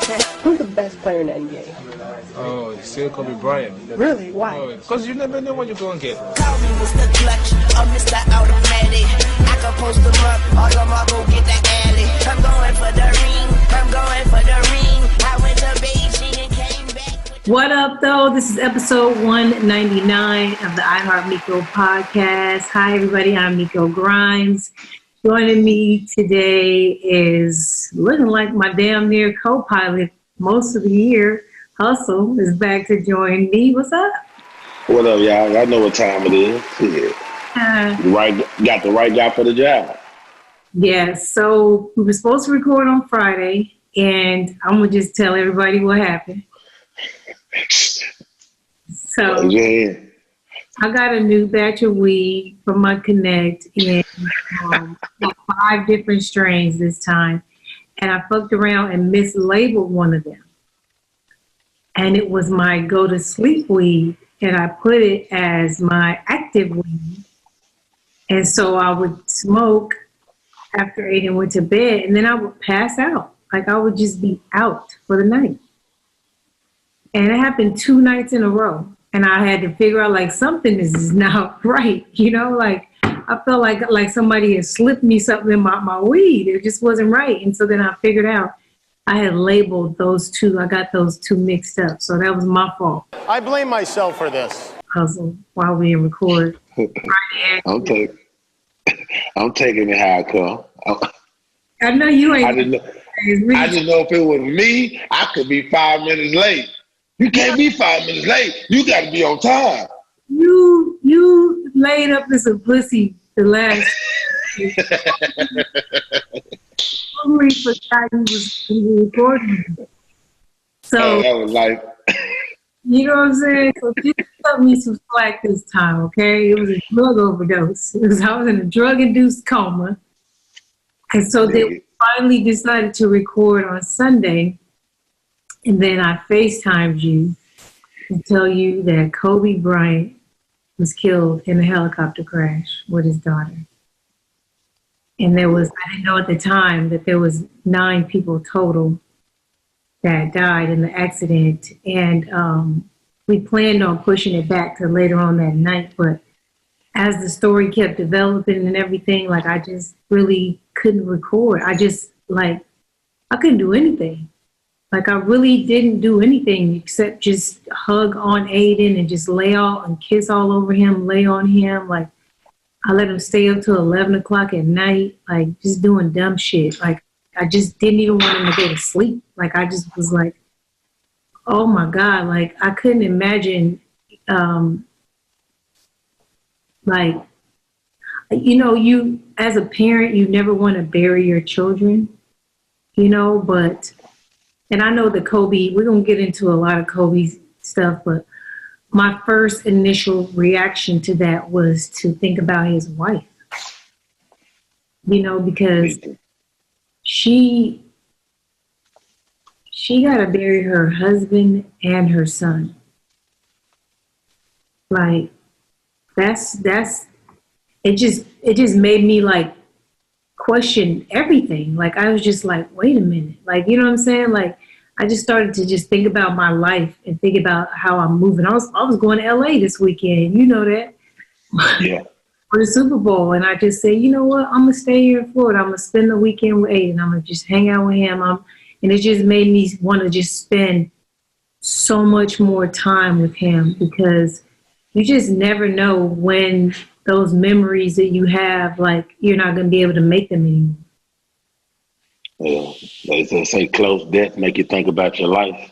Who's the best player in the NBA? Oh, still Kobe Bryant. Really? Why? Because you never know what you're going to get. Call me Mr. Clutch or Mr. Automatic. I can post them up, or tomorrow go get the alley. I'm going for the ring. I'm going for the ring. I went to Beijing and came back. What up, though? This is episode 199 of the iHeartMikoPodcast. Hi, everybody. I'm Miko Grimes. Joining me today is looking like my damn near co-pilot most of the year. Hustle is back to join me. What's up? What up, y'all? I know what time it is. Yeah. Got the right guy for the job. Yeah, so we were supposed to record on Friday, and I'm going to just tell everybody what happened. So I got a new batch of weed from my Connect, and 5 different strains this time. And I fucked around and mislabeled one of them. And it was my go to sleep weed, and I put it as my active weed. And so I would smoke after 8 and went to bed, and then I would pass out. Like I would just be out for the night. And it happened 2 nights in a row. And I had to figure out like something is not right. You know, like I felt like somebody had slipped me something in my weed. It just wasn't right. And so then I figured out I had labeled those 2. I got those 2 mixed up. So that was my fault. I blame myself for this. Hustle while we record. I'm taking it how it come. I know you ain't. I just know if it was me, I could be 5 minutes late. You can't be 5 minutes late. You got to be on time. You laid up as a pussy the last. Totally forgot you was recording. So that was like, you know what I'm saying? So just cut me some slack this time, okay? It was a drug overdose. I was in a drug-induced coma, and so they finally decided to record on Sunday. And then I FaceTimed you to tell you that Kobe Bryant was killed in a helicopter crash with his daughter. And I didn't know at the time that there was 9 people total that died in the accident. And we planned on pushing it back to later on that night. But as the story kept developing and everything, like I just really couldn't record. I couldn't do anything. Like, I really didn't do anything except just hug on Aiden and just lay out and kiss all over him, lay on him. Like, I let him stay up till 11 o'clock at night, like, just doing dumb shit. Like, I just didn't even want him to go to sleep. Like, I just was like, oh, my God. Like, I couldn't imagine, you, as a parent, you never want to bury your children, but... And I know that Kobe, we're going to get into a lot of Kobe's stuff, but my first initial reaction to that was to think about his wife, because she got to bury her husband and her son. Like, it just made me like, question everything. Like, I was just like, wait a minute. Like, you know what I'm saying? Like, I just started to just think about my life and think about how I'm moving. I was going to LA this weekend. You know that? Yeah. For the Super Bowl. And I just said, you know what? I'm going to stay here in Florida. I'm going to spend the weekend with Aiden. I'm going to just hang out with him. And it just made me want to just spend so much more time with him, because you just never know when those memories that you have, like, you're not going to be able to make them anymore. Yeah, they say close death make you think about your life.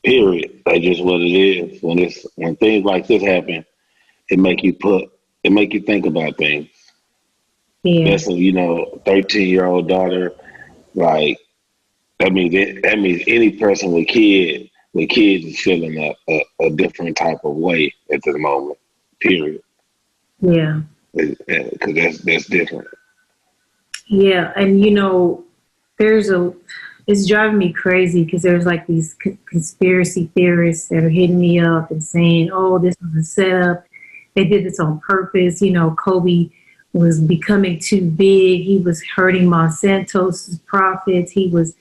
Period. That's just what it is. When things like this happen, it make you think about things. Yeah. That's 13-year-old daughter. Like, that means any person with kids is feeling a different type of way at the moment. Period. Yeah. Because that's different. Yeah, and it's driving me crazy, because there's like these conspiracy theorists that are hitting me up and saying, oh, this was a setup. They did this on purpose. Kobe was becoming too big. He was hurting Monsanto's profits. He was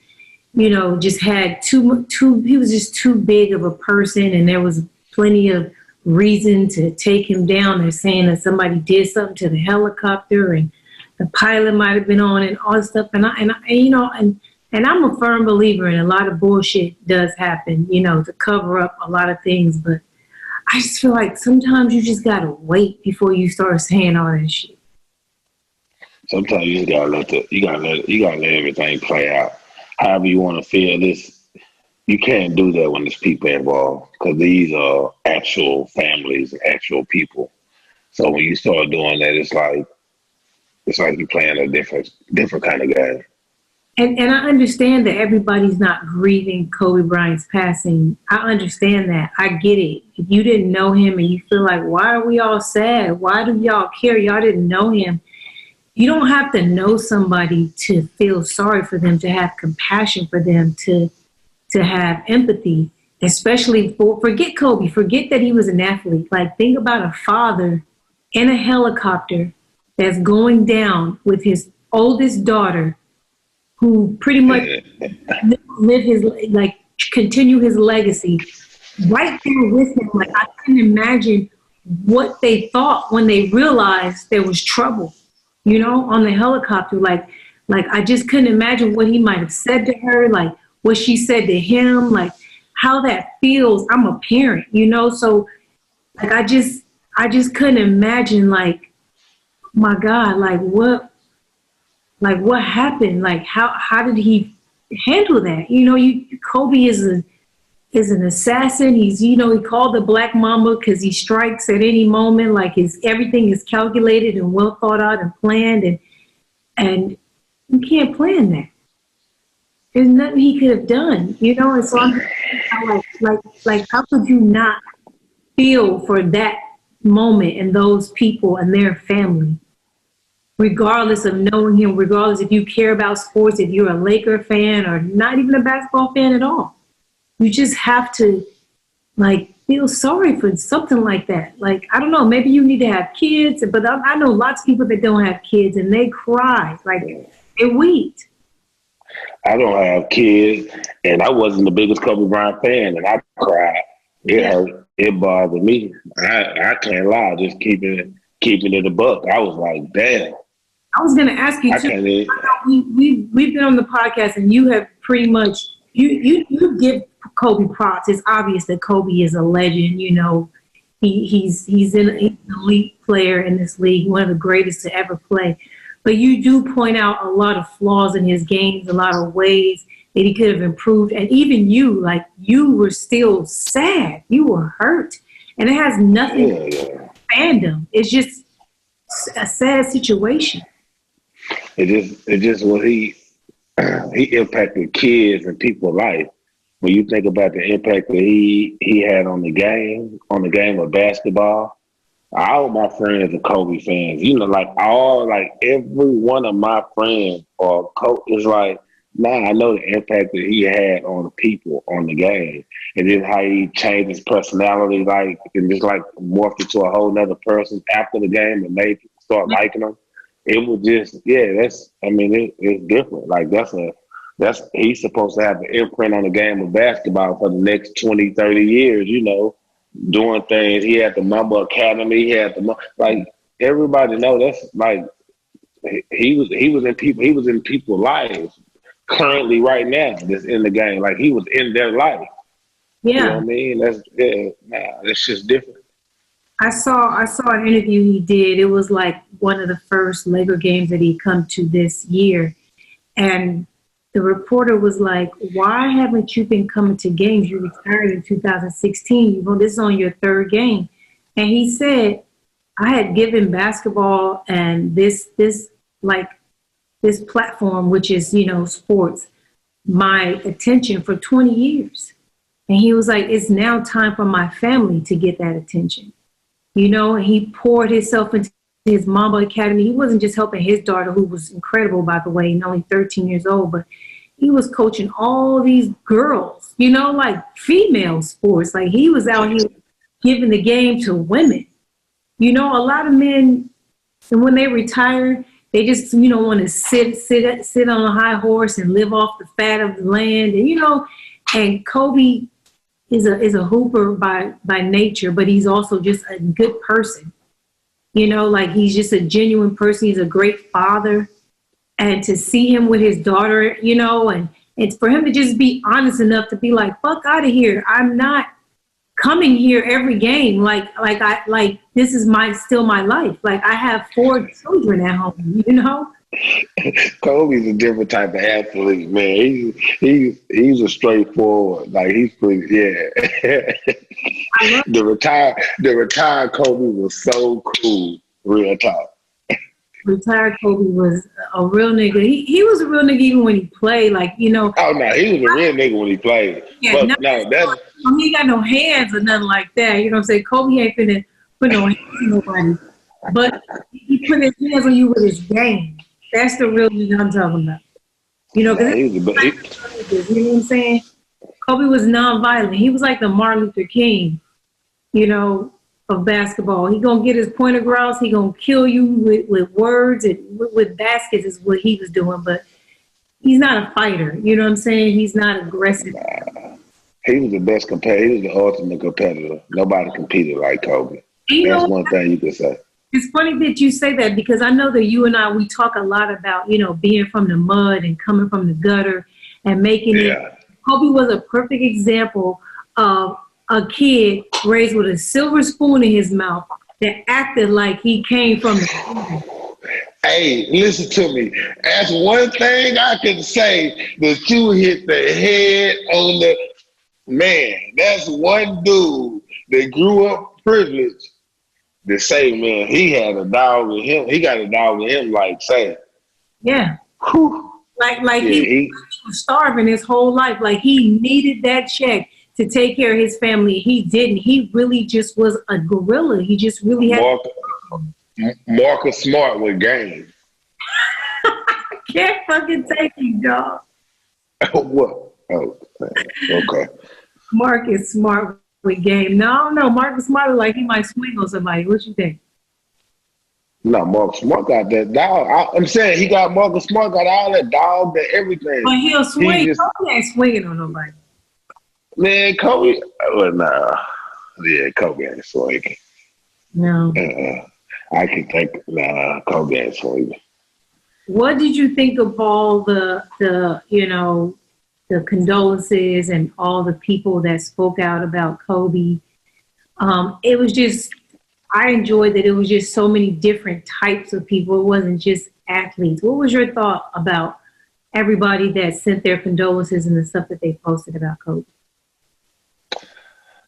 you know, just had he was just too big of a person, and there was plenty of reason to take him down. They're saying that somebody did something to the helicopter, and the pilot might have been on, and all this stuff. And I'm a firm believer in a lot of bullshit does happen, you know, to cover up a lot of things. But I just feel like sometimes you just gotta wait before you start saying all that shit. Sometimes you just gotta let everything play out. However you want to feel this. You can't do that when there's people involved, because these are actual families, actual people. So when you start doing that, it's like you're playing a different kind of game. And I understand that everybody's not grieving Kobe Bryant's passing. I understand that. I get it. If you didn't know him and you feel like, why are we all sad? Why do y'all care? Y'all didn't know him. You don't have to know somebody to feel sorry for them, to have compassion for them, to have empathy, especially forget Kobe, forget that he was an athlete. Like, think about a father in a helicopter that's going down with his oldest daughter, who pretty much continue his legacy right there with him. Like, I couldn't imagine what they thought when they realized there was trouble, you know, on the helicopter. Like I just couldn't imagine what he might have said to her, like what she said to him, like how that feels. I'm a parent, you know, so like I just couldn't imagine, like, my God, like what happened? Like how did he handle that? You know, Kobe is an assassin. He's, you know, he called the Black Mamba because he strikes at any moment. Like everything is calculated and well thought out and planned, and you can't plan that. There's nothing he could have done, you know. And so I'm like, how could you not feel for that moment and those people and their family, regardless of knowing him, regardless if you care about sports, if you're a Laker fan or not even a basketball fan at all. You just have to, like, feel sorry for something like that. Like, I don't know, maybe you need to have kids, but I know lots of people that don't have kids and they cry, like, they weep. I don't have kids, and I wasn't the biggest Kobe Bryant fan, and I cried. It hurt. It bothered me. I can't lie. Just keeping it a buck. I was like, damn. I was going to ask you too. We've been on the podcast, and you have pretty much you give Kobe props. It's obvious that Kobe is a legend. You know, he's an elite player in this league, one of the greatest to ever play. But you do point out a lot of flaws in his games, a lot of ways that he could have improved. And even you, like, you were still sad. You were hurt. And it has nothing to do with fandom. It's just a sad situation. It just when he impacted kids and people's life. When you think about the impact that he had on the game of basketball, all my friends are Kobe fans. You know, like every one of my friends are Kobe. Is like, I know the impact that he had on the people on the game, and then how he changed his personality, like, and just like morphed into a whole nother person after the game and made people start liking him. It was just, it's different. Like he's supposed to have an imprint on the game of basketball for the next 20, 30 years, you know, doing things. He had the Mamba Academy. He had like, everybody know that's like, he was in people's lives currently right now that's in the game. Like, he was in their life. Yeah. You know what I mean? That's just different. I saw an interview he did. It was like one of the first Laker games that he'd come to this year. And the reporter was like, why haven't you been coming to games? You retired in 2016. This is on your third game. And he said, I had given basketball and this platform, which is, you know, sports, my attention for 20 years. And he was like, it's now time for my family to get that attention. You know, and he poured himself into his Mamba Academy. He wasn't just helping his daughter, who was incredible, by the way, and only 13 years old, but he was coaching all these girls, you know, like female sports. Like, he was out here giving the game to women. You know, a lot of men, and when they retire, they just, want to sit on a high horse and live off the fat of the land. And, and Kobe is a hooper by nature, but he's also just a good person. He's just a genuine person. He's a great father. And to see him with his daughter, and it's for him to just be honest enough to be like, fuck out of here. I'm not coming here every game. This is still my life. Like, I have 4 children at home, Kobe's a different type of athlete, man. He's a straightforward, he's pretty, yeah. The retired Kobe was so cool, real talk. Retired Kobe was a real nigga. He was a real nigga even when he played, Oh no, he was a real nigga when he played. Yeah, but he ain't got no hands or nothing like that. You know what I'm saying? Kobe ain't finna put no hands on nobody. But he put his hands on you with his game. That's the real nigga I'm talking about. You know what I'm saying? Kobe was nonviolent. He was like the Martin Luther King, of basketball. He gonna get his point across. He gonna kill you with words and with baskets is what he was doing. But he's not a fighter. You know what I'm saying? He's not aggressive. He was the best competitor. He was the ultimate competitor. Nobody competed like Kobe. That's one thing you could say. It's funny that you say that because I know that you and I, we talk a lot about, being from the mud and coming from the gutter and making it. Kobe was a perfect example of a kid raised with a silver spoon in his mouth that acted like he came from the Hey, listen to me. That's one thing I can say that you hit the head on the man. That's one dude that grew up privileged to say, man, he had a dog with him. He got a dog with him, Yeah. Whew. He was starving his whole life. Like, he needed that check to take care of his family. He didn't. He really just was a gorilla. He just really had... Marcus Smart with game. Can't fucking take you, dog. What? Oh, okay. Marcus Smart with game. No, Marcus Smart like he might swing on somebody. What you think? No, Marcus Smart got that dog. I'm saying Marcus Smart got all that dog, that everything. But he'll swing. Kobe ain't swinging on nobody. Man, Kobe. Well, nah. Yeah, Kobe ain't swinging. No. I can think. Nah, Kobe ain't swinging. What did you think of all the condolences and all the people that spoke out about Kobe? It was just, I enjoyed that it was just so many different types of people. It wasn't just athletes. What was your thought about everybody that sent their condolences and the stuff that they posted about Kobe?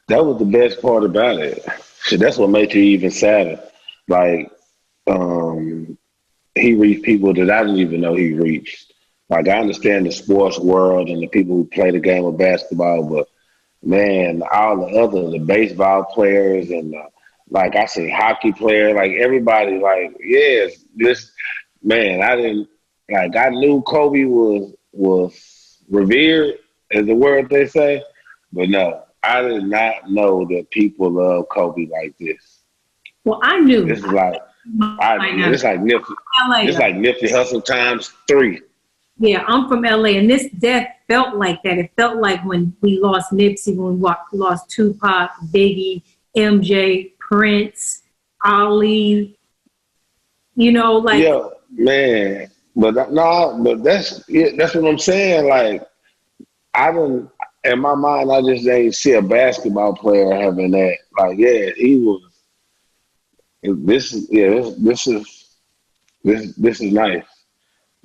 That was the best part about it. So that's what makes it even sadder. He reached people that I didn't even know he reached. I understand the sports world and the people who play the game of basketball, but man, all the baseball players and I say hockey player, everybody, this man, I knew Kobe was revered, is the word they say, but no, I did not know that people love Kobe like this. Well, I knew. This is it's like Nipsey. It's like Nipsey Hustle times 3. Yeah, I'm from LA, and this death felt like that. It felt like when we lost Nipsey, when we lost Tupac, Biggie, MJ, Prince, Ali. Yeah, man. But that's what I'm saying. In my mind, I just ain't see a basketball player having that. He was. This is nice.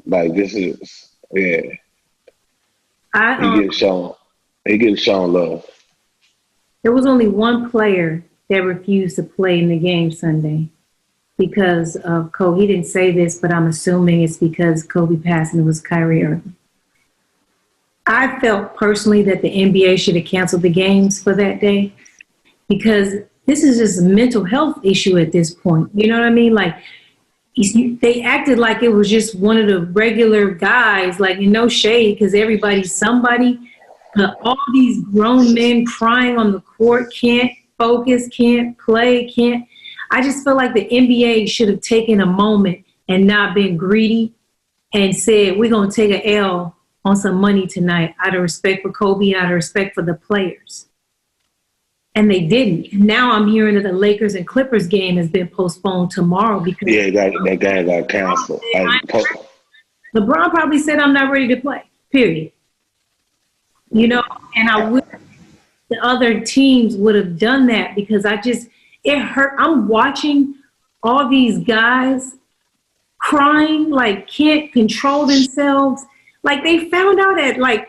This is He getting shown love. There was only one player that refused to play in the game Sunday because of Kobe. He didn't say this, but I'm assuming it's because Kobe passed, and it was Kyrie Irving. I felt personally that the NBA should have canceled the games for that day because this is just a mental health issue at this point. You know what I mean? They acted like it was just one of the regular guys, no shade because everybody's somebody. But all these grown men crying on the court, can't focus, can't play, I just feel like the NBA should have taken a moment and not been greedy and said, we're going to take an L on some money tonight out of respect for Kobe, out of respect for the players. And they didn't. Now I'm hearing that the Lakers and Clippers game has been postponed tomorrow because that game got canceled. LeBron probably said, I'm not ready to play, period. You know, and I wish the other teams would have done that because it hurt. I'm watching all these guys crying, like can't control themselves. Like they found out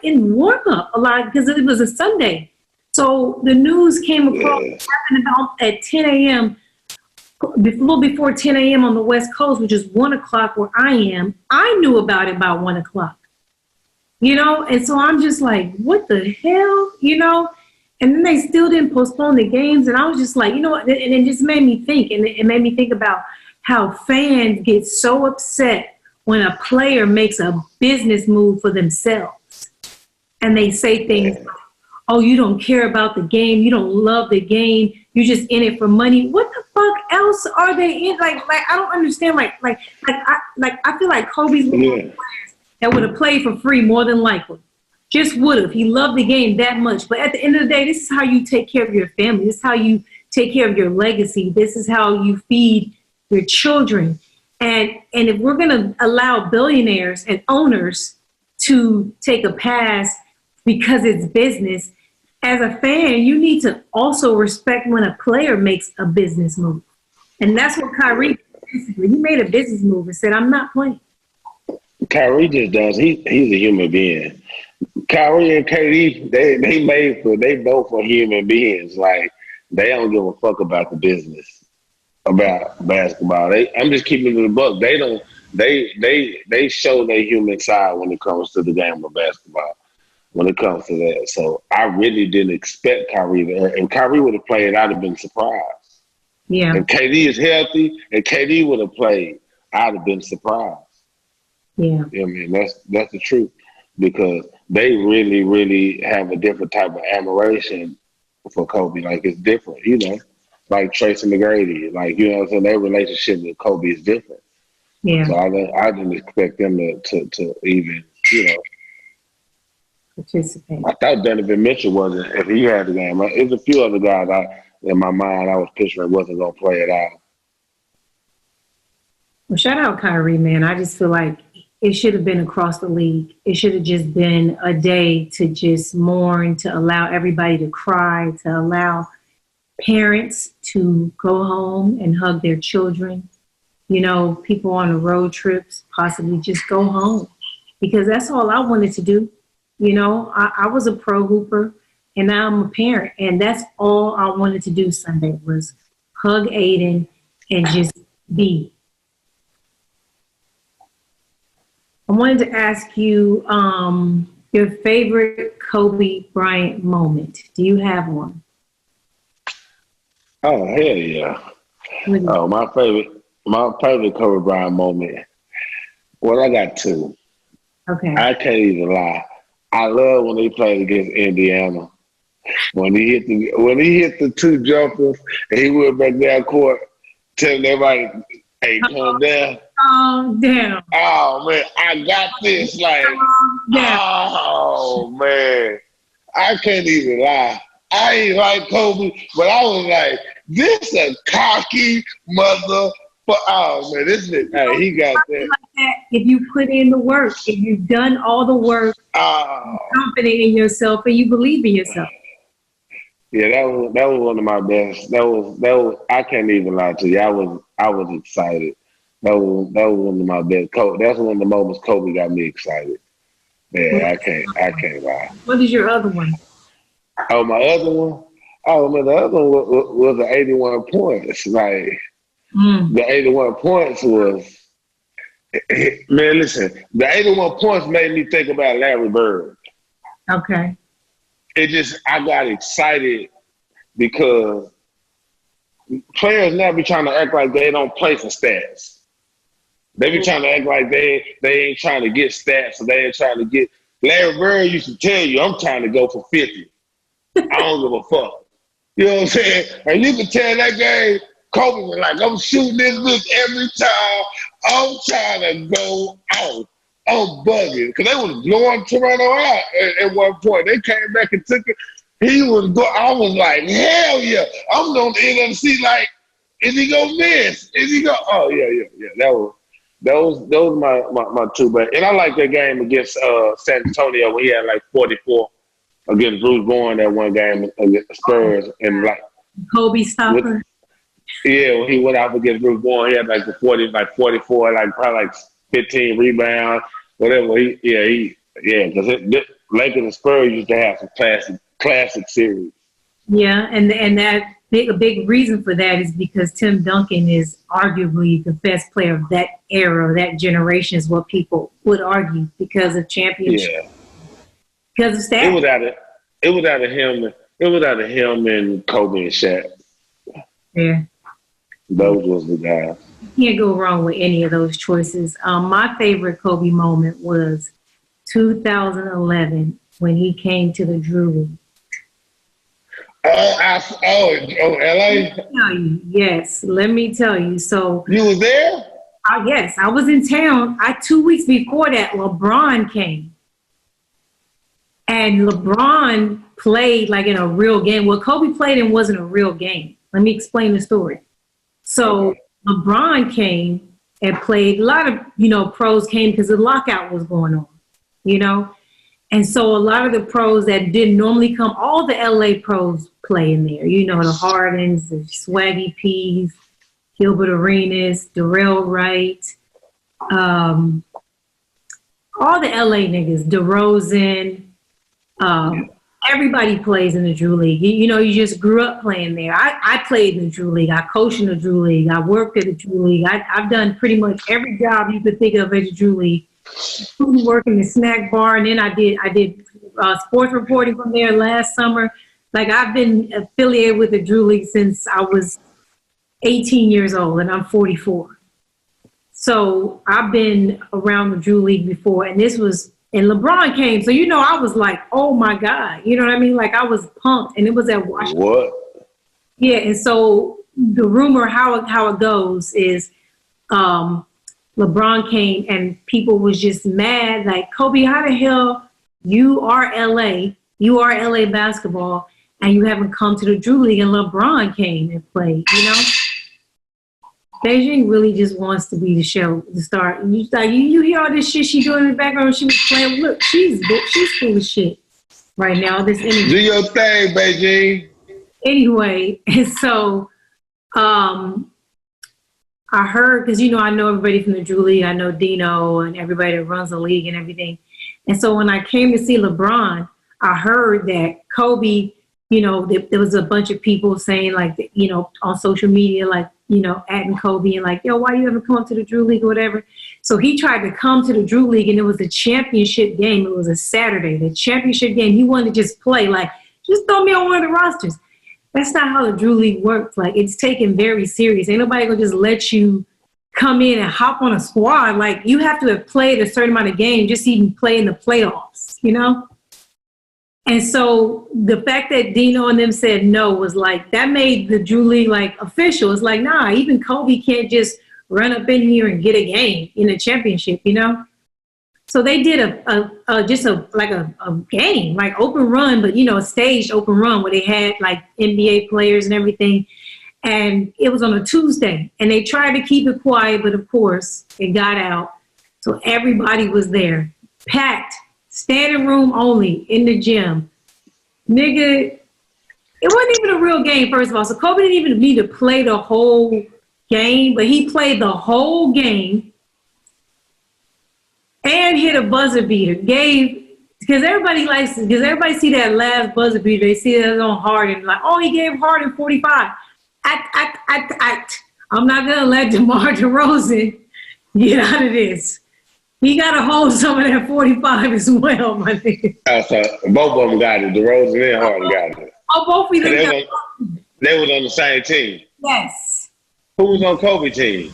in warm-up a lot because it was a Sunday. So the news came across about at 10 a.m., a little before 10 a.m. on the West Coast, which is 1 o'clock where I am. I knew about it by 1 o'clock, you know? And so I'm just like, what the hell, you know? And then they still didn't postpone the games. And I was just like, you know what? And it just made me think. And it made me think about how fans get so upset when a player makes a business move for themselves. And they say things like, oh, you don't care about the game. You don't love the game. You're just in it for money. What the fuck else are they in? Like I don't understand. I feel like Kobe's one of the players that would have played for free more than likely. Just would have. He loved the game that much. But at the end of the day, this is how you take care of your family. This is how you take care of your legacy. This is how you feed your children. And if we're going to allow billionaires and owners to take a pass because it's business, as a fan, you need to also respect when a player makes a business move. And that's what Kyrie basically, he made a business move and said, I'm not playing. Kyrie just does. He's a human being. Kyrie and KD, they both are human beings. Like, they don't give a fuck about the business, about basketball. I'm just keeping it in the book. They show their human side when it comes to the game of basketball. When it comes to that. So I really didn't expect Kyrie to, and Kyrie would have played, I'd have been surprised. Yeah. If KD is healthy and KD would have played, I'd have been surprised. Yeah. I mean, that's the truth. Because they really, really have a different type of admiration for Kobe. Like, it's different, you know. Like Tracy McGrady. Like, you know what I'm saying? Their relationship with Kobe is different. Yeah. So I didn't expect them to even, you know, participate. I thought Donovan Mitchell wasn't, if he had the game. There's a few other guys in my mind I was picturing wasn't going to play it out. Well, shout out Kyrie, man. I just feel like it should have been across the league. It should have just been a day to just mourn, to allow everybody to cry, to allow parents to go home and hug their children. You know, people on the road trips, possibly just go home. Because that's all I wanted to do. You know, I was a pro hooper and now I'm a parent. And that's all I wanted to do Sunday was hug Aiden and just be. I wanted to ask you your favorite Kobe Bryant moment. Do you have one? Oh, hell yeah. Oh, my favorite Kobe Bryant moment. Well, I got two. Okay. I can't even lie. I love when he played against Indiana. When he hit the two jumpers and he went back down court, telling everybody, hey, calm down. Calm down. Oh man, I got this. Like, oh man, I can't even lie. I ain't like Kobe, but I was like, this a cocky mother. But oh man, this is hey, he got that. Like that. If you put in the work, if you've done all the work, you're confident in yourself and you believe in yourself. Yeah, that was one of my best. That was I can't even lie to you. I was excited. That was one of my best. That's one of the moments Kobe got me excited. Yeah, I can't lie. What is your other one? Oh, my other one? Oh man, the other one was the 81 points. Like the 81 points was, man, listen, the 81 points made me think about Larry Bird. Okay. I got excited because players now be trying to act like they don't play for stats. They be trying to act like they ain't trying to get stats, so they ain't trying to get. Larry Bird used to tell you, I'm trying to go for 50. I don't give a fuck. You know what I'm saying? And you can tell that game, Kobe was like, I'm shooting this bitch every time. I'm trying to go out. I'm bugging. Because they was blowing Toronto out at one point. They came back and took it. He was go. I was like, hell yeah. I'm on the NFC like, is he gonna miss? Is he gonna? Oh yeah. Those my two. But and I like that game against San Antonio when he had like 44 against Bruce Bowen that one game against the Spurs and like Kobe stopper. Yeah, when he went out against Bruce Bowen, he had like 44, like probably like 15 rebounds, whatever. Because Lakers and Spurs used to have some classic series. Yeah, and that a big reason for that is because Tim Duncan is arguably the best player of that era, that generation is what people would argue because of championship. Yeah. Because of stats. It was out of him and Kobe and Shaq. Yeah. Those was the guys. You can't go wrong with any of those choices. My favorite Kobe moment was 2011 when he came to the Drew League. LA? Yes, let me tell you. So you was there? Yes, I was in town. 2 weeks before that, LeBron came. And LeBron played like in a real game. What Kobe played in wasn't a real game. Let me explain the story. So LeBron came and played. A lot of, pros came because the lockout was going on, And so a lot of the pros that didn't normally come, all the LA pros play in there. The Hardens, the Swaggy P's, Gilbert Arenas, Darrell Wright, all the LA niggas, DeRozan, everybody plays in the Drew League. You just grew up playing there. I played in the Drew League. I coached in the Drew League. I worked at the Drew League. I've done pretty much every job you could think of at the Drew League. Working the snack bar, and then I did sports reporting from there last summer. Like I've been affiliated with the Drew League since I was 18 years old, and I'm 44. So I've been around the Drew League before, and LeBron came. So I was like, oh my God, you know what I mean? Like I was pumped, and it was at Washington. What? Yeah, and so the rumor how it goes is. LeBron came and people was just mad, like, Kobe, how the hell you are LA basketball, and you haven't come to the Drew League, and LeBron came and played, Beijing really just wants to be the show, the star. You hear all this shit she doing in the background, she was playing, look, she's full of shit right now. This interview. Do your thing, Beijing. Anyway, and so, I heard, because, I know everybody from the Drew League. I know Dino and everybody that runs the league and everything. And so when I came to see LeBron, I heard that Kobe, there was a bunch of people saying, like, on social media, like, atting Kobe and like, yo, why you haven't come to the Drew League or whatever? So he tried to come to the Drew League, and it was a championship game. It was a Saturday, the championship game. He wanted to just play, like, just throw me on one of the rosters. That's not how the Drew League works. Like, it's taken very serious. Ain't nobody gonna just let you come in and hop on a squad. Like, you have to have played a certain amount of games just to even play in the playoffs, And so the fact that Dino and them said no was like, that made the Drew League like official. It's like, nah, even Kobe can't just run up in here and get a game in a championship, So they did a game, like open run, but a staged open run where they had like NBA players and everything. And it was on a Tuesday, and they tried to keep it quiet, but of course it got out. So everybody was there, packed, standing room only in the gym. Nigga, it wasn't even a real game, first of all. So Kobe didn't even need to play the whole game, but he played the whole game. And hit a buzzer beater. Because everybody see that last buzzer beater. They see that on Harden. Like, oh, he gave Harden 45. I'm not going to let DeMar DeRozan get out of this. He got to hold some of that 45 as well, my nigga. So both of them got it. DeRozan and Harden got it. Oh, both of them got it. They was on the same team. Yes. Who was on Kobe's team?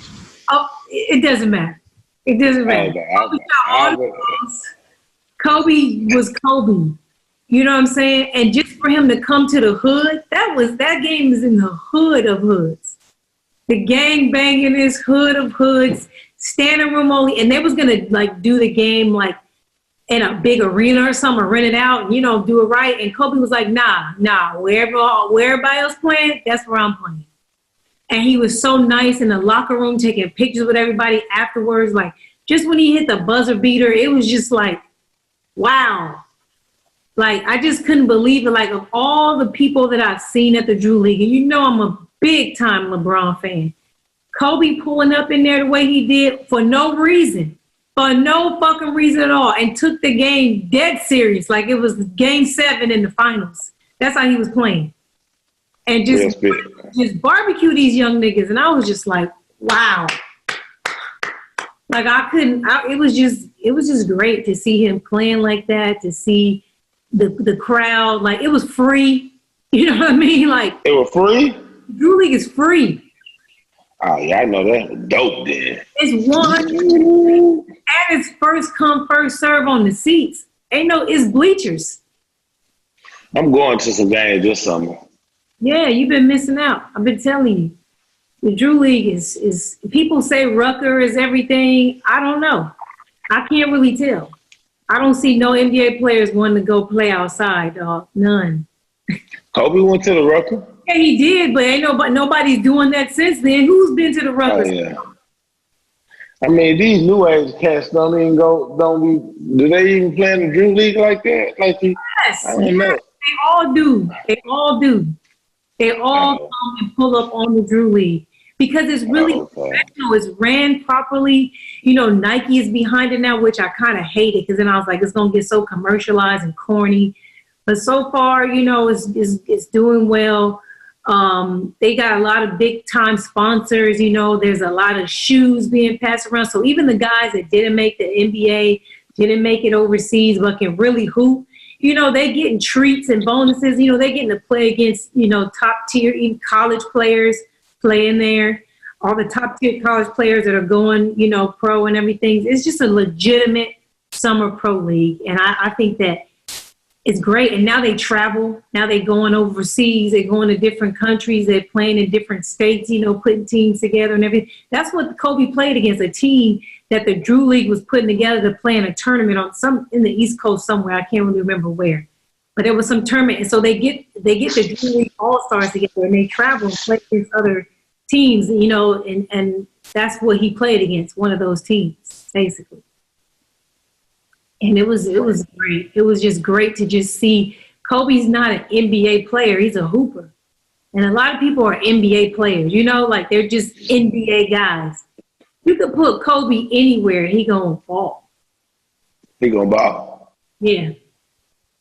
Oh, it doesn't matter. It doesn't matter. Kobe was Kobe. You know what I'm saying? And just for him to come to the hood, that game is in the hood of hoods. The gang banging is hood of hoods, standing room only, and they was gonna like do the game like in a big arena or something, rent it out, and, do it right. And Kobe was like, nah, where everybody else playing, that's where I'm playing. And he was so nice in the locker room, taking pictures with everybody afterwards. Like, just when he hit the buzzer beater, it was just like, wow. Like, I just couldn't believe it. Like, of all the people that I've seen at the Drew League, and I'm a big time LeBron fan, Kobe pulling up in there the way he did for no reason. For no fucking reason at all, and took the game dead serious, like it was game 7 in the finals. That's how he was playing. And just barbecue these young niggas. And I was just like, wow. Like it was just great to see him playing like that, to see the crowd. Like, it was free. You know what I mean? Like, it was free? Drew League is free. Oh, yeah, I know that. Dope, then. It's one, and it's first come, first serve on the seats. It's bleachers. I'm going to some games this summer. Yeah, you've been missing out. I've been telling you. The Drew League is people say Rucker is everything. I don't know. I can't really tell. I don't see no NBA players wanting to go play outside, dog. None. Kobe went to the Rucker? Yeah, he did, but nobody's doing that since then. Who's been to the Rucker? Oh, yeah. I mean, these new age cats do they even play in the Drew League like that? Yes. I don't know. They all do. They all come and pull up on the Drew League because it's really professional. It's ran properly. Nike is behind it now, which I kind of hate it because then I was like, it's going to get so commercialized and corny. But so far, it's doing well. They got a lot of big time sponsors. There's a lot of shoes being passed around. So even the guys that didn't make the NBA, didn't make it overseas, but can really hoop, they getting treats and bonuses. They getting to play against, top tier even college players playing there. All the top tier college players that are going, pro and everything. It's just a legitimate summer pro league. And I think that it's great. And now they travel. Now they're going overseas. They're going to different countries. They're playing in different states, putting teams together and everything. That's what Kobe played against, a team that the Drew League was putting together to play in a tournament on in the East Coast somewhere. I can't really remember where. But there was some tournament. And so they get the Drew League All-Stars together and they travel and play against other teams, and that's what he played against, one of those teams, basically. And it was great. It was just great to just see Kobe's not an NBA player. He's a hooper. And a lot of people are NBA players, like they're just NBA guys. You could put Kobe anywhere and he gonna fall. He gonna ball. Yeah.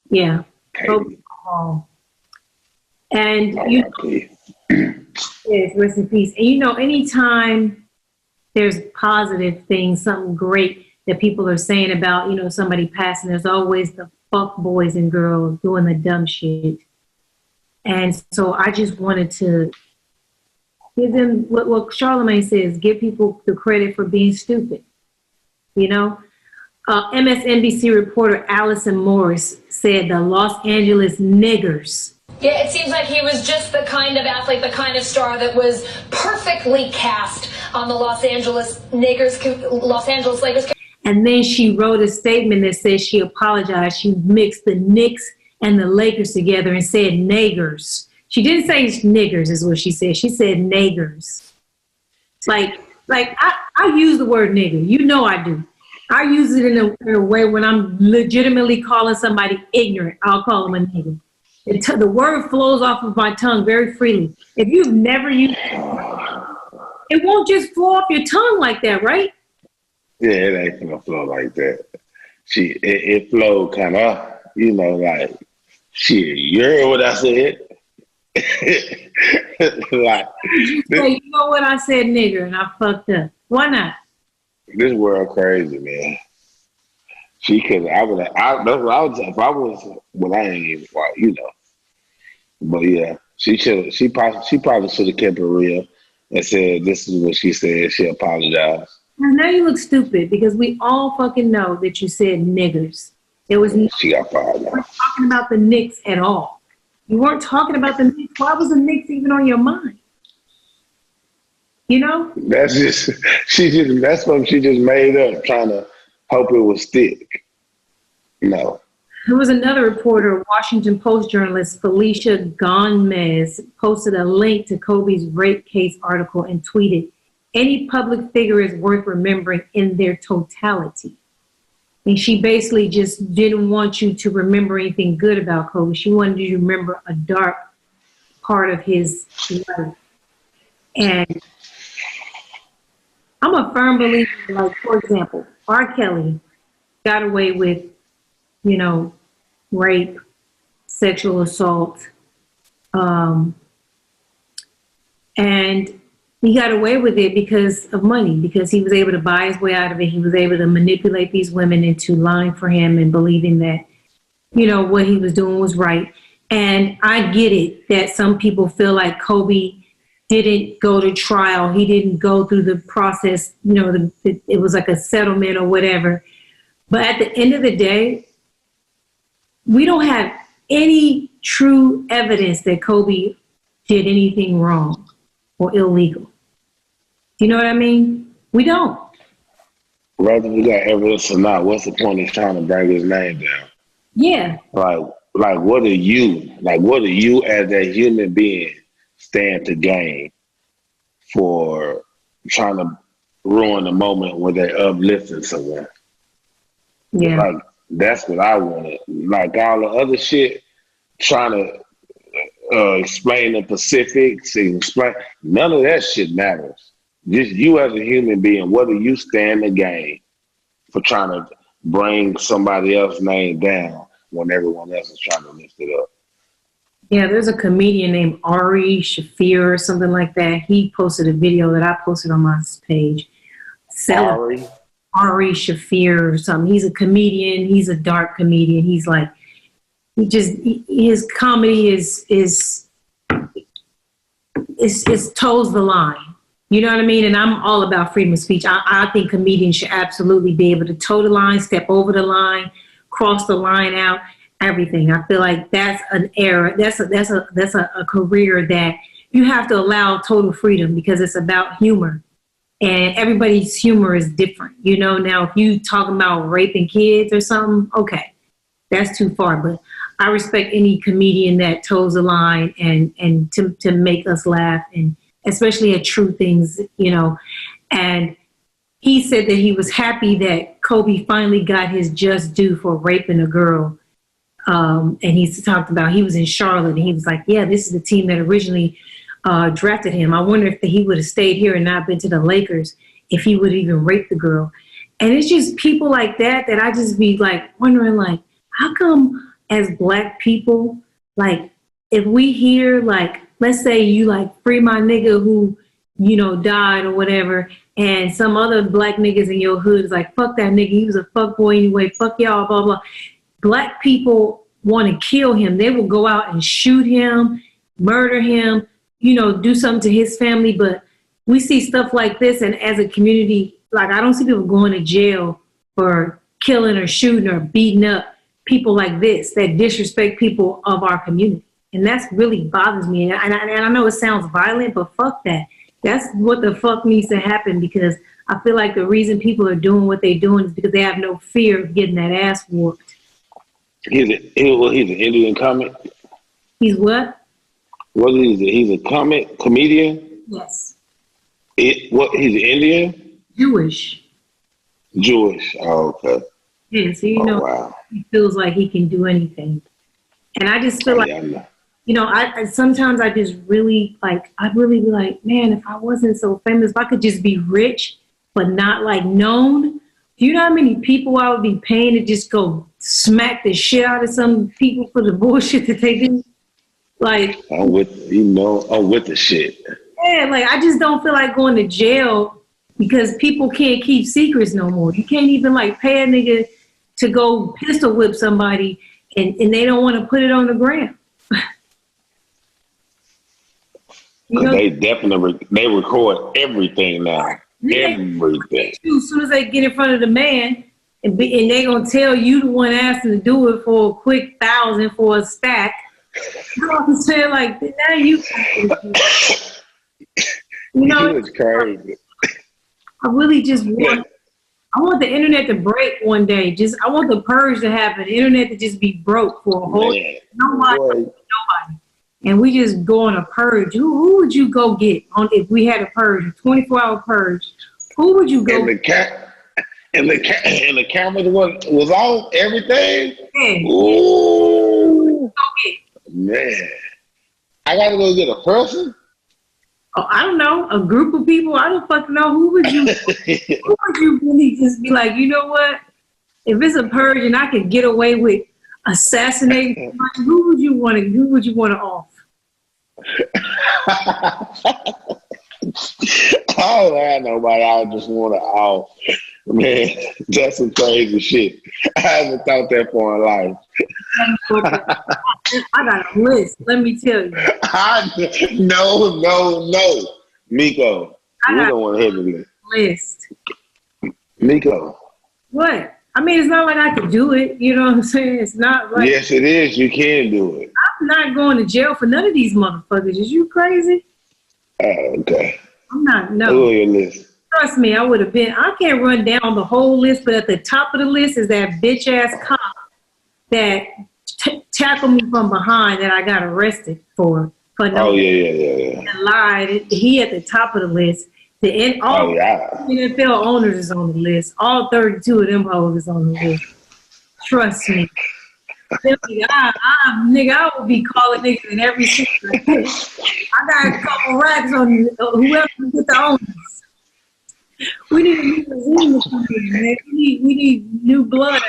Yeah. Kobe gonna ball. And yes, rest in peace. And anytime there's positive things, something great that people are saying about, somebody passing, there's always the fuck boys and girls doing the dumb shit. And so I just wanted to give them what Charlemagne says, give people the credit for being stupid. MSNBC reporter Allison Morris said the Los Angeles niggers. Yeah, it seems like he was just the kind of athlete, the kind of star that was perfectly cast on the Los Angeles Lakers. And then she wrote a statement that says she apologized. She mixed the Knicks and the Lakers together and said niggers. She didn't say niggers is what she said. She said niggers. Like I use the word nigger. I do. I use it in a way when I'm legitimately calling somebody ignorant. I'll call them a nigger. The word flows off of my tongue very freely. If you've never used it won't just flow off your tongue like that, right? Yeah, it ain't gonna flow like that. It flowed kind of, like, shit, you heard what I said? Like, you know what, I said nigger and I fucked up. Why not? This world crazy, man. She could. I would. That's what I would. If I was. Well, I ain't even white, But yeah, she should. She probably should have kept it real and said, "This is what she said." She apologized. Now you look stupid because we all fucking know that you said niggers. It was. She got fired. You weren't talking about the Knicks at all. You weren't talking about the Knicks. Why was the Knicks even on your mind? You know? That's something she just made up, trying to hope it would stick. No. There was another reporter, Washington Post journalist Felicia Gomez, posted a link to Kobe's rape case article and tweeted, "Any public figure is worth remembering in their totality." And she basically just didn't want you to remember anything good about Kobe. She wanted you to remember a dark part of his life. And I'm a firm believer, like, for example, R. Kelly got away with, you know, rape, sexual assault, and he got away with it because of money, because he was able to buy his way out of it. He was able to manipulate these women into lying for him and believing that, you know, what he was doing was right. And I get it that some people feel like Kobe didn't go to trial. He didn't go through the process, you know, it was like a settlement or whatever. But at the end of the day, we don't have any true evidence that Kobe did anything wrong or illegal. You know what I mean? We don't. Whether we got evidence or not, what's the point of trying to bring his name down? Yeah. Like what do you as a human being stand to gain for trying to ruin the moment when they're uplifting someone? Yeah. Like, that's what I wanted. Like all the other shit, trying to explain the specifics, none of that shit matters. Just you as a human being, what do you stand to gain for trying to bring somebody else's name down when everyone else is trying to lift it up? Yeah, there's a comedian named Ari Shafir or something like that. He posted a video that I posted on my page. Ari Shafir or something. He's a comedian. He's a dark comedian. He's like, his comedy is toes the line. You know what I mean? And I'm all about freedom of speech. I think comedians should absolutely be able to toe the line, step over the line, cross the line out, everything. I feel like that's an era. That's a career that you have to allow total freedom, because it's about humor. And everybody's humor is different. You know, now if you talking about raping kids or something, okay, that's too far. But I respect any comedian that toes the line and to make us laugh, and especially at true things, you know. And he said that he was happy that Kobe finally got his just due for raping a girl. And he talked about, he was in Charlotte, and he was like, yeah, this is the team that originally drafted him. I wonder if he would have stayed here and not been to the Lakers, if he would even rape the girl. And it's just people like that I just be like wondering, like, how come as Black people, like, if we hear, like, let's say you like free my nigga who, you know, died or whatever, and some other Black niggas in your hood is like, fuck that nigga, he was a fuck boy anyway, fuck y'all, blah, blah. Black people want to kill him. They will go out and shoot him, murder him, you know, do something to his family. But we see stuff like this, and as a community, like, I don't see people going to jail for killing or shooting or beating up people like this that disrespect people of our community. And that's really bothers me. And I know it sounds violent, but fuck that. That's what the fuck needs to happen, because I feel like the reason people are doing what they're doing is because they have no fear of getting that ass whooped. He's an Indian comic? He's what? What is he? He's a comedian? Yes. He's Indian? Jewish. Oh, okay. Yeah, so you know, wow. He feels like he can do anything. And I just feel you know, I sometimes I just really like, I'd really be like, man, if I wasn't so famous, if I could just be rich, but not like known. Do you know how many people I would be paying to just go smack the shit out of some people for the bullshit that they do? Like, I'm with the shit. Yeah, like, I just don't feel like going to jail because people can't keep secrets no more. You can't even like pay a nigga to go pistol whip somebody and they don't want to put it on the gram. You know? They record everything now. Yeah. Everything. As soon as they get in front of the man, and they gonna tell you the one asking to do it for a quick $1,000 for a stack. You know what I'm saying? Like, now you. You know, It's crazy. I really just want the internet to break one day. I want the purge to happen. The internet to just be broke for a whole nobody. And we just go on a purge. Who would you go get on if we had a purge, a 24-hour purge? Who would you go? And the camera was off, everything. Man, Ooh, man! I gotta go get a person. Oh, I don't know, a group of people. I don't fucking know. Who would you really just be like? You know what? If it's a purge and I could get away with assassinating somebody, who would you want to off? I don't have nobody. I just want to off. Man, that's some crazy shit. I haven't thought that for in life. I got a list. Let me tell you. No. Miko, we don't want to hear the list. Miko. What? I mean, it's not like I could do it. You know what I'm saying? It's not like. Yes, it is. You can do it. I'm not going to jail for none of these motherfuckers. Is you crazy? Okay. I'm not. No. Who on your list? Trust me, I would have been. I can't run down the whole list, but at the top of the list is that bitch ass cop that tackled me from behind that I got arrested for no. Oh yeah. And lied. He at the top of the list. All NFL owners is on the list. All 32 of them hoes is on the list. Trust me. I will be calling niggas in every single day. I got a couple racks on whoever can get the owners. We need a new regime to come in, man. We need new blood.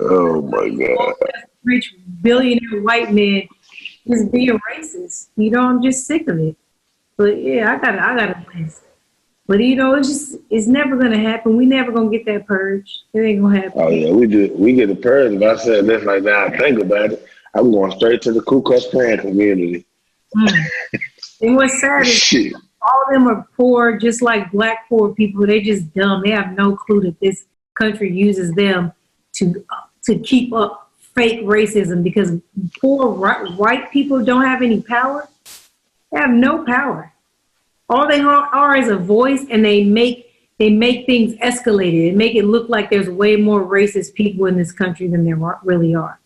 Oh my God. Rich billionaire white man just being racist. You know, I'm just sick of it. But yeah, I got a list. But you know, it's never gonna happen. We never gonna get that purge. It ain't gonna happen. Oh yeah, we do. We get a purge. If I said this like that, I think about it. I'm going straight to the Ku Klux Klan community. And what's sad is all of them are poor, just like black poor people. They just dumb. They have no clue that this country uses them to keep up fake racism because poor white people don't have any power. They have no power. All they are is a voice, and they make things escalated and make it look like there's way more racist people in this country than there really are.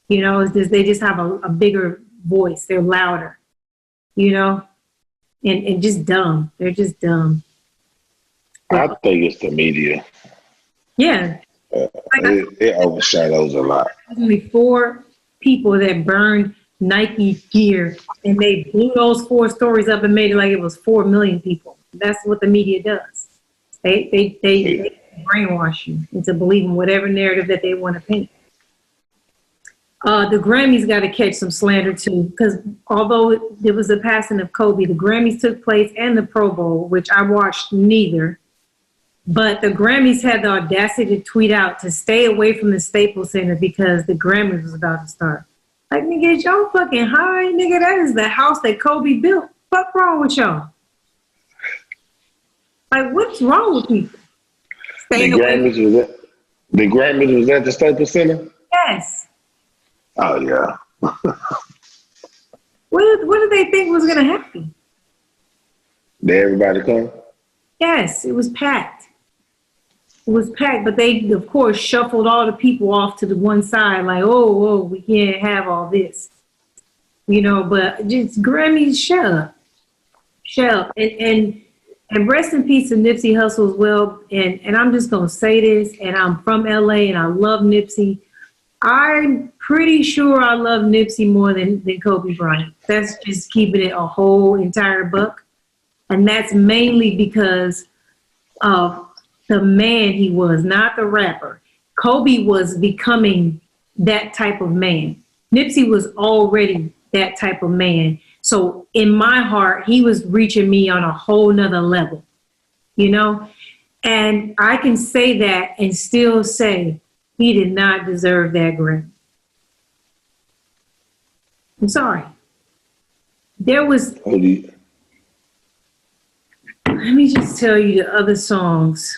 You know, it's just, they just have a bigger voice. They're louder, you know, and just dumb. They're just dumb. I think it's the media. Yeah. It overshadows a lot. Only 4 people that burned Nike gear, and they blew those 4 stories up and made it like it was 4 million people. That's what the media does. They brainwash you into believing whatever narrative that they want to paint. The Grammys got to catch some slander too, because although it was the passing of Kobe, the Grammys took place and the Pro Bowl, which I watched neither. But the Grammys had the audacity to tweet out to stay away from the Staples Center because the Grammys was about to start. Like, nigga, is y'all fucking high? Nigga, that is the house that Kobe built. What's wrong with y'all? Like, what's wrong with people? The Grammys was at the Staples Center? Yes. Oh, yeah. What did they think was going to happen? Did everybody come? Yes, it was packed. It was packed, but they, of course, shuffled all the people off to the one side, like, oh, we can't have all this. You know, but just Grammys, shut up. Shut up. And rest in peace to Nipsey Hussle as well. And I'm just going to say this, and I'm from LA, and I love Nipsey. I'm pretty sure I love Nipsey more than Kobe Bryant. That's just keeping it a whole entire buck. And that's mainly because of the man he was, not the rapper. Kobe was becoming that type of man. Nipsey was already that type of man. So in my heart, he was reaching me on a whole nother level, you know? And I can say that and still say he did not deserve that Grammy. I'm sorry. There was... Let me just tell you the other songs.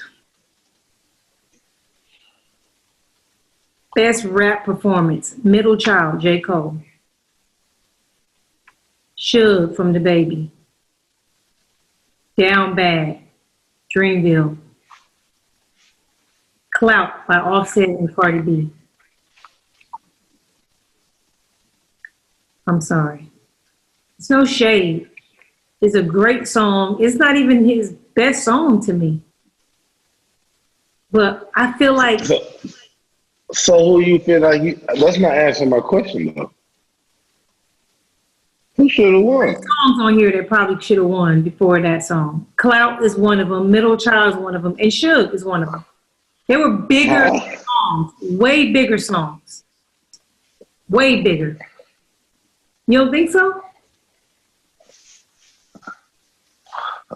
Best rap performance, Middle Child, J. Cole. Suge from The Baby. Down Bad, Dreamville, Clout by Offset and Cardi B. I'm sorry. It's no shade. It's a great song. It's not even his best song to me. But I feel like... So who you feel like that's not answering my question though. Who should have won? There's songs on here that probably should have won before that song. Clout is one of them. Middle Child is one of them. And Suge is one of them. They were bigger songs. Way bigger songs. Way bigger. You don't think so?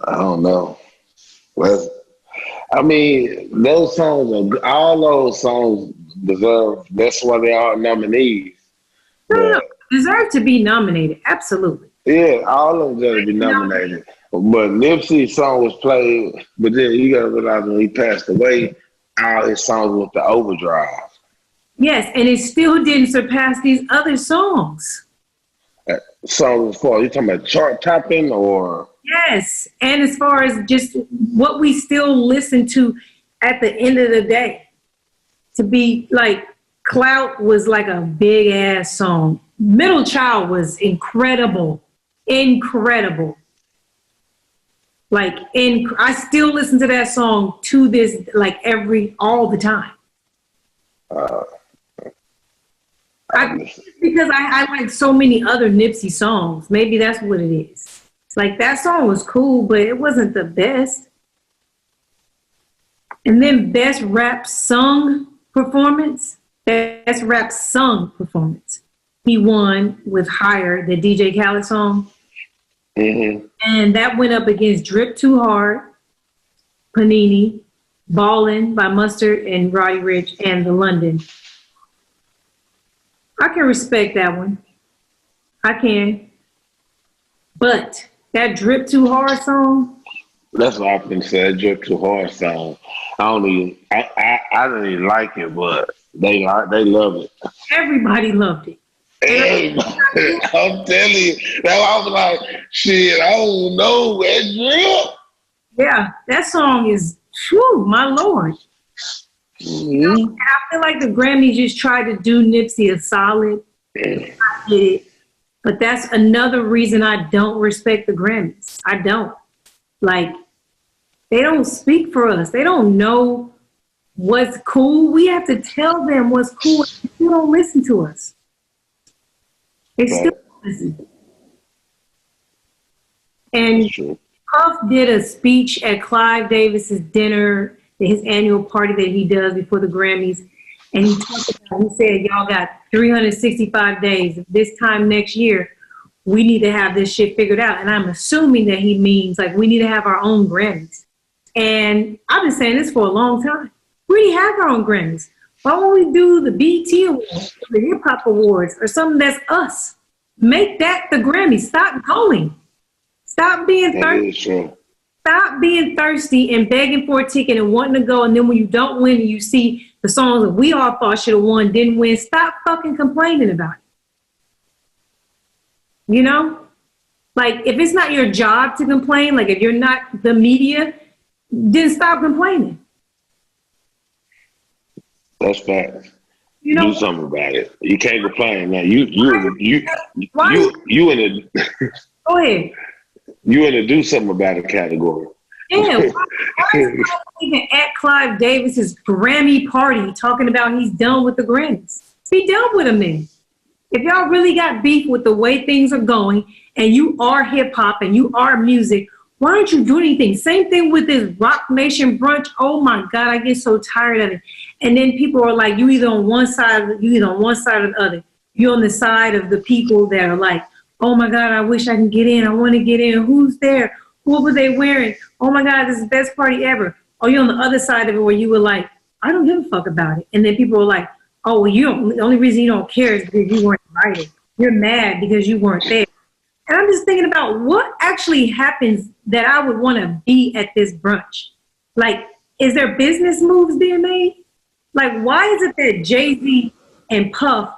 I don't know. Well, I mean, those songs, all those songs deserve, that's why they are nominees. No, deserve to be nominated. Absolutely. Yeah, all of them deserve to be nominated. But Nipsey's song was played, but then you got to realize when he passed away, all his songs went to overdrive. Yes, and it still didn't surpass these other songs. Songs as far, you talking about chart topping or? Yes, and as far as just what we still listen to at the end of the day, to be like, Clout was like a big ass song. Middle Child was incredible. Like, I still listen to that song to this, like all the time. Because I like so many other Nipsey songs. Maybe that's what it is. Like, that song was cool, but it wasn't the best. And then best rap sung performance. He won with Higher, the DJ Khaled song. Mm-hmm. And that went up against Drip Too Hard, Panini, Ballin' by Mustard and Roddy Ricch, and The London. I can respect that one. I can. But that Drip Too Hard song. That's what I've been saying, Drip Too Hard song. I don't even like it, but they love it. Everybody loved it. Everybody, I'm telling you. I was like, shit, I don't know. That Drip. Yeah, that song is, whew, my Lord. Mm-hmm. I feel like the Grammys just tried to do Nipsey a solid. I get it. But that's another reason I don't respect the Grammys. I don't. Like, they don't speak for us. They don't know what's cool. We have to tell them what's cool. They don't listen to us. They still don't listen. And Puff did a speech at Clive Davis's dinner, his annual party that he does before the Grammys. And he said, y'all got 365 days. This time next year, we need to have this shit figured out. And I'm assuming that he means like we need to have our own Grammys. And I've been saying this for a long time. We already have our own Grammys. Why won't we do the BET Awards, the Hip Hop Awards, or something that's us? Make that the Grammys. Stop going. Stop being thirsty. Stop being thirsty and begging for a ticket and wanting to go. And then when you don't win and you see the songs that we all thought should have won didn't win, stop fucking complaining about it. You know? Like, if it's not your job to complain, like if you're not the media, then stop complaining. That's facts. You know, do something about it. You can't complain, man. You in the go ahead. You in the do something about it category. Yeah, why is he even at Clive Davis's Grammy party talking about he's done with the Grammys? Be done with them then. If y'all really got beef with the way things are going and you are hip hop and you are music, why don't you do anything? Same thing with this Rock Nation brunch. Oh my God, I get so tired of it. And then people are like, you either on one side or the other. You're on the side of the people that are like, oh my God, I wish I can get in. I want to get in. Who's there? What were they wearing? Oh my God, this is the best party ever. Or you're on the other side of it where you were like, I don't give a fuck about it. And then people are like, oh, well, the only reason you don't care is because you weren't invited. You're mad because you weren't there. And I'm just thinking about what actually happens that I would want to be at this brunch. Like, is there business moves being made? Like, why is it that Jay-Z and Puff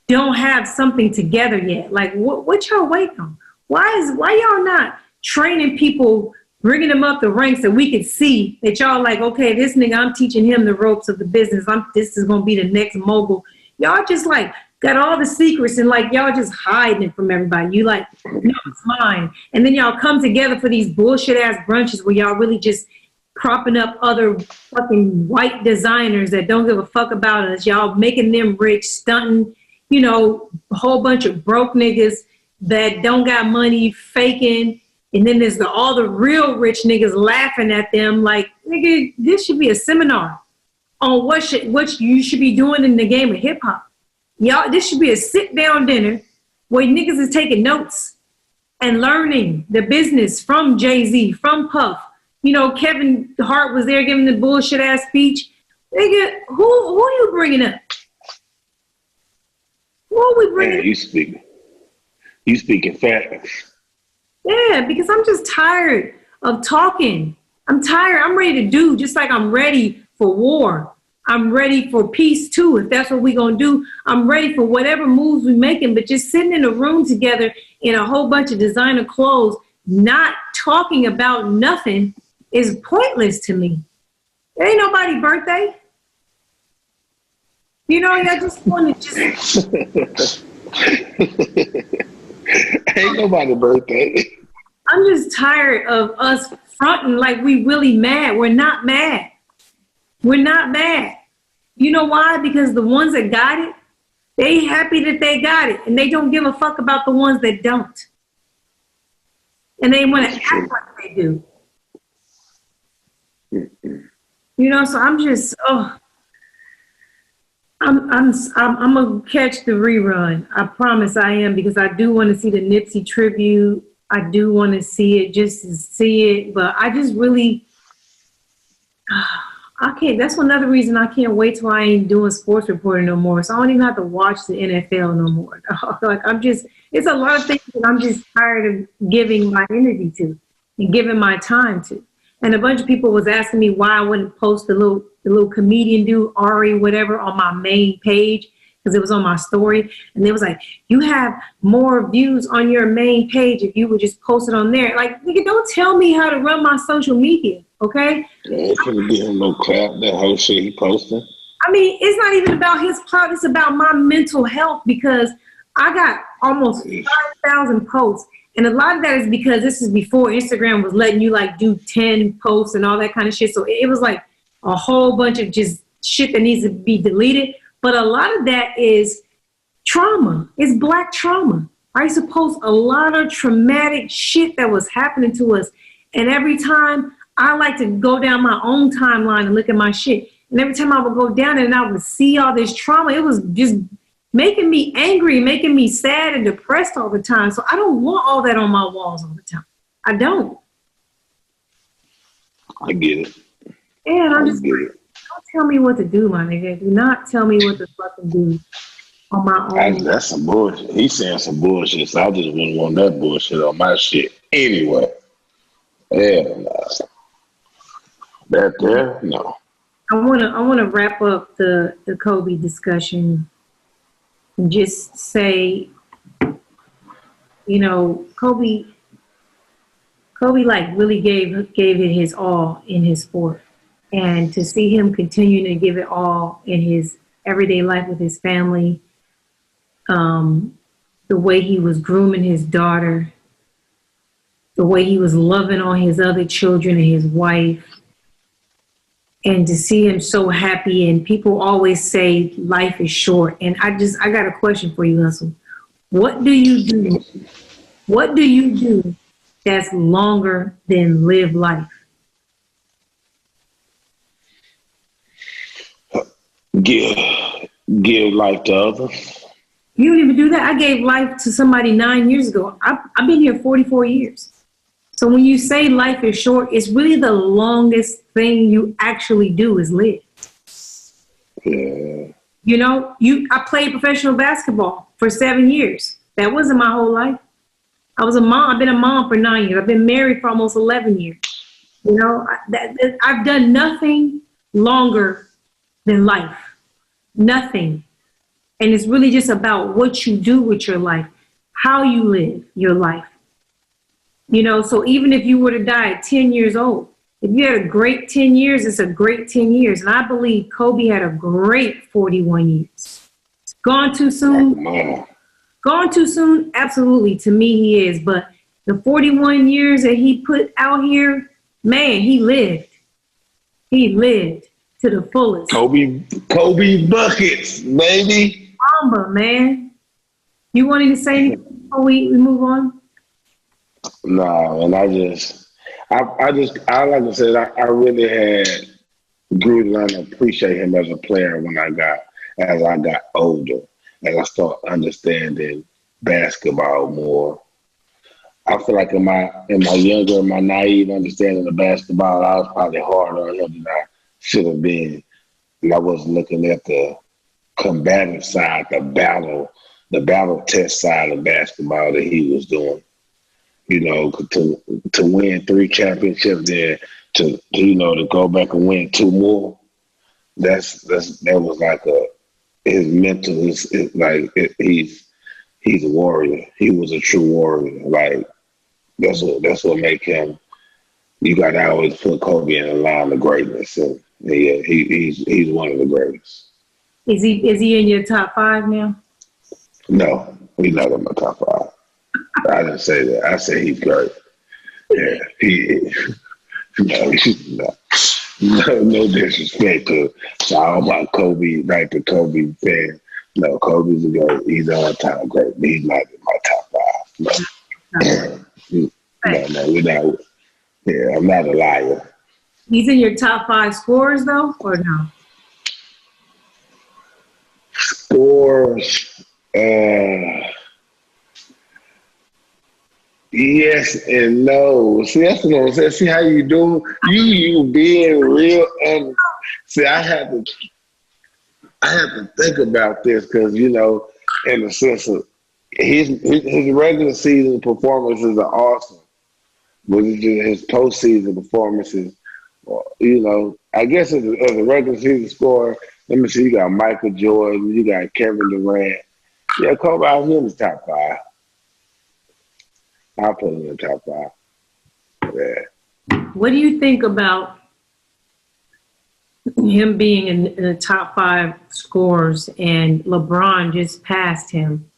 don't have something together yet? Like, what y'all waiting on? Why y'all not training people bringing them up the ranks that we could see that y'all like, okay, this nigga, I'm teaching him the ropes of the business. This is going to be the next mogul. Y'all just like got all the secrets and like y'all just hiding it from everybody. You like, no, it's mine. And then y'all come together for these bullshit ass brunches where y'all really just propping up other fucking white designers that don't give a fuck about us. Y'all making them rich, stunting, you know, a whole bunch of broke niggas that don't got money, faking. And then there's all the real rich niggas laughing at them like, nigga, this should be a seminar on what you should be doing in the game of hip hop. Y'all, this should be a sit down dinner where niggas is taking notes and learning the business from Jay-Z, from Puff. You know, Kevin Hart was there giving the bullshit ass speech. Nigga, who are you bringing up? Who are we bringing up? You speaking facts. Yeah, because I'm just tired of talking. I'm tired. I'm ready to do, just like I'm ready for war. I'm ready for peace too, if that's what we're going to do. I'm ready for whatever moves we're making, but just sitting in a room together in a whole bunch of designer clothes, not talking about nothing is pointless to me. It ain't nobody's birthday. You know, I just want to just... Ain't nobody's birthday. I'm just tired of us fronting like we really mad. We're not mad. We're not mad. You know why? Because the ones that got it, they happy that they got it. And they don't give a fuck about the ones that don't. And they want to act like they do. You know, so I'm just, I'm gonna catch the rerun. I promise I am, because I do want to see the Nipsey tribute. I do want to see it, just to see it, but I just really, I can't. That's another reason I can't wait till I ain't doing sports reporting no more. So I don't even have to watch the NFL no more. Like it's a lot of things that I'm just tired of giving my energy to and giving my time to. And a bunch of people was asking me why I wouldn't post the little comedian dude, Ari, whatever, on my main page, because it was on my story. And they was like, you have more views on your main page if you would just post it on there. Like, nigga, don't tell me how to run my social media, okay? Yeah, couldn't give him no crap, that whole shit he posted. I mean, it's not even about his clout. It's about my mental health, because I got almost 5,000 posts. And a lot of that is because this is before Instagram was letting you like do 10 posts and all that kind of shit. So it was like a whole bunch of just shit that needs to be deleted. But a lot of that is trauma. It's Black trauma. I used to post a lot of traumatic shit that was happening to us. And every time I like to go down my own timeline and look at my shit. And every time I would go down and I would see all this trauma, it was just making me angry, making me sad and depressed all the time. So I don't want all that on my walls all the time. I don't. I get it. Yeah, and I'm just like, don't tell me what to do, my nigga. Do not tell me what to fucking do on my own. That's some bullshit. He's saying some bullshit, so I just wouldn't want that bullshit on my shit anyway. Yeah, no. That there, no. I wanna wrap up the Kobe discussion and just say, you know, Kobe like really gave it his all in his sport. And to see him continuing to give it all in his everyday life with his family, the way he was grooming his daughter, the way he was loving on his other children and his wife, and to see him so happy. And people always say life is short. And I got a question for you, Hustle. What do you do? What do you do that's longer than live life? Give life to others. You don't even do that. I gave life to somebody 9 years ago. I've been here 44 years. So when you say life is short, it's really the longest thing you actually do is live. Yeah. You know, I played professional basketball for 7 years. That wasn't my whole life. I was a mom. I've been a mom for 9 years. I've been married for almost 11 years. You know, I've done nothing longer than life. Nothing. And it's really just about what you do with your life, how you live your life. You know, so even if you were to die at 10 years old, if you had a great 10 years, it's a great 10 years. And I believe Kobe had a great 41 years. Gone too soon? Gone too soon? Absolutely. To me, he is. But the 41 years that he put out here, man, he lived. He lived to the fullest. Kobe buckets, baby. Mamba, man. You wanted to say anything before we move on? No, and I like I said, I really had grew to learn to appreciate him as a player as I got older, and I started understanding basketball more. I feel like in my naive understanding of basketball, I was probably harder on him than I should have been. And I was looking at the combative side, the battle test side of basketball that he was doing. You know, to win 3 championships, then to go back and win 2 more. That was like his mental. He's a warrior. He was a true warrior. Like that's what make him. You got to always put Kobe in the line of greatness, and yeah, he's one of the greatest. Is he in your top 5 now? No, he's not in my top 5. I didn't say that. I said he's great. Yeah, he is. No disrespect to all my Kobe, like the Kobe fan. No, Kobe's a great. He's all time great, but he's not in my top 5. No, we're not. Yeah, I'm not a liar. He's in your top 5 scorers, though, or no? Scores. Yes and no. See, that's what I'm saying. See how you do? You being real. And see, I had to think about this because, you know, in the sense of his regular season performances are awesome, but his postseason performances, you know, I guess as a regular season scorer, let me see, you got Michael Jordan, you got Kevin Durant. Yeah, Kobe out here in the top 5. I'll put him in the top 5. Yeah. What do you think about him being in the top 5 scorers and LeBron just passed him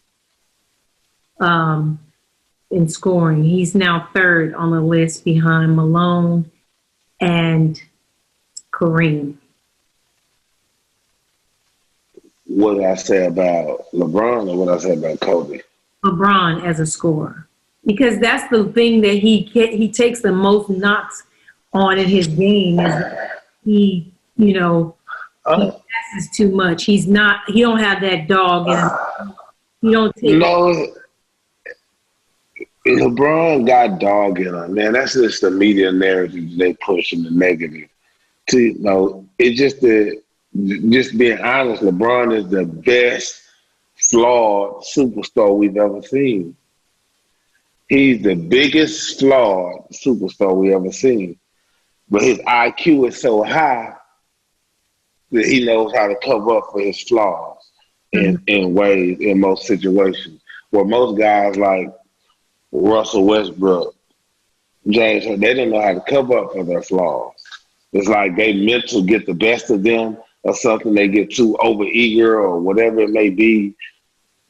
in scoring? He's now 3rd on the list behind Malone and Kareem. What did I say about LeBron or what I say about Kobe? LeBron as a scorer. Because that's the thing that he takes the most knocks on in his game is that he, you know, he passes too much. He don't have that dog in him. He don't take LeBron got dog in him, man. That's just the media narrative they push in the negative. It's just being honest, LeBron is the best flawed superstar we've ever seen. He's the biggest flawed superstar we ever seen. But his IQ is so high that he knows how to cover up for his flaws in ways, in most situations. Where most guys like Russell Westbrook, James, they don't know how to cover up for their flaws. It's like they mental get the best of them or something. They get too overeager or whatever it may be.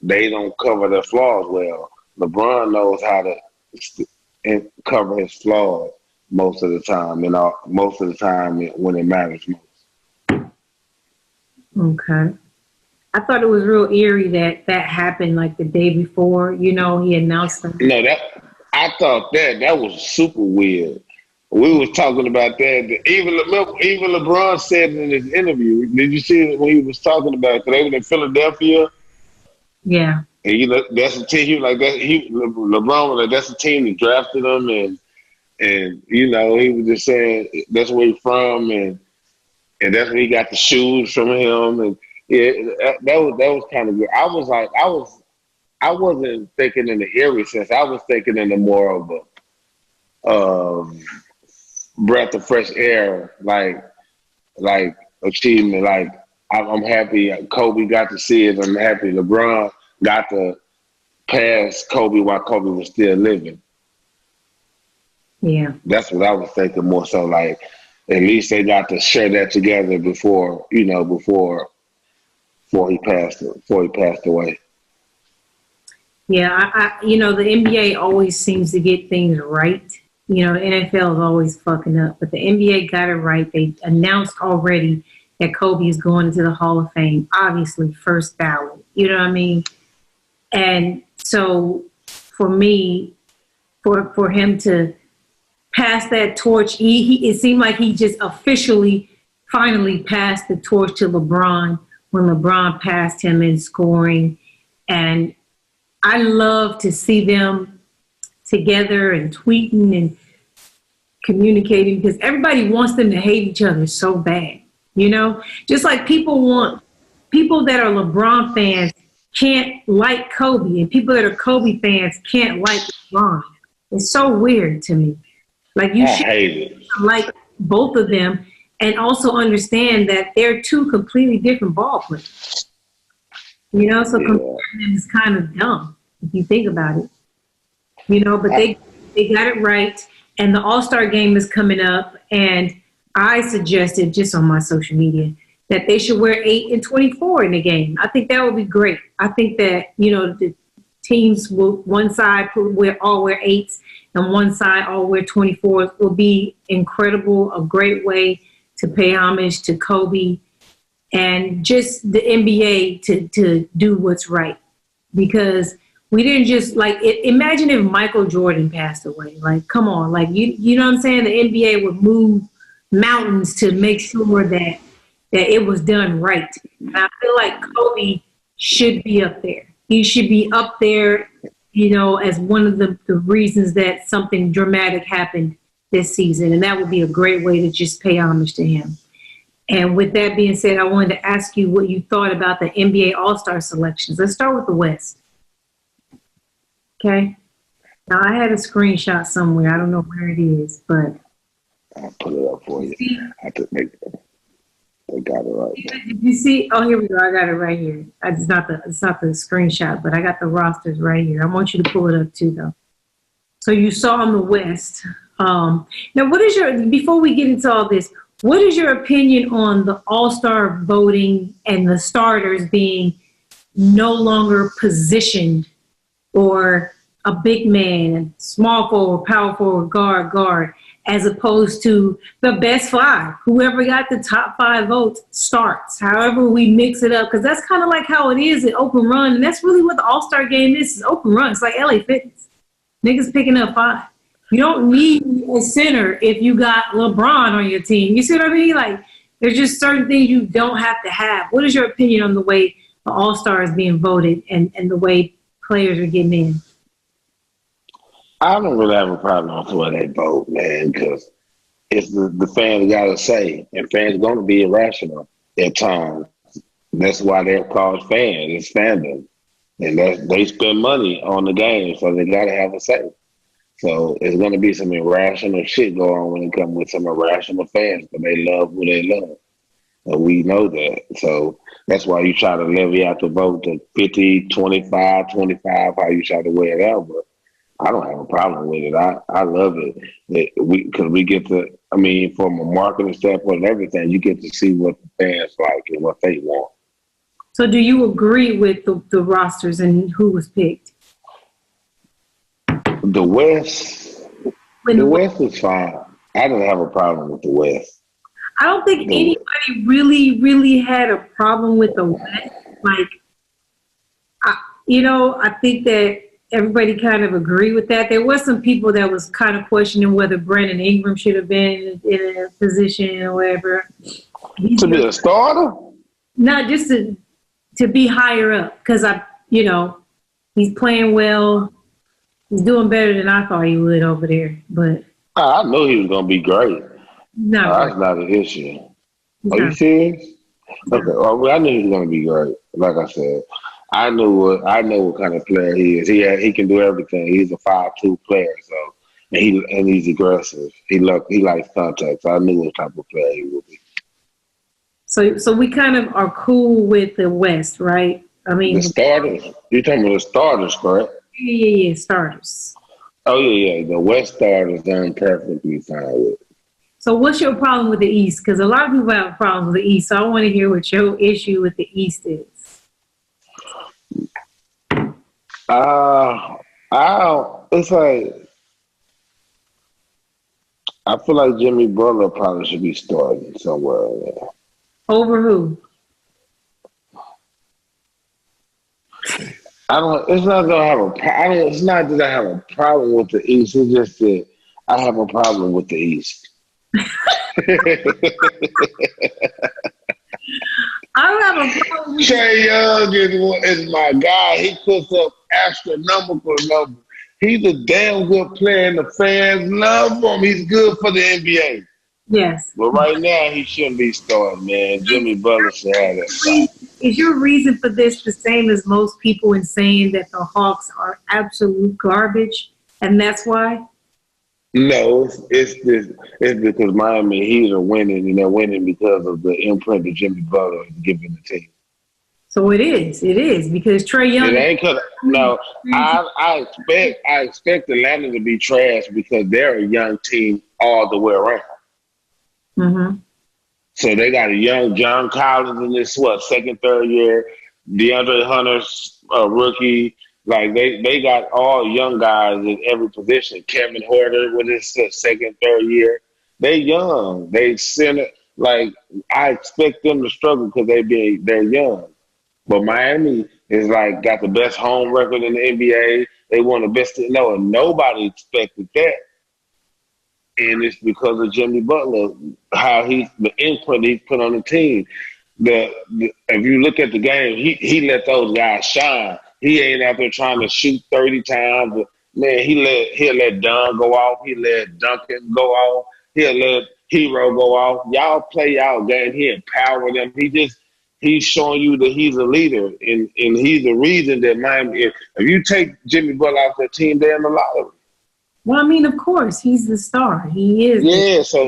They don't cover their flaws well. LeBron knows how to cover his flaws most of the time, and most of the time when it matters most. Okay. I thought it was real eerie that happened like the day before. You know, he announced them. No, I thought that was super weird. We was talking about that. Even LeBron said in his interview. Did you see it when he was talking about it? They were in Philadelphia. Yeah. And that's a team. He was like that. LeBron was like, that's the team that drafted him, and you know, he was just saying that's where he's from, and that's where he got the shoes from him, and yeah, that was kind of good. I wasn't thinking in the eerie sense. I was thinking in the more of a breath of fresh air, like achievement. Like I'm happy Kobe got to see it. I'm happy LeBron got to pass Kobe while Kobe was still living. Yeah. That's what I was thinking more so like at least they got to share that together before he passed away. Yeah, I the NBA always seems to get things right. NFL is always fucking up, but the NBA got it right. They announced already that Kobe is going into the Hall of Fame, obviously first ballot. You know what I mean? And so for me, for him to pass that torch, it seemed like he just officially finally passed the torch to LeBron when LeBron passed him in scoring. And I love to see them together and tweeting and communicating because everybody wants them to hate each other so bad. Just like people that are LeBron fans can't like Kobe, and people that are Kobe fans can't like LeBron. It's so weird to me. Like you should like both of them and also understand that they're two completely different ball players. So comparing them is kind of dumb if you think about it. But they got it right, and the All-Star game is coming up, and I suggested just on my social media that they should wear 8 and 24 in the game. I think that would be great. I think that, the teams will, one side all wear 8s and one side all wear 24s will be incredible, a great way to pay homage to Kobe and just the NBA to do what's right. Because we didn't just imagine if Michael Jordan passed away. Like, come on, you know what I'm saying? The NBA would move mountains to make sure that it was done right. And I feel like Kobe should be up there. He should be up there, as one of the reasons that something dramatic happened this season. And that would be a great way to just pay homage to him. And with that being said, I wanted to ask you what you thought about the NBA All-Star selections. Let's start with the West. Okay. Now, I had a screenshot somewhere. I don't know where it is, but I'll put it up for you. I got it right. Did you see? Oh, here we go. I got it right here. It's not the screenshot, but I got the rosters right here. I want you to pull it up too, though. So you saw on the West. Now, before we get into all this, what is your opinion on the All-Star voting and the starters being no longer positioned or a big man, small forward, power forward, guard, as opposed to the best 5? Whoever got the top 5 votes starts, however we mix it up, because that's kind of like how it is at Open Run, and that's really what the All-Star game is Open Run. It's like LA Fitness. Niggas picking up 5. You don't need a center if you got LeBron on your team. You see what I mean? Like, there's just certain things you don't have to have. What is your opinion on the way the All-Star is being voted and the way players are getting in? I don't really have a problem with the way they vote, man, because it's the fans got to say, and fans are going to be irrational at times. That's why they're called fans. It's fandom. And they spend money on the game, so they got to have a say. So it's going to be some irrational shit going on when it comes with some irrational fans, but they love who they love. And we know that. So that's why you try to levy out the vote to 50, 25, 25, how you try to wear it out. But I don't have a problem with it. I love it. Because we get to, from a marketing standpoint and everything, you get to see what the fans like and what they want. So do you agree with the rosters and who was picked? The West is fine. I don't have a problem with the West. I don't think anybody really, really had a problem with the West. I think that everybody kind of agreed with that. There was some people that was kind of questioning whether Brandon Ingram should have been in a position or whatever. To be a starter? Not just to be higher up, because he's playing well. He's doing better than I thought he would over there. But I knew he was going to be great. That's not an issue. Are you serious? Okay. Well, I knew he was going to be great. Like I said, I know what kind of player he is. He can do everything. He's a 5'2" player, so and he's aggressive. He likes contact. So I knew what type of player he would be. So we kind of are cool with the West, right? The starters. You're talking about the starters, correct? Yeah, starters. Oh yeah. The West starters I'm perfectly fine with. So what's your problem with the East? Because a lot of people have problems with the East. So I want to hear what your issue with the East is. It's like I feel like Jimmy Butler probably should be starting somewhere there. Over who? It's not that I have it's not that I have a problem with the East. It's just that I have a problem with the East. I don't have a problem with Trae Young is my guy. He puts up astronomical numbers. He's a damn good player, and the fans love him. He's good for the NBA. Yes. But right now, he shouldn't be starting, man. Jimmy Butler should have that spot. Is your reason for this the same as most people in saying that the Hawks are absolute garbage, and that's why? No, it's because Miami Heat are winning, and they're winning because of the imprint that Jimmy Butler is giving the team. So it is because Trae Young. It ain't cause no. I expect Atlanta to be trash because they're a young team all the way around. Mm-hmm. So they got a young John Collins in this second, third year. DeAndre Hunter's a rookie. Like they got all young guys in every position. Kevin Huerter with his second, third year. They young. They center. Like I expect them to struggle because they're young. But Miami is like got the best home record in the NBA. They won the best. No, and nobody expected that. And it's because of Jimmy Butler, the input he's put on the team. If you look at the game, he let those guys shine. He ain't out there trying to shoot 30 times. But man, he'll let Dunn go off. He'll let Duncan go off. He'll let Hero go off. Y'all play y'all game. He empower them. He's showing you that he's a leader, and he's the reason that Miami. If you take Jimmy Butler off that team, they're in the lottery. Well, I mean, of course, he's the star. He is. Yeah, so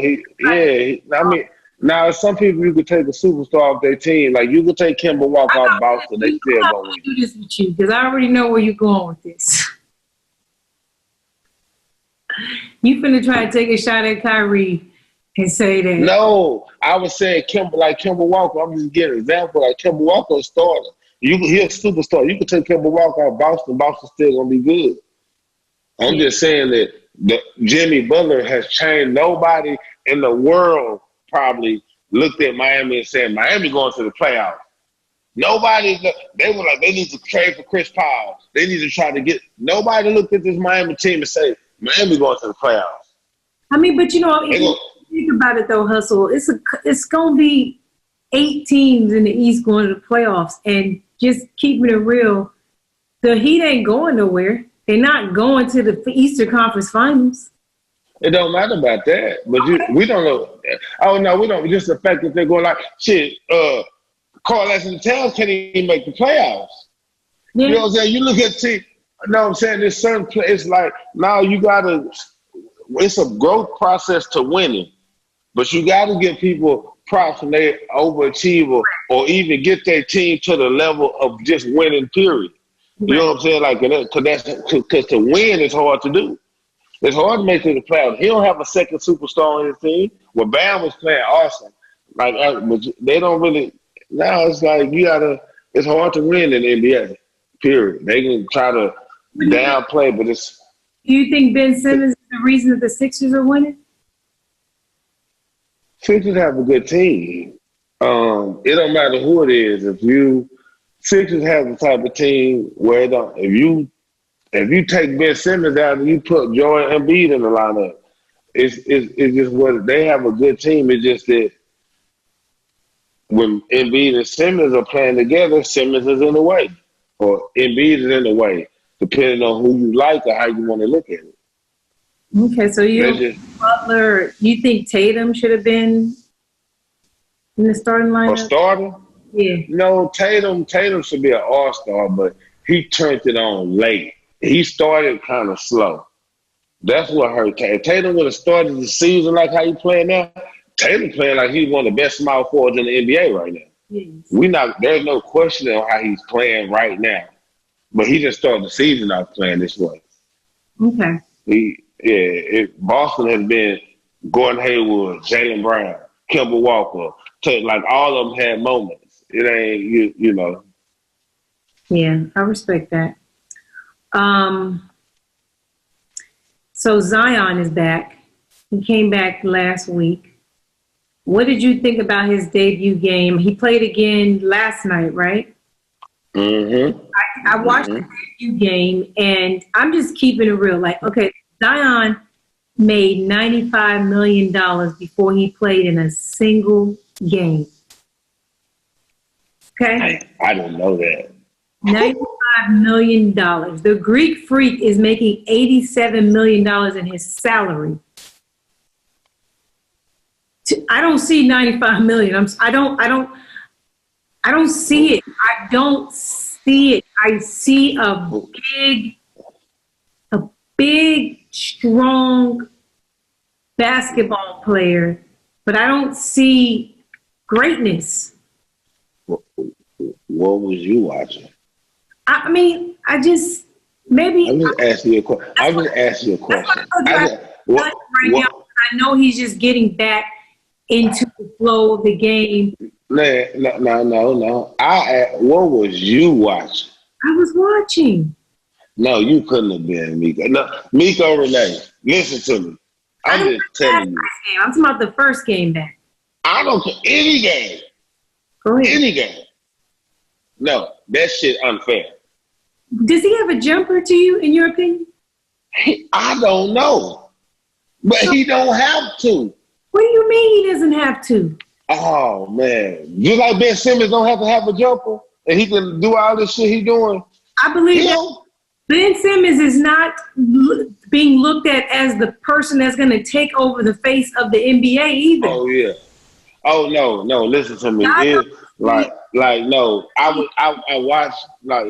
now some people you could take a superstar off their team. Like you could take Kemba Walker off Boston, they still gonna win. Do this with you because I already know where you're going with this. You finna try to take a shot at Kyrie and say that. No, I was saying Kemba Walker. I'm just giving an example. Like Kemba Walker is starter. He's a superstar. You could take Kemba Walker off Boston. Boston's still gonna be good. I'm just saying that Jimmy Butler has changed. Nobody in the world probably looked at Miami and said, Miami going to the playoffs. They were like, they need to trade for Chris Paul. They need to try to get. Nobody looked at this Miami team and say, Miami going to the playoffs. I mean, but if you think about it though, Hustle, it's going to be 8 teams in the East going to the playoffs. And just keeping it real, the Heat ain't going nowhere. They're not going to the Eastern Conference Finals. It don't matter about that, but we don't know. Oh no, we don't. Just the fact that they're going like shit. Carl Anthony Towns can't even make the playoffs. Yeah. You know what I'm saying? You look at team. You know what I'm saying? There's certain. It's like now you gotta. It's a growth process to winning, but you got to give people props when they overachieve or even get their team to the level of just winning. Period. You know what I'm saying? Like, because to win is hard to do. It's hard to make it to the playoffs. He don't have a second superstar on his team. Well, Bam was playing awesome. Like, but they don't really. Now it's like it's hard to win in the NBA. Period. They can try to downplay, but it's. Do you think Ben Simmons is the reason that the Sixers are winning? Sixers have a good team. It don't matter who it is. Sixers have the type of team where if you take Ben Simmons out and you put Joel Embiid in the lineup, it's just what they have a good team. It's just that when Embiid and Simmons are playing together, Simmons is in the way, or Embiid is in the way, depending on who you like or how you want to look at it. Okay, so Butler, you think Tatum should have been in the starting lineup? Or starter? Yeah. No, Tatum should be an all-star, but he turned it on late. He started kind of slow. That's what hurt Tatum. Tatum would have started the season like how he playing now. Tatum playing like he's one of the best small forwards in the NBA right now. Yes. There's no question on how he's playing right now. But he just started the season off playing this way. Okay. Boston has been Gordon Hayward, Jaylen Brown, Kemba Walker. Like all of them had moments. It ain't you know. Yeah, I respect that. So Zion is back. He came back last week. What did you think about his debut game? He played again last night, right? Mm-hmm. I watched the debut game, and I'm just keeping it real. Like, okay, Zion made $95 million before he played in a single game. Okay? I didn't know that. $95 million. The Greek Freak is making $87 million in his salary. I don't see $95 million. I don't see it. I don't see it. I see a big, strong basketball player, but I don't see greatness. What was you watching? I mean, I'm just asking you a question. I know he's just getting back into the flow of the game. No. What was you watching? I was watching. No, you couldn't have been Miko. No, Miko Renee, listen to me. I'm just telling you. I'm talking about the first game back. I don't care. Any game. Go ahead. Any game. No, that shit unfair. Does he have a jumper to you, in your opinion? I don't know. But he don't have to. What do you mean he doesn't have to? Oh, man. Just like Ben Simmons don't have to have a jumper and he can do all this shit he doing. I believe that Ben Simmons is not being looked at as the person that's going to take over the face of the NBA either. Oh, yeah. Oh, no. Listen to me. No. I watched, like,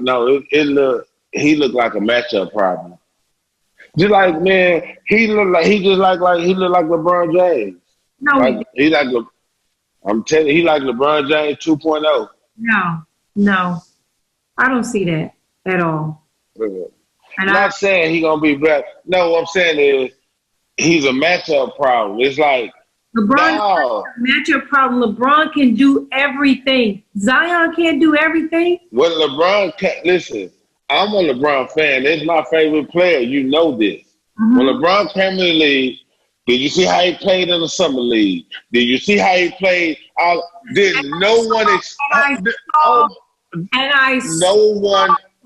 no, he looked like a matchup problem. Just like, man, he looked like LeBron James. No, I'm telling you, he like LeBron James 2.0. No, I don't see that at all. I'm not saying he gonna be better. No, what I'm saying is he's a matchup problem. It's like LeBron is a matchup problem. LeBron can do everything. Zion can't do everything. Well, LeBron can't. Listen, I'm a LeBron fan. It's my favorite player. You know this. Mm-hmm. When LeBron came in the league, did you see how he played in the summer league? Did you see how he played? No one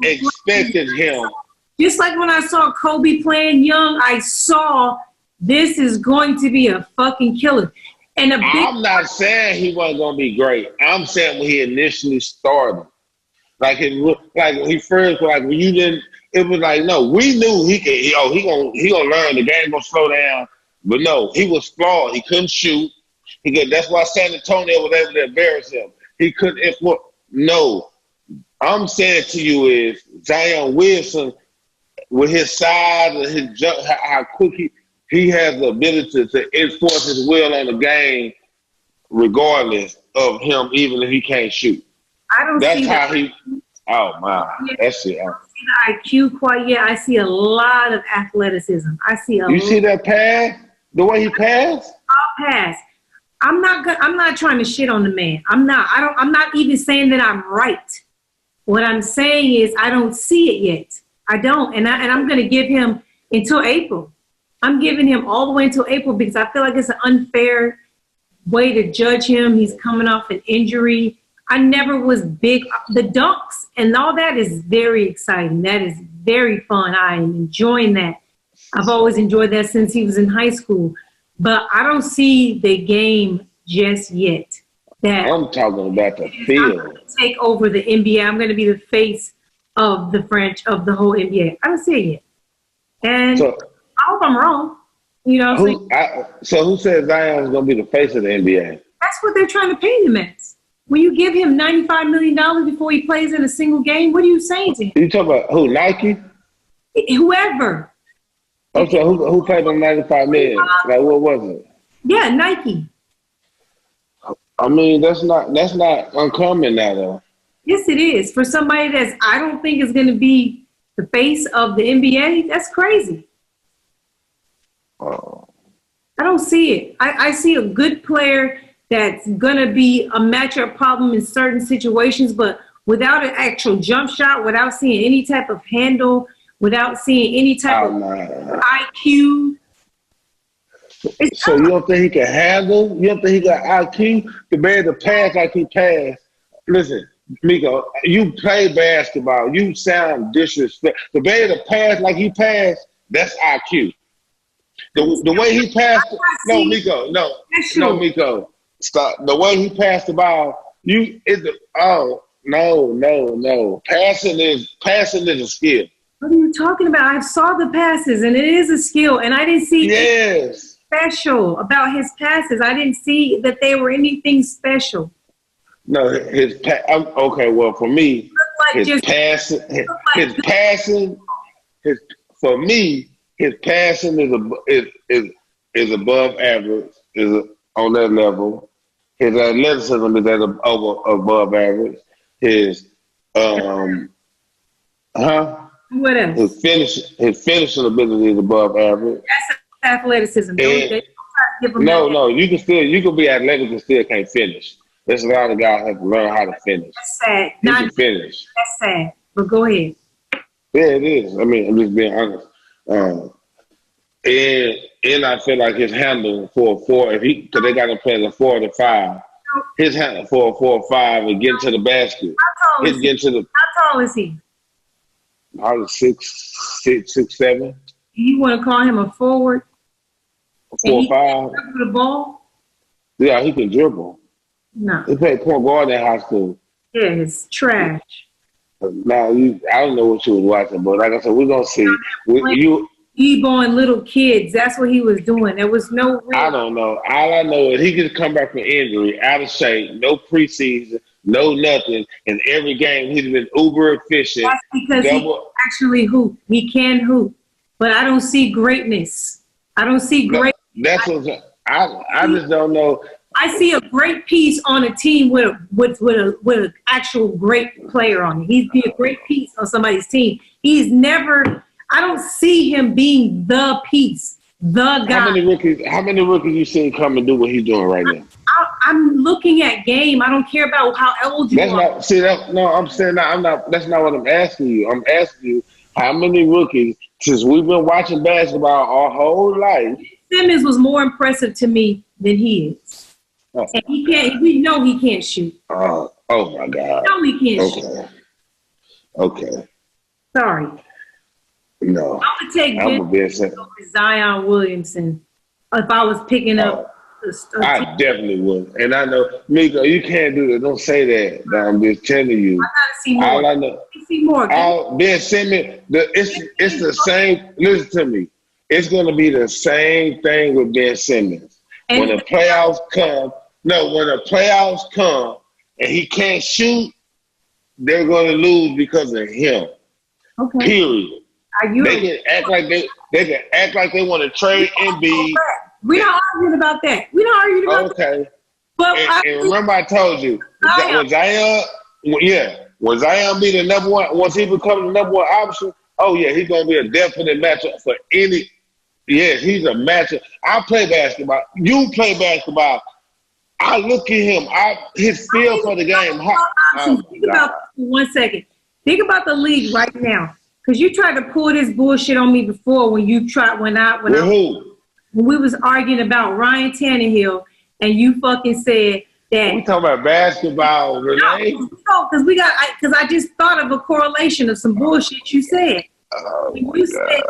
expected him. Just like when I saw Kobe playing young, I saw this is going to be a fucking killer. I'm not saying he wasn't going to be great. I'm saying when he initially started. Like when he first, like when you didn't, it was like, no, we knew he gonna learn, the game gonna slow down. But no, he was flawed. He couldn't shoot. That's why San Antonio was able to embarrass him. He couldn't. No, I'm saying to you is Zion Wilson, with his size and his jump, how quick he has the ability to enforce his will on the game, regardless of him, even if he can't shoot. I don't That's see how that. he. Oh my, that's it. I don't see the IQ quite yet. I see a lot of athleticism. You see that pass? The way he passed? I'll pass. I'm not trying to shit on the man. I'm not even saying that I'm right. What I'm saying is I don't see it yet. I don't. And I'm going to give him until April. I'm giving him all the way until April because I feel like it's an unfair way to judge him. He's coming off an injury. I never was big. The dunks and all that is very exciting. That is very fun. I am enjoying that. I've always enjoyed that since he was in high school. But I don't see the game just yet. That I'm talking about the field. I'm going to take over the NBA. I'm going to be the face of the whole NBA. I don't see it yet. And I hope I'm wrong. You know what I'm saying? So who said Zion's going to be the face of the NBA? That's what they're trying to pay him as. When you give him $95 million before he plays in a single game, what are you saying to him? You talking about who? Nike? Whoever. Okay, who paid him $95 million? Like, what was it? Yeah, Nike. I mean, that's not uncommon now, though. Yes, it is. For somebody I don't think is going to be the face of the NBA, that's crazy. don't see it. I see a good player that's going to be a matchup problem in certain situations, but without an actual jump shot, without seeing any type of handle, without seeing any type of IQ. So you don't think he can handle? You don't think he got IQ? The man to pass like he passed. Listen, Miko, you play basketball. You sound disrespectful. The man to pass like he passed, that's IQ. The way he passed, no, Miko, no, Miko, stop. The way he passed the ball, no. Passing is a skill. What are you talking about? I saw the passes, and it is a skill, and I didn't see anything special about his passes. I didn't see that they were anything special. No, okay. Well, for me, his passing is above average. Is on that level. His athleticism is above average. His What else? His finishing ability is above average. That's athleticism. No. You can be athletic and still can't finish. There's a lot of guys have to learn how to finish. That's sad. He can finish. That's sad. But go ahead. Yeah, it is. I mean, I'm just being honest. And I feel like his handle for a 4, because they got him playing a 4 to 5. His handle for a 4 or 5 and getting to the basket. How tall is he? Probably 6'7". You want to call him a forward? 4 or 5. Dribble the ball? Yeah, he can dribble. No. He played point guard in high school. Yeah, it's trash. Now, I don't know what you was watching, but like I said, we're going to see. E-bowing little kids. That's what he was doing. There was no real. I don't know. All I know is he could come back from injury, out of shape, no preseason, no nothing. In every game, he's been uber efficient. That's because he actually hoop. He can hoop. But I don't see greatness. I don't see great. That's what I just don't know. I see a great piece on a team with an actual great player on it. He'd be a great piece on somebody's team. He's never. I don't see him being the piece, the guy. How many rookies you seen come and do what he's doing right now? I'm looking at game. I don't care about how old you are. I'm saying that. I'm not. That's not what I'm asking you. I'm asking you how many rookies, since we've been watching basketball our whole life. Simmons was more impressive to me than he is. Oh, and he can't. We know he can't shoot. Oh my God. We know he can't shoot. Okay. Sorry. No. I would take Zion Williamson if I was picking up. I definitely would. And I know, Miko, you can't do that. Don't say that. I'm just telling you. I gotta see more. All I know. See more. Ben Simmons, it's the same. Listen to me. It's going to be the same thing with Ben Simmons. When the playoffs come and he can't shoot, they're going to lose because of him. Okay. Period. They can act like they want to trade Embiid. We're not arguing about that. Okay. But and remember, I told you when Zion be the number one, once he becomes the number one option, he's gonna be a definite matchup for any. Yes, he's a matchup. I play basketball. You play basketball. I look at him. His feel for the game. Think about 1 second. Think about the league right now. Because you tried to pull this bullshit on me before when we was arguing about Ryan Tannehill and you fucking said that. We talking about basketball, Renee? No, because I just thought of a correlation of some bullshit you said. You said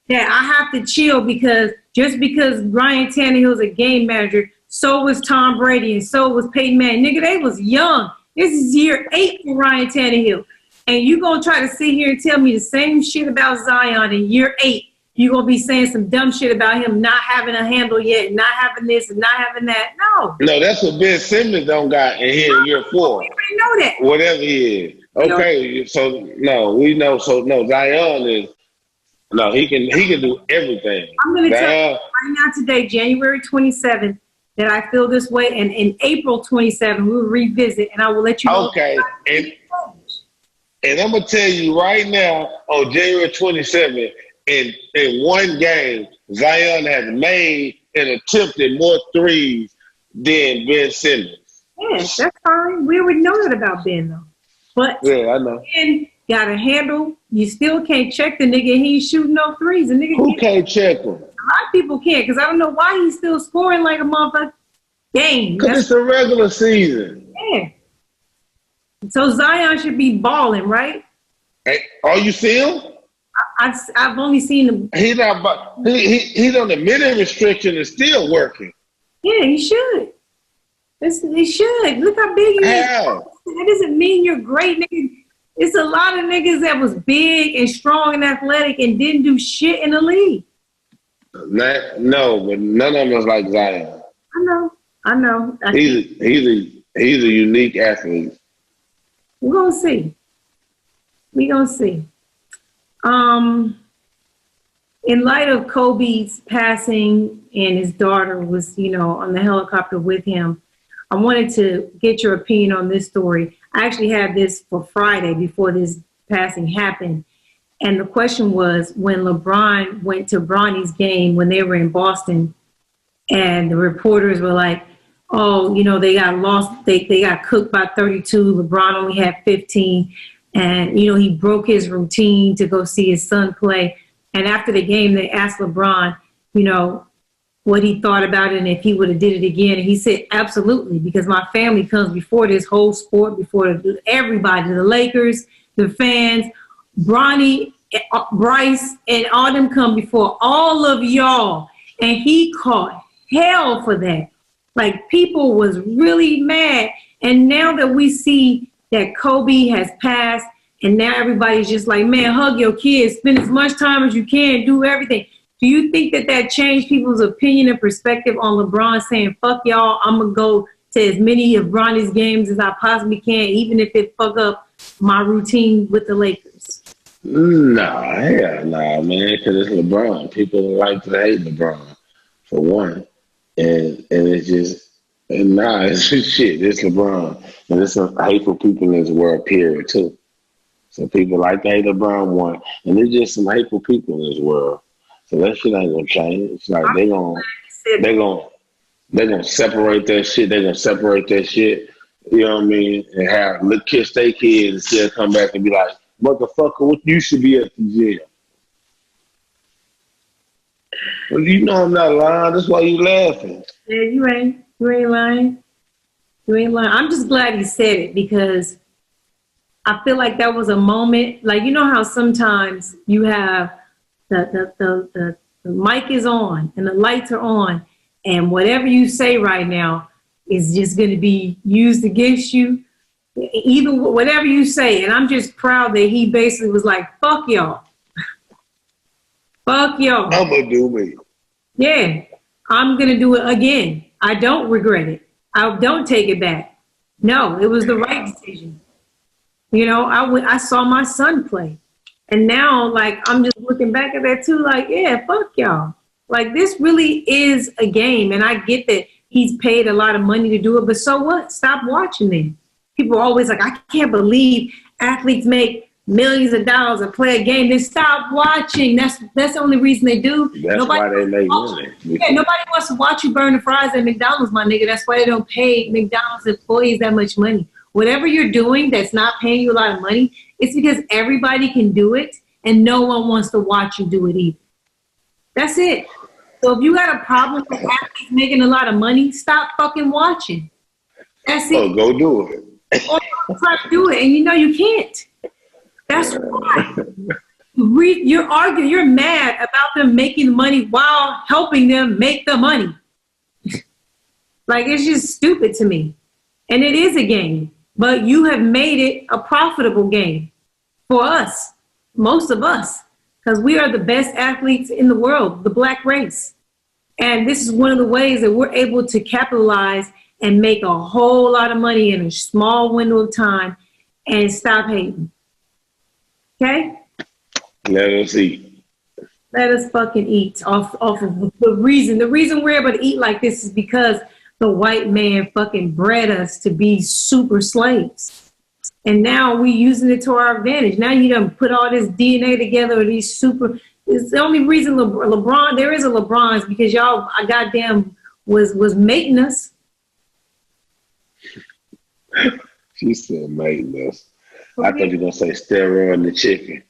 that I have to chill because just because Ryan Tannehill's a game manager, so was Tom Brady and so was Peyton Manning. Nigga, they was young. This is year 8 for Ryan Tannehill. And you going to try to sit here and tell me the same shit about Zion in year 8. You're going to be saying some dumb shit about him not having a handle yet, not having this and not having that. No. No, that's what Ben Simmons don't got in here in year 4. We already know that. Whatever he is. Okay, so no, we know. So no, Zion is, no, he can do everything. I'm going to tell you right now today, January 27th, that I feel this way. And in April 27th, we'll revisit and I will let you know. Okay. And I'm going to tell you right now, on January 27th, in one game, Zion has made and attempted more threes than Ben Simmons. Yeah, that's fine. We already know that about Ben, though. But yeah, I know. Ben got a handle. You still can't check the nigga. He ain't shooting no threes. The nigga Who can't check him? A lot of people can't, because I don't know why he's still scoring like a motherfucker game. Because it's the regular season. Yeah. So Zion should be balling, right? Hey, are you see him? I've only seen him. He's on the minute restriction and still working. Yeah, he should. He should. Look how big he is. That doesn't mean you're great, nigga. It's a lot of niggas that was big and strong and athletic and didn't do shit in the league. No, but none of them was like Zion. I know. He's a unique athlete. We're gonna see. In light of Kobe's passing and his daughter was, on the helicopter with him, I wanted to get your opinion on this story. I actually had this for Friday before this passing happened. And the question was, when LeBron went to Bronny's game when they were in Boston, and the reporters were like, oh, they got lost. They got cooked by 32. LeBron only had 15. And, he broke his routine to go see his son play. And after the game, they asked LeBron, what he thought about it and if he would have did it again. And he said, absolutely, because my family comes before this whole sport, before everybody, the Lakers, the fans, Bronny, Bryce, and all them come before all of y'all. And he caught hell for that. Like, people was really mad. And now that we see that Kobe has passed, and now everybody's just like, man, hug your kids, spend as much time as you can, do everything. Do you think that changed people's opinion and perspective on LeBron saying, fuck y'all, I'm going to go to as many of Bronny's games as I possibly can, even if it fuck up my routine with the Lakers? Nah, man, because it's LeBron. People like to hate LeBron, for one. And it's just, it's just shit. It's LeBron. And there's some hateful people in this world, period, too. So people like to hate LeBron, one. And there's just some hateful people in this world. So that shit ain't gonna change. It's like they're gonna separate that shit. They're gonna separate that shit. You know what I mean? And have kiss their kids and still come back and be like, motherfucker, what you should be at the gym. Well, I'm not lying. That's why you laughing. Yeah, you ain't lying. You ain't lying. I'm just glad he said it, because I feel like that was a moment. Like, how sometimes you have the mic is on and the lights are on, and whatever you say right now is just going to be used against you. Either whatever you say. And I'm just proud that he basically was like, fuck y'all. Fuck y'all. I'm going to do me. Yeah, I'm going to do it again. I don't regret it. I don't take it back. No, it was the right decision. I saw my son play. And now, like, I'm just looking back at that too, like, yeah, fuck y'all. Like, this really is a game. And I get that he's paid a lot of money to do it, but so what? Stop watching them. People are always like, I can't believe athletes make millions of dollars and play a game. Then stop watching. That's the only reason they do. That's why they make money. Yeah, nobody wants to watch you burn the fries at McDonald's, my nigga. That's why they don't pay McDonald's employees that much money. Whatever you're doing that's not paying you a lot of money, it's because everybody can do it and no one wants to watch you do it either. That's it. So if you got a problem with athletes making a lot of money, stop fucking watching. That's it. Oh, go do it. Or try to do it, and you can't. That's why. You're arguing, you're mad about them making money while helping them make the money. Like, it's just stupid to me. And it is a game, but you have made it a profitable game for us, most of us, because we are the best athletes in the world, the black race. And this is one of the ways that we're able to capitalize and make a whole lot of money in a small window of time and stop hating. Okay? Let us eat. Let us fucking eat off of the reason. The reason we're able to eat like this is because the white man fucking bred us to be super slaves. And now we using it to our advantage. Now you done put all this DNA together, these super It's the only reason LeBron, there is a LeBron, is because y'all, I goddamn was mating us. She said mating us. I thought you were gonna say steroid and the chicken.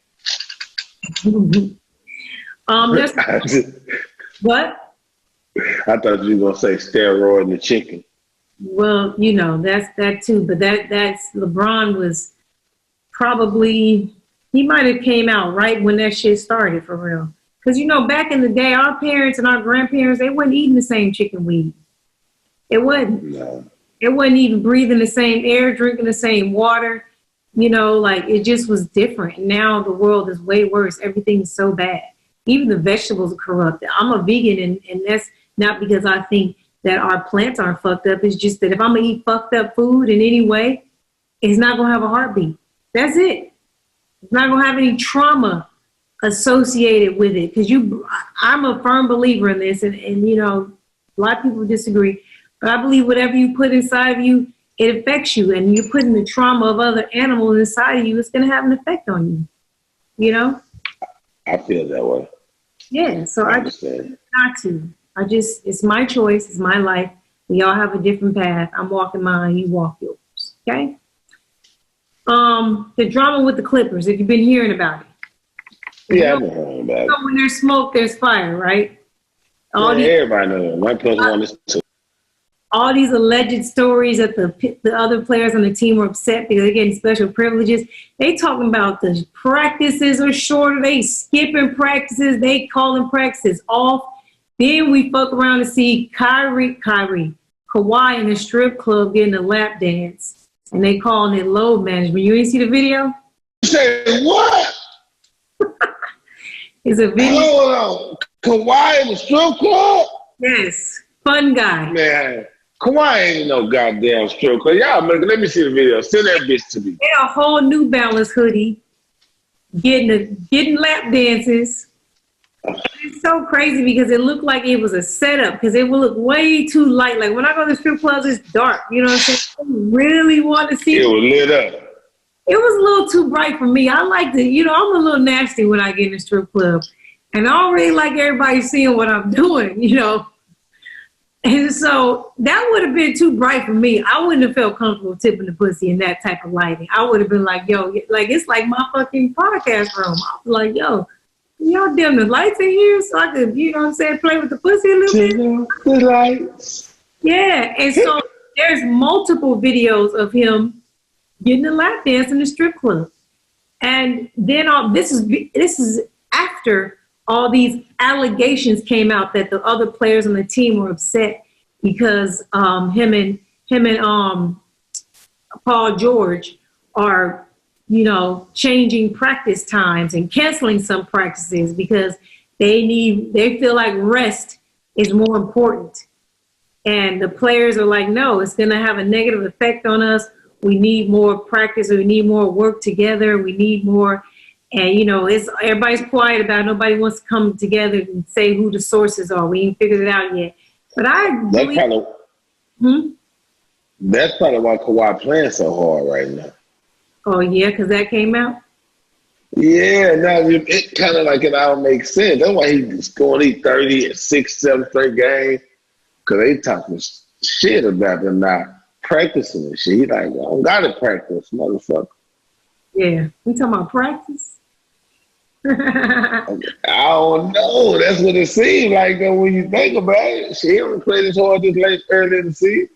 What? I thought you were gonna say steroid and the chicken. Well, you know, that's that too. But that's LeBron was probably, he might have came out right when that shit started for real. Because, you know, back in the day, our parents and our grandparents, they weren't eating the same chicken we eat. It wasn't. No. It wasn't even breathing the same air, drinking the same water. You know, like, it just was different. Now the world is way worse. Everything's so bad. Even the vegetables are corrupted. I'm a vegan, and that's not because I think that our plants aren't fucked up. It's just that if I'm going to eat fucked up food in any way, it's not going to have a heartbeat. That's it. It's not going to have any trauma associated with it. Because I'm a firm believer in this, and, you know, a lot of people disagree. But I believe whatever you put inside of you, it affects you. And you're putting the trauma of other animals inside of you, it's going to have an effect on you. You know? I feel that way. Yeah, so I just not to. It's my choice. It's my life. We all have a different path. I'm walking mine. You walk yours. Okay? The drama with the Clippers, if you've been hearing about it. Yeah, I've been hearing about it. So when there's smoke, there's fire, right? Everybody knows. One plus one is two. All these alleged stories that the other players on the team were upset because they're getting special privileges. They talking about the practices are shorter. They skipping practices. They calling practices off. Then we fuck around and see Kawhi in a strip club getting a lap dance. And they calling it load management. You ain't see the video? You say what? It's a video. Hold on. Kawhi in the strip club? Yes. Fun guy. Man. Kawhi ain't no goddamn strip club. Y'all, let me see the video. Send that bitch to me. They a whole New Balance hoodie, getting lap dances. It's so crazy because it looked like it was a setup because it will look way too light. Like when I go to strip clubs, it's dark. You know what I'm saying? I really want to see it. It was lit up. It was a little too bright for me. I like to, you know, I'm a little nasty when I get in a strip club. And I don't really like everybody seeing what I'm doing, you know. And so that would have been too bright for me. I wouldn't have felt comfortable tipping the pussy in that type of lighting. I would have been like, yo, like it's like my fucking podcast room. I was like, yo, y'all dim the lights in here so I could, you know what I'm saying, play with the pussy a little bit. The lights. Yeah, and so there's multiple videos of him getting a lap dance in the strip club. And then this is after all these allegations came out that the other players on the team were upset because him and Paul George are, you know, changing practice times and canceling some practices because they feel like rest is more important. And the players are like, no, it's going to have a negative effect on us. We need more practice. We need more work together. We need more. And, you know, everybody's quiet about it. Nobody wants to come together and say who the sources are. We ain't figured it out yet. But that's probably why Kawhi playing so hard right now. Oh, yeah, because that came out? Yeah, now it kind of like it all makes sense. That's why he's going to eat 30 and 6, 7 straight games. Because they talking shit about them not practicing and shit. He like, I don't got to practice, motherfucker. Yeah, we talking about practice? I don't know. That's what it seems like though when you think about it. She haven't played as hard this late early in the season.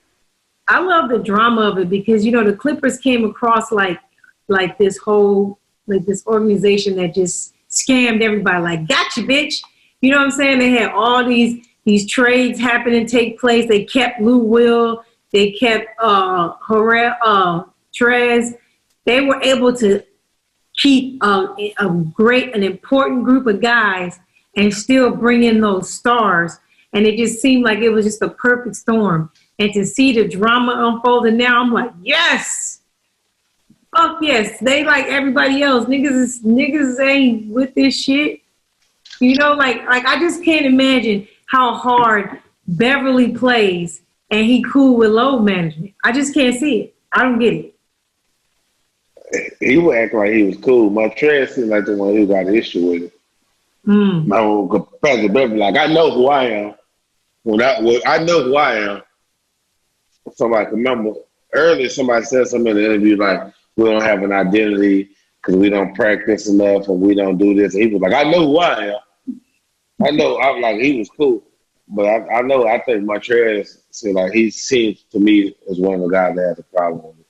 I love the drama of it because, you know, the Clippers came across like this whole, like this organization that just scammed everybody. Like, gotcha, bitch. You know what I'm saying? They had all these trades happen and take place. They kept Lou Will. They kept Trez. They were able to keep an important group of guys and still bring in those stars. And it just seemed like it was just a perfect storm. And to see the drama unfolding now, I'm like, yes. Fuck yes. They like everybody else. Niggas ain't with this shit. You know, like I just can't imagine how hard Beverly plays and he cool with load management. I just can't see it. I don't get it. He would act like he was cool. My Trez seemed like the one who got an issue with it. My own competitive baby, like I know who I am. I know who I am. Somebody can remember earlier. Somebody said something in the interview like, "We don't have an identity because we don't practice enough, or we don't do this." And he was like, "I know who I am. I know." I'm like, he was cool, but I know. I think Montrez, like he seems to me as one of the guys that has a problem with it.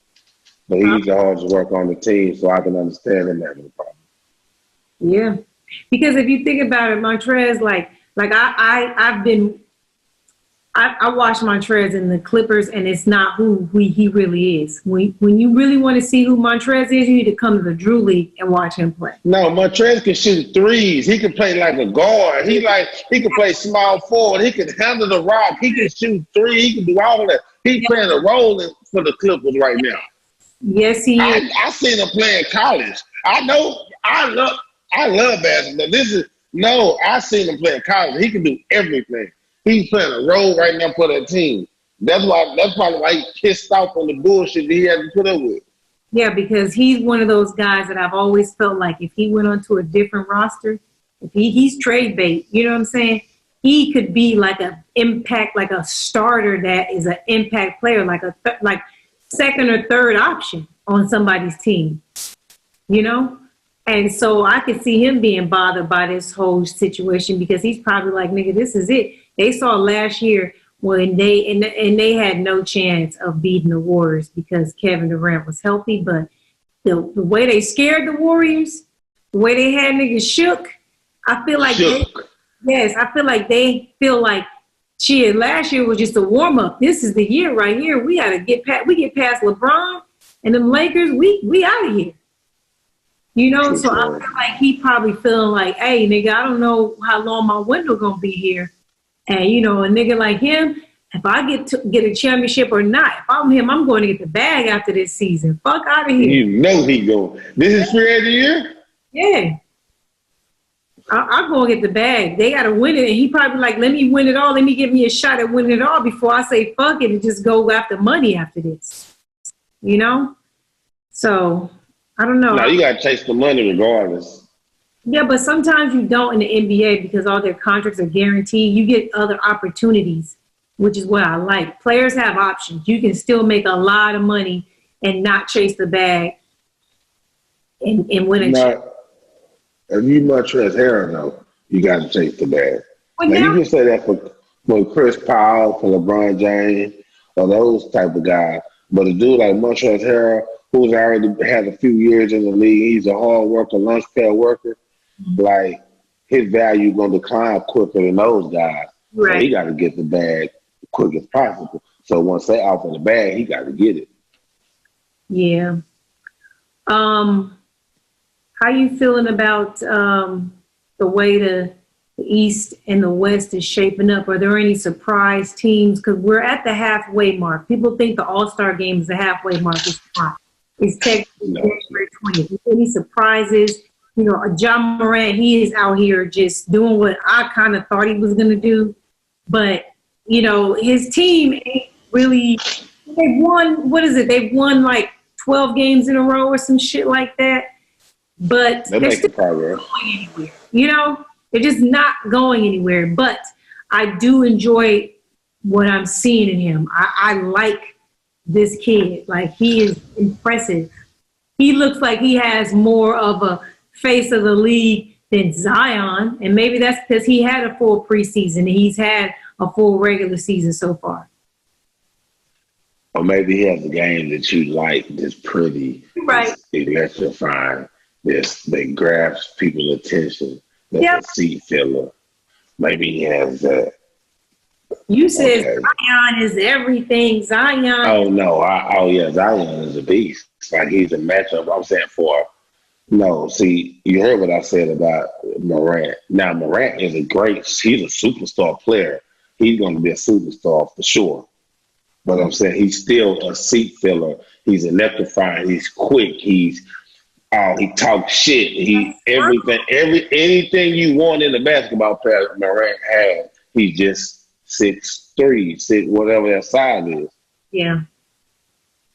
But he's the hardest to work on the team, so I can understand him having a problem. Yeah, because if you think about it, Montrez, I watched Montrez in the Clippers, and it's not who he really is. When you really want to see who Montrez is, you need to come to the Drew League and watch him play. No, Montrez can shoot threes. He can play like a guard. He can play small forward. He can handle the rock. He can shoot three. He can do all that. He's playing a role for the Clippers right now. Yes, he is. I seen him play in college. I know. I love basketball. I seen him play in college. He can do everything. He's playing a role right now for that team. That's probably why he's pissed off on the bullshit that he had to put up with. Yeah, because he's one of those guys that I've always felt like if he went onto a different roster, if he's trade bait, you know what I'm saying? He could be like an impact, like a starter that is an impact player, like second or third option on somebody's team, you know? And so I could see him being bothered by this whole situation because he's probably like, nigga, this is it. They saw last year when they had no chance of beating the Warriors because Kevin Durant was healthy, but the way they scared the Warriors, the way they had niggas shook, I feel like they feel like shit, last year was just a warm-up. This is the year right here. We gotta get past LeBron and them Lakers, we out of here. You know, so I feel like he probably feeling like, hey, nigga, I don't know how long my window gonna be here. And, you know, a nigga like him, if I get a championship or not, if I'm him, I'm going to get the bag after this season. Fuck out of here. You know he going. This is free agent year? Yeah. I'm going to get the bag. They got to win it. And he probably like, let me win it all. Let me give me a shot at winning it all before I say fuck it and just go after money after this. You know? So, I don't know. No, you got to chase the money regardless. Yeah, but sometimes you don't in the NBA because all their contracts are guaranteed. You get other opportunities, which is what I like. Players have options. You can still make a lot of money and not chase the bag and win a chip. If you Montrezl Harrell, though, you got to chase the bag. Well, now, you can say that for Chris Paul, for LeBron James, or those type of guys. But a dude like Montrezl Harrell, who's already had a few years in the league, he's a hard worker, lunch pail worker. Like, his value going to decline quicker than those guys. Right. So he got to get the bag quick as possible. So once they offer the bag, he got to get it. Yeah. How you feeling about the way the East and the West is shaping up? Are there any surprise teams? Because we're at the halfway mark. People think the All-Star game is the halfway mark. It's not. It's technically January 20th. Any surprises? You know, John Morant, he is out here just doing what I kind of thought he was going to do. But, you know, his team ain't really – they've won – what is it? They've won like 12 games in a row or some shit like that. But they're still not going anywhere. You know, they're just not going anywhere. But I do enjoy what I'm seeing in him. I like this kid. Like, he is impressive. He looks like he has more of a face of the league than Zion. And maybe that's because he had a full preseason and he's had a full regular season so far. Or maybe he has a game that you like that's pretty, right, electrifying. That grabs people's attention. That's a seat filler. Maybe he has that. You said Zion is everything. Zion. Oh, no. Zion is a beast. Like, he's a matchup. I'm saying see, you heard what I said about Morant. Now, Morant is he's a superstar player. He's going to be a superstar for sure. But I'm saying he's still a seat filler. He's electrifying. He's quick. He talks shit. Anything you want in the basketball player, Morant has. He's just 6'3", whatever that size is. Yeah.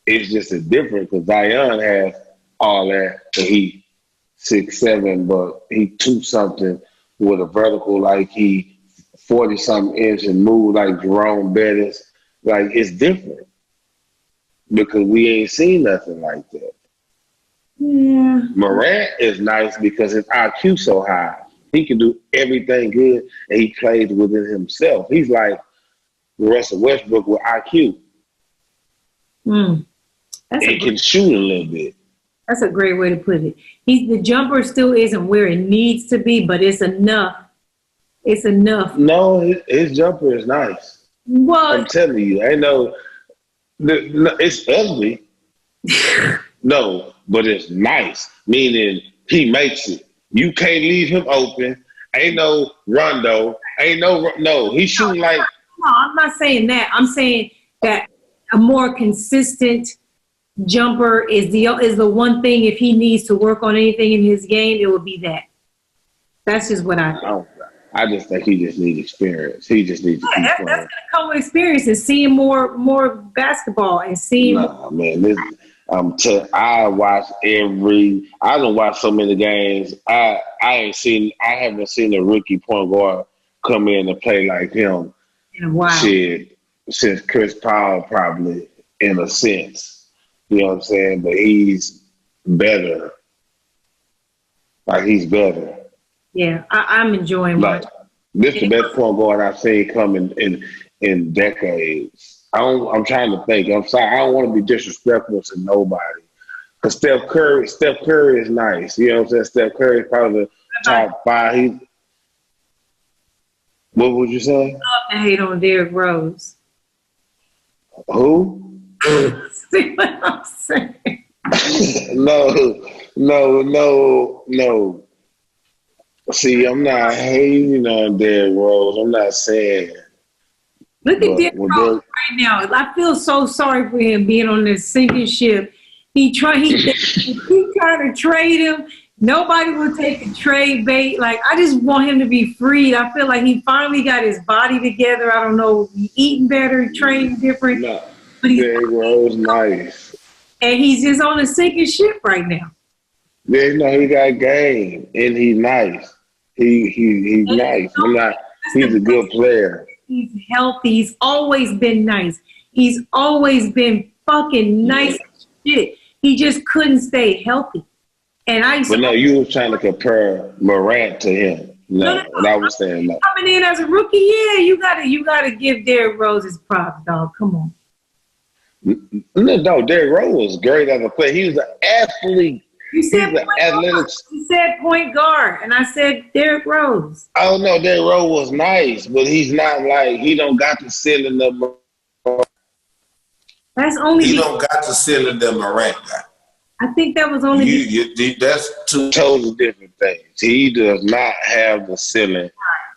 It's just a difference because Zion has all that. And he 6'7", but he 2-something, with a vertical like he 40-something inch and move like Jerome Bettis. Like, it's different because we ain't seen nothing like that. Yeah. Morant is nice because his IQ so high. He can do everything good, and he plays within himself. He's like Russell Westbrook with IQ. He can shoot a little bit. That's a great way to put it. The jumper still isn't where it needs to be, but it's enough. It's enough. No, his jumper is nice. Well, I'm telling you, I know it's ugly. No, but it's nice. Meaning he makes it. You can't leave him open. Ain't no Rondo. No. He's shooting like. No, I'm not saying that. I'm saying that a more consistent jumper is the one thing. If he needs to work on anything in his game, it would be that. That's just what I think. I just think he just needs experience. He just needs to keep That's playing. going to come with experience and seeing more basketball and seeing. Nah, man, I watch I don't watch so many games. I haven't seen a rookie point guard come in and play like him. Wow. Shit, since Chris Paul, probably, in a sense. You know what I'm saying? But he's better. Like, he's better. Yeah, I'm enjoying like, this is the best point guard I've seen come in decades. I'm trying to think. I'm sorry. I don't want to be disrespectful to nobody. Because Steph Curry is nice. You know what I'm saying? Steph Curry is probably the top 5. What would you say? I love to hate on Derrick Rose. Who? See what I'm saying? No. See, I'm not hating on Derrick Rose. I'm not saying. Look at Derrick Rose right now. I feel so sorry for him being on this sinking ship. He trying to trade him. Nobody will take a trade bait. Like, I just want him to be freed. I feel like he finally got his body together. I don't know, eating better, training different. No, but Derrick Rose nice. And he's just on a sinking ship right now. Yeah, he got game, and he's nice. He's nice. He's a good player. He's healthy. He's always been nice. He's always been fucking nice as shit. He just couldn't stay healthy. But no, you were trying to compare Morant to him. No. I was saying no. Coming in as a rookie, yeah, you gotta give Derrick Rose his props, dog. Come on. No, Derrick Rose was great as a player. He was an athlete. You said point guard, and I said Derrick Rose. Oh no, Derrick Rose was nice, but he's not like he don't got the ceiling of. That's only he don't got the ceiling that Morant got. I think that was only. That's two totally different things. He does not have the ceiling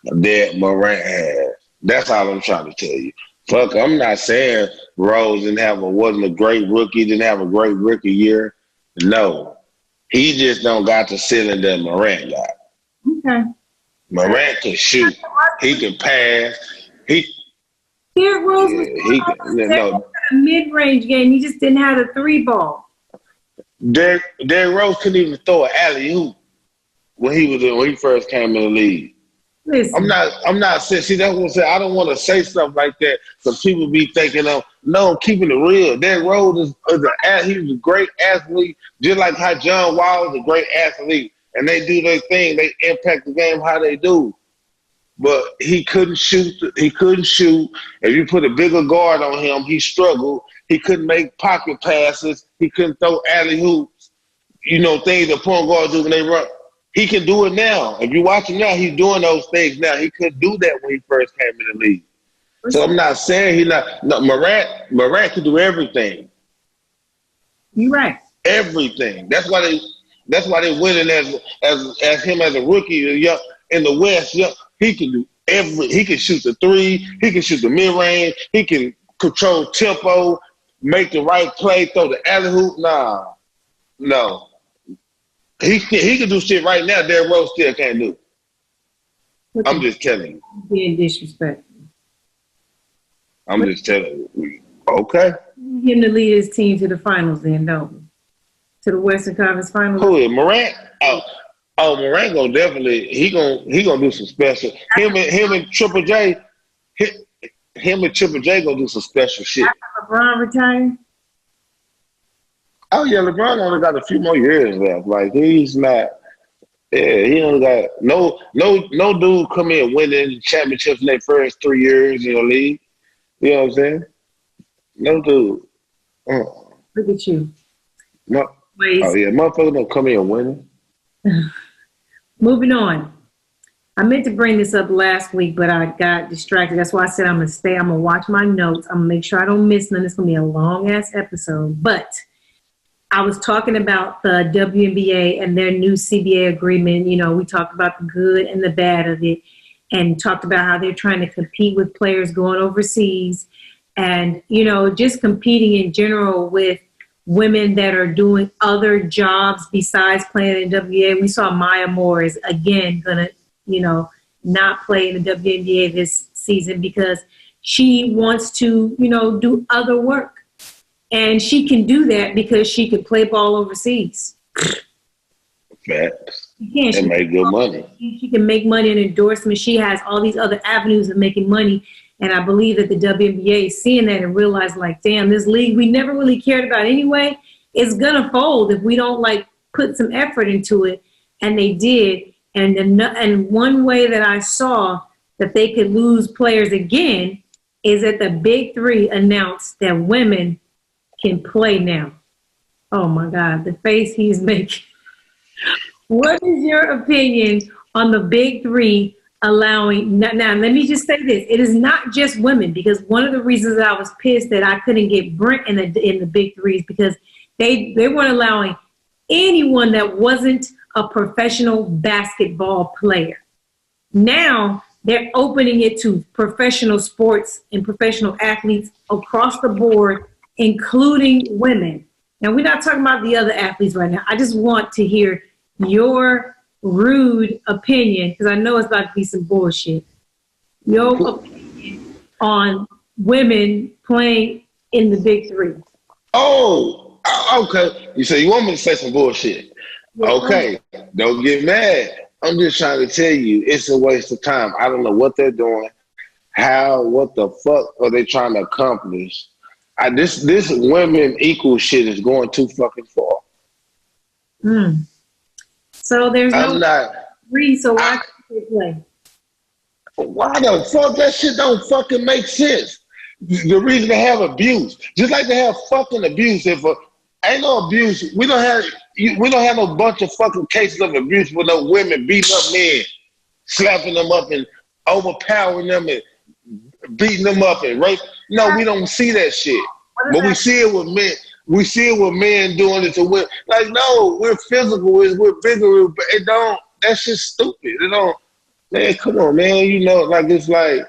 that Morant has. That's all I'm trying to tell you. Fuck, I'm not saying Rose wasn't a great rookie, didn't have a great rookie year. No. He just don't got the ceiling that Morant got. Okay. Morant can shoot. He can pass. Derrick Rose was a mid-range game. He just didn't have a 3-ball. Derrick Rose couldn't even throw an alley-oop when he first came in the league. Listen. I'm not saying. See, that's what I'm saying. I don't want to say stuff like that. So people be thinking no, I'm keeping it real. Derrick Rose he was a great athlete, just like how John Wall was a great athlete. And they do their thing. They impact the game how they do. But he couldn't shoot. If you put a bigger guard on him, he struggled. He couldn't make pocket passes. He couldn't throw alley hoops. Things that point guards do when they run. He can do it now. If you watch him now, he's doing those things now. He couldn't do that when he first came in the league. So I'm not saying he's not. No, Morant can do everything. You're right. Everything. That's why they winning as him as a rookie in the West. He can do he can shoot the 3. He can shoot the mid range. He can control tempo, make the right play, throw the alley hoop. No. He can do shit right now Derrick Rose still can't do. I'm just telling you. Being disrespectful. I'm just telling you. Okay. Him to lead his team to the finals then, don't we? To the Western Conference Finals. Who is Morant? Oh, Oh, Morango definitely. He gonna do some special. Him and Triple J. Him and Triple J gonna do some special shit. LeBron retired. Oh yeah, LeBron only got a few more years left. Like he's not. Yeah, he only got no dude come in winning championships in their first 3 years in the league. You know what I'm saying? No dude. Look at you. No. Oh yeah, motherfucker don't come in winning. Moving on. I meant to bring this up last week, but I got distracted. That's why I said I'm gonna stay. I'm gonna watch my notes. I'm gonna make sure I don't miss none. It's gonna be a long ass episode. But I was talking about the WNBA and their new CBA agreement. You know, we talked about the good and the bad of it, and talked about how they're trying to compete with players going overseas, and you know, just competing in general with women that are doing other jobs besides playing in WNBA. We saw Maya Moore is again gonna, you know, not play in the WNBA this season because she wants to, you know, do other work. And she can do that because she can play ball overseas. Facts. She and make good money. She can make money in endorsements. She has all these other avenues of making money. And I believe that the WNBA is seeing that and realizing, like, damn, this league we never really cared about anyway, it's going to fold if we don't, like, put some effort into it. And they did. And one way that I saw that they could lose players again is that the Big Three announced that women can play now. Oh, my God, the face he's making. What is your opinion on the Big Three allowing? Now, let me just say this. It is not just women, because one of the reasons that I was pissed that I couldn't get Brent in the Big Three is because they weren't allowing anyone that wasn't a professional basketball player. Now they're opening it to professional sports and professional athletes across the board, including women. Now, we're not talking about the other athletes right now. I just want to hear your rude opinion, because I know it's about to be some bullshit. Your opinion on women playing in the Big Three. Oh, okay. You say you want me to say some bullshit. Yeah, okay, don't get mad. I'm just trying to tell you, it's a waste of time. I don't know what they're doing. What the fuck are they trying to accomplish? This women equal shit is going too fucking far. So there's no three, so why can't they play? Why the fuck? That shit don't fucking make sense. The reason they have abuse, just like they have fucking abuse. If ain't no abuse, we don't have no bunch of fucking cases of abuse with no women beating up men, slapping them up and overpowering them and beating them up and rape. No, we don't see that shit. But we see it with men. We see it with men doing it to women. Like, no, we're physical. We're bigger. It don't. That shit's stupid. It don't. Man, come on, man. You know, like, it's like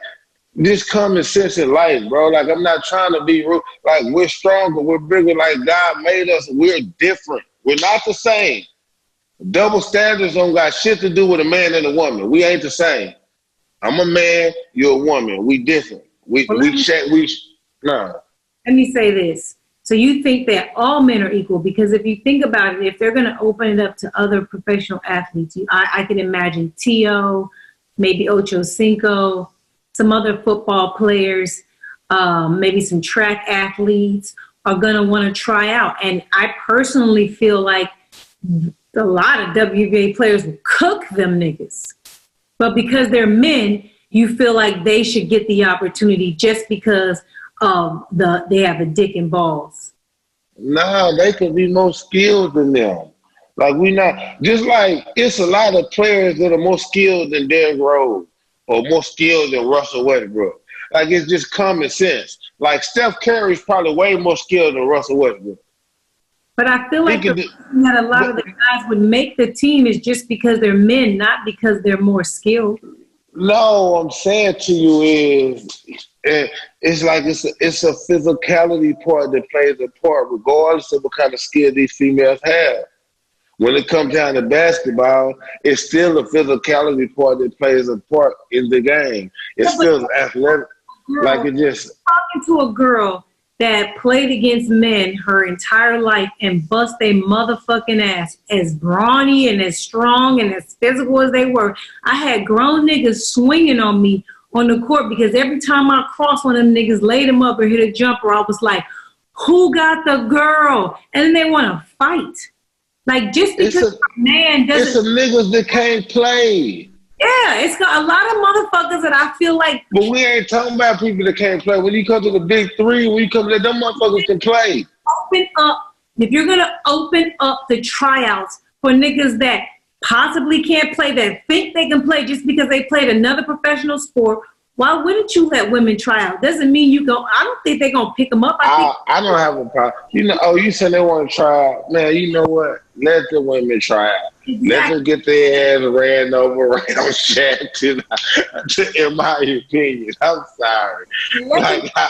this common sense in life, bro. Like, I'm not trying to be rude. Like, we're stronger. We're bigger. Like, God made us. We're different. We're not the same. Double standards don't got shit to do with a man and a woman. We ain't the same. I'm a man. You're a woman. We different. Nah. Let me say this. So you think that all men are equal? Because if you think about it, if they're going to open it up to other professional athletes, I can imagine T.O., maybe Ocho Cinco, some other football players, maybe some track athletes are going to want to try out. And I personally feel like a lot of WNBA players will cook them niggas. But because they're men, you feel like they should get the opportunity just because they have a dick and balls. Nah, they can be more skilled than them. Like, we not, just like it's a lot of players that are more skilled than Derrick Rose or more skilled than Russell Westbrook. Like, it's just common sense. Like, Steph Curry's probably way more skilled than Russell Westbrook. But I feel like the reason that a lot of the guys would make the team is just because they're men, not because they're more skilled. No, I'm saying to you is, it's like it's a physicality part that plays a part regardless of what kind of skill these females have. When it comes down to basketball, it's still a physicality part that plays a part in the game. It's still athletic. Like, it just... Talking to a girl that played against men her entire life and bust their motherfucking ass, as brawny and as strong and as physical as they were. I had grown niggas swinging on me on the court because every time I crossed one of them niggas, laid them up or hit a jumper, I was like, who got the girl? And then they want to fight. Like, just because a man doesn't... It's some niggas that can't play. Yeah, it's got a lot of motherfuckers that I feel like... But we ain't talking about people that can't play. When you come to the big three, when you come to them motherfuckers can play. Open up. If you're going to open up the tryouts for niggas that possibly can't play, that think they can play just because they played another professional sport, why wouldn't you let women try out? Doesn't mean you go... I don't think they're going to pick them up. I don't have a problem. You know, you said they want to try out. Man, you know what? Let the women try out. Exactly. Let them get their ass ran over, right on shack, in my opinion. I'm sorry. Like, I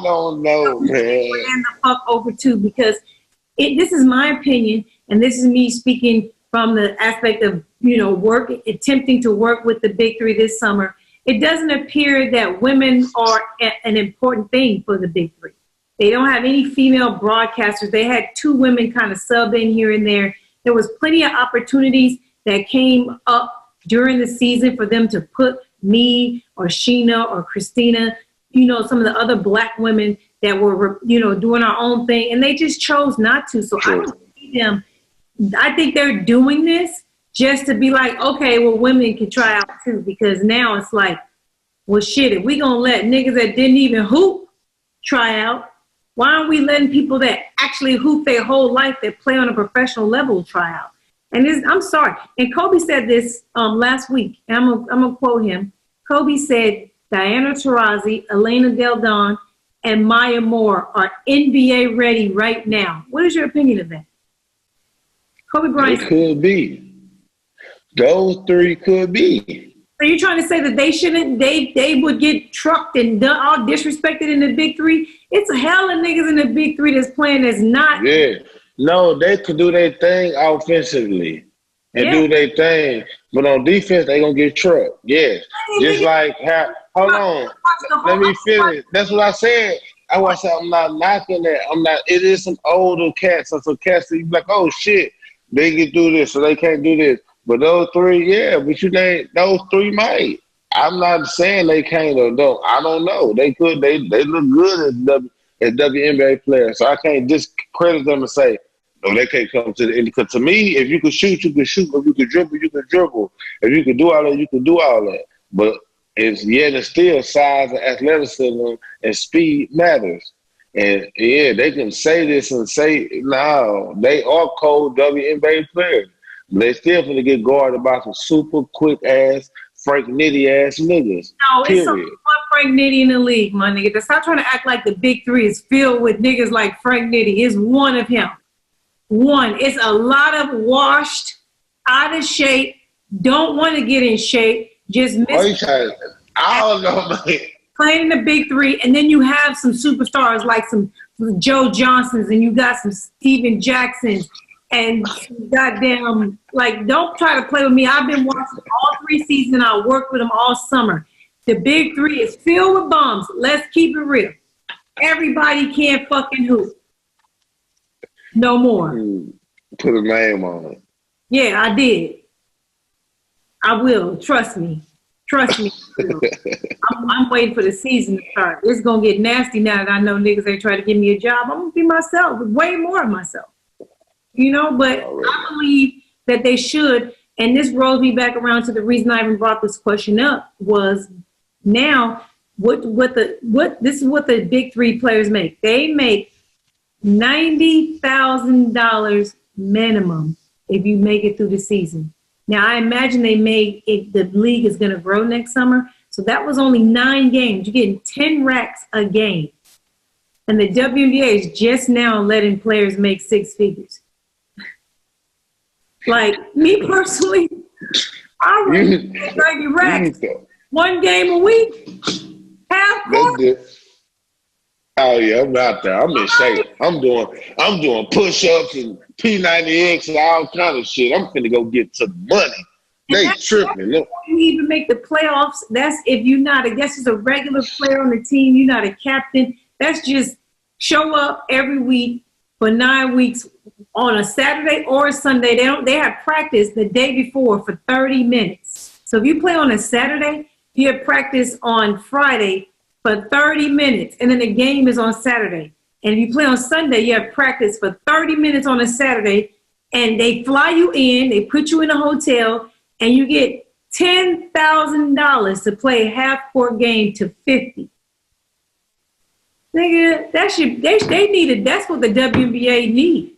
don't know, man. Ran the fuck over too, because this is my opinion, and this is me speaking from the aspect of, attempting to work with the big three this summer. It doesn't appear that women are an important thing for the big three. They don't have any female broadcasters. They had 2 women kind of sub in here and there. There was plenty of opportunities that came up during the season for them to put me or Sheena or Christina, some of the other black women that were, doing our own thing, and they just chose not to. So I don't see them. I think they're doing this just to be like, okay, well, women can try out too, because now it's like, well, shit, if we gonna let niggas that didn't even hoop try out, why aren't we letting people that actually hoop their whole life, that play on a professional level, try out? And I'm sorry. And Kobe said this last week. And I'm gonna quote him. Kobe said, Diana Taurasi, Elena Del Don, and Maya Moore are NBA ready right now. What is your opinion of that? Kobe Bryant. It could be. Those 3 could be. So you're trying to say that they shouldn't, they would get trucked and done, all disrespected in the big three? It's a hell of niggas in the big three that's playing that's not. Yeah. No, they could do their thing offensively and do their thing. But on defense, they going to get trucked. Yes. Just like, hold on. Let me finish. That's what I said. I'm not knocking that. It is some older cats. Some cats that you be like, oh, shit, they can do this, so they can't do this. But those 3, yeah, but those 3 might. I'm not saying they can't or don't. I don't know. They could. They look good as WNBA players. So I can't discredit them and say, no, they can't come to the end. Because to me, if you could shoot, you could shoot. If you could dribble, you could dribble. If you could do all that, you could do all that. But it's still size and athleticism and speed matters. And yeah, they can say this and say, no, they are cold WNBA players. They still finna get guarded by some super quick ass, Frank Nitty ass niggas. No, it's one Frank Nitty in the league, my nigga. Stop trying to act like the big three is filled with niggas like Frank Nitty. It's one of him. One. It's a lot of washed, out of shape, don't want to get in shape, just miss. I don't know, man. Playing the big three, and then you have some superstars like some Joe Johnsons, and you got some Steven Jacksons. And goddamn, like, don't try to play with me. I've been watching all 3 seasons. I worked with them all summer. The big three is filled with bums. Let's keep it real. Everybody can't fucking hoop. No more. Put a name on it. Yeah, I did. I will. Trust me. Trust me. I'm waiting for the season to start. It's going to get nasty now that I know niggas ain't trying to give me a job. I'm going to be myself, way more of myself. But I believe that they should, and this rolls me back around to the reason I even brought this question up was now this is what the big three players make. They make $90,000 minimum if you make it through the season. Now I imagine the league is going to grow next summer, so that was only 9 games. You're getting 10 racks a game, and the WNBA is just now letting players make 6 figures. Like, me personally, I would get 30 racks. 1 game a week. Half court. Oh yeah, I'm out there. I'm in shape. I'm doing push-ups and P90X and all kind of shit. I'm finna go get to the money. They tripping. Look. You even make the playoffs. That's if you're not, I guess, just a regular player on the team. You're not a captain. That's just show up every week for 9 weeks on a Saturday or a Sunday. They have practice the day before for 30 minutes. So if you play on a Saturday, you have practice on Friday for 30 minutes, and then the game is on Saturday. And if you play on Sunday, you have practice for 30 minutes on a Saturday, and they fly you in, they put you in a hotel, and you get $10,000 to play a half-court game to 50. Nigga, they needed. That's what the WNBA need.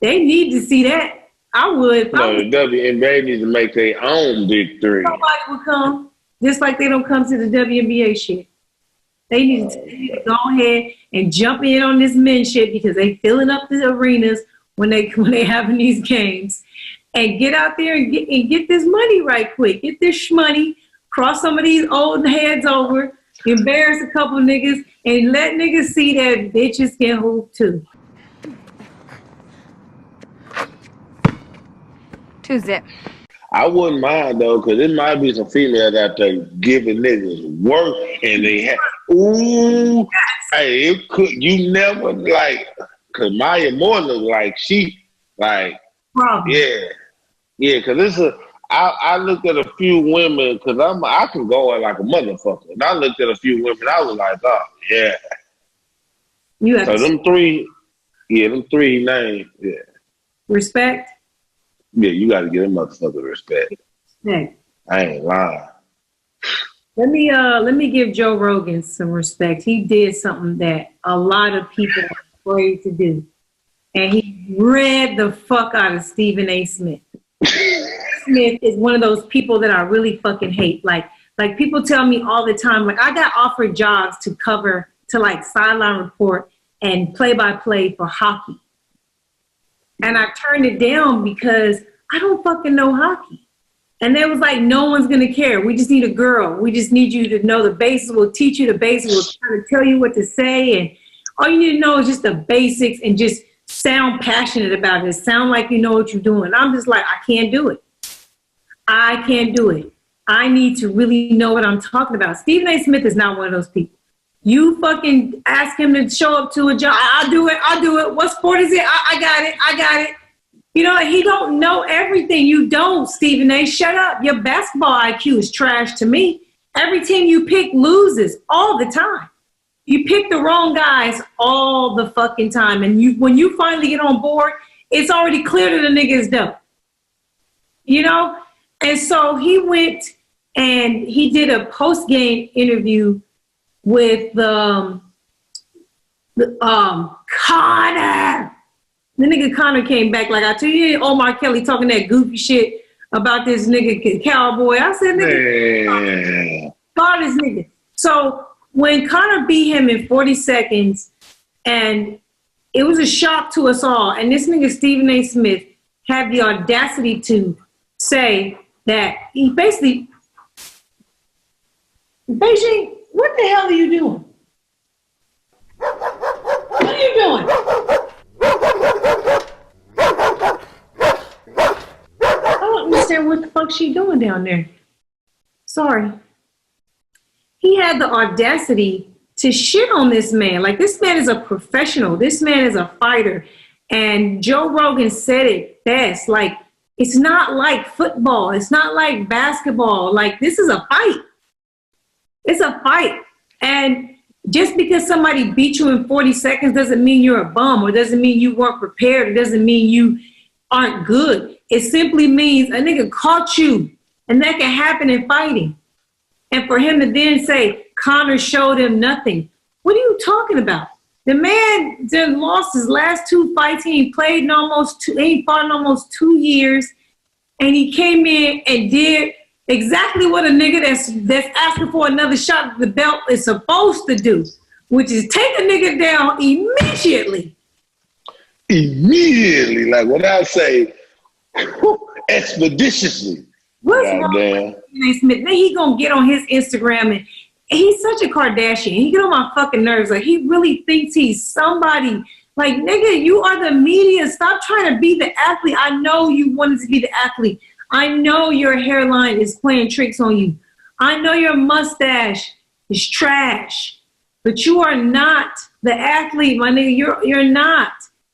They need to see that. I would. No, the WNBA needs to make their own big three. Nobody would come, just like they don't come to the WNBA shit. They need to go ahead and jump in on this men shit because they filling up the arenas when they having these games, and get out there and get this money right quick. Get this shmoney, cross some of these old heads over, embarrass a couple niggas, and let niggas see that bitches can hoop too. Tuesday. I wouldn't mind though, because it might be some females out there giving niggas work, and they have hey, it could you never like, cause Maya Moore look like she like because it's a. I looked at a few women because I can go like a motherfucker, and I looked at a few women. I was like, oh yeah. So them three names, yeah. Respect. Yeah, you got to give them motherfucker respect. Respect. I ain't lying. Let me give Joe Rogan some respect. He did something that a lot of people are afraid to do, and he read the fuck out of Stephen A. Smith. Smith is one of those people that I really fucking hate. Like people tell me all the time, like I got offered jobs to like sideline report and play-by-play for hockey. And I turned it down because I don't fucking know hockey. And they was like, no one's going to care. We just need a girl. We just need you to know the basics. We'll teach you the basics. We'll try to tell you what to say. And all you need to know is just the basics and just sound passionate about it. Sound like you know what you're doing. I'm just like, I can't do it. I can't do it. I need to really know what I'm talking about. Stephen A. Smith is not one of those people. You fucking ask him to show up to a job. I'll do it. What sport is it? I got it. You know, he don't know everything. You don't, Stephen A. Shut up. Your basketball IQ is trash to me. Every team you pick loses all the time. You pick the wrong guys all the fucking time. And when you finally get on board, it's already clear that the nigga is dope. You know? And so he went and he did a post-game interview with Connor. The nigga Connor came back like I told you, Omar Kelly talking that goofy shit about this nigga Cowboy. I said, nigga, call this nigga. So when Connor beat him in 40 seconds, and it was a shock to us all, and this nigga Stephen A. Smith had the audacity to say that he basically, Beijing, what the hell are you doing? What are you doing? I don't understand what the fuck she doing down there. Sorry. He had the audacity to shit on this man. Like, this man is a professional. This man is a fighter. And Joe Rogan said it best. Like, it's not like football. It's not like basketball. Like, this is a fight. It's a fight. And just because somebody beat you in 40 seconds doesn't mean you're a bum, or doesn't mean you weren't prepared. It doesn't mean you aren't good. It simply means a nigga caught you, and that can happen in fighting. And for him to then say, Connor showed him nothing. What are you talking about? The man then lost his last 2 fights. He played in almost 2 years. And he came in and did exactly what a nigga that's asking for another shot at the belt is supposed to do, which is take a nigga down immediately. Immediately, like what I say, expeditiously. What's wrong with Smith? Then he gonna get on his Instagram, and he's such a Kardashian. He get on my fucking nerves. Like, he really thinks he's somebody. Like, nigga, you are the media. Stop trying to be the athlete. I know you wanted to be the athlete. I know your hairline is playing tricks on you. I know your mustache is trash. but you are not the athlete, my nigga. You're not.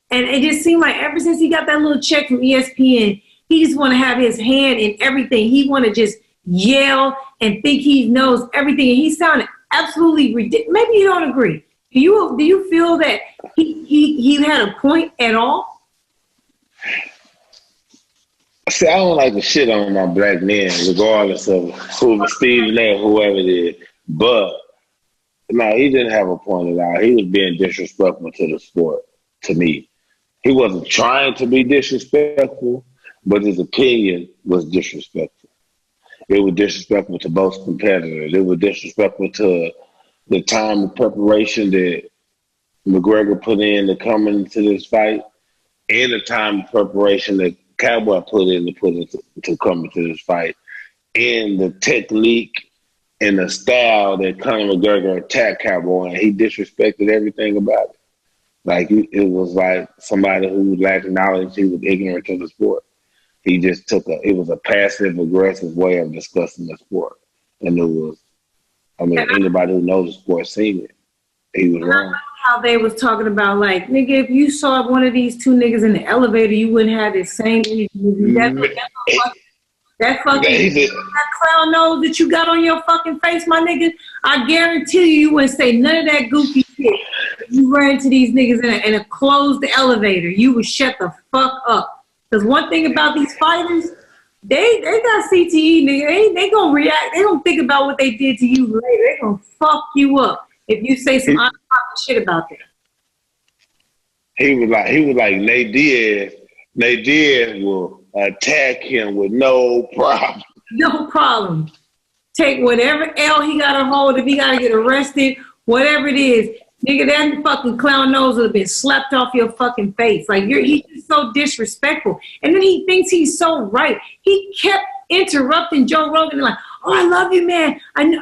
And it just seemed like ever since he got that little check from ESPN, he just want to have his hand in everything. He want to just yell and think he knows everything. And he sounded absolutely ridiculous. Maybe you don't agree. Do you feel that he had a point at all? See, I don't like to shit on my black men, regardless of who Stephen A. or whoever it is. But no, he didn't have a point at all. He was being disrespectful to the sport, to me. He wasn't trying to be disrespectful, but his opinion was disrespectful. It was disrespectful to both competitors. It was disrespectful to the time of preparation that McGregor put in to come into this fight, and the time of preparation that Cowboy put in to come into this fight, and the technique and the style that Conor McGregor attacked Cowboy, and he disrespected everything about it. Like, it was like somebody who lacked knowledge, he was ignorant to the sport. He just it was a passive aggressive way of discussing the sport. And it was, anybody who knows the sport seen it. He was wrong. How they was talking about, like, nigga, if you saw one of these two niggas in the elevator, you wouldn't have the same energy. That clown nose that you got on your fucking face, my nigga, I guarantee you wouldn't say none of that goofy shit. You ran into these niggas in a closed elevator, you would shut the fuck up. Because one thing about these fighters, they got CTE, nigga. They gonna react. They don't think about what they did to you later. They gonna fuck you up if you say some unpopular shit about them. He was like Nate Diaz will attack him with no problem. No problem. Take whatever L he got to hold, if he got to get arrested, whatever it is. Nigga, that fucking clown nose would have been slapped off your fucking face. Like, he's just so disrespectful. And then he thinks he's so right. He kept interrupting Joe Rogan, like, oh, I love you, man. I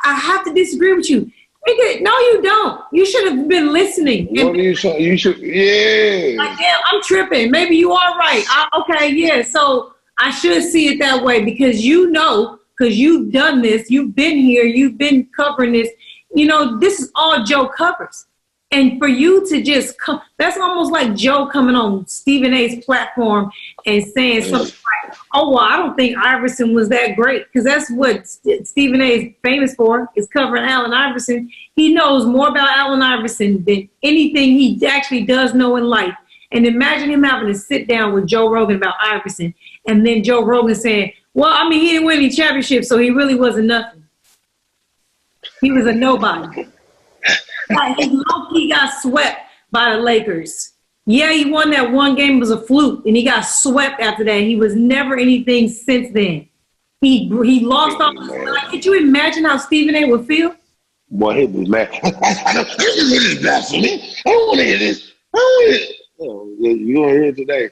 have to disagree with you. Nigga, no, you don't. You should have been listening. What you should, yeah. Like, damn, I'm tripping. Maybe you are right. Okay, yeah. So I should see it that way because because you've done this. You've been here. You've been covering this. You know, this is all Joe covers. And for you to just come, that's almost like Joe coming on Stephen A's platform and saying something like, oh, well, I don't think Iverson was that great. Because that's what Stephen A is famous for, is covering Allen Iverson. He knows more about Allen Iverson than anything he actually does know in life. And imagine him having to sit down with Joe Rogan about Iverson. And then Joe Rogan saying, well, I mean, he didn't win any championships, so he really wasn't nothing. He was a nobody. He got swept by the Lakers. Yeah, he won that one game. It was a fluke, and he got swept after that. He was never anything since then. He lost all his life. Could you imagine how Stephen A would feel? Boy, he'd be mad. I don't want to hear this. You gonna hear it today?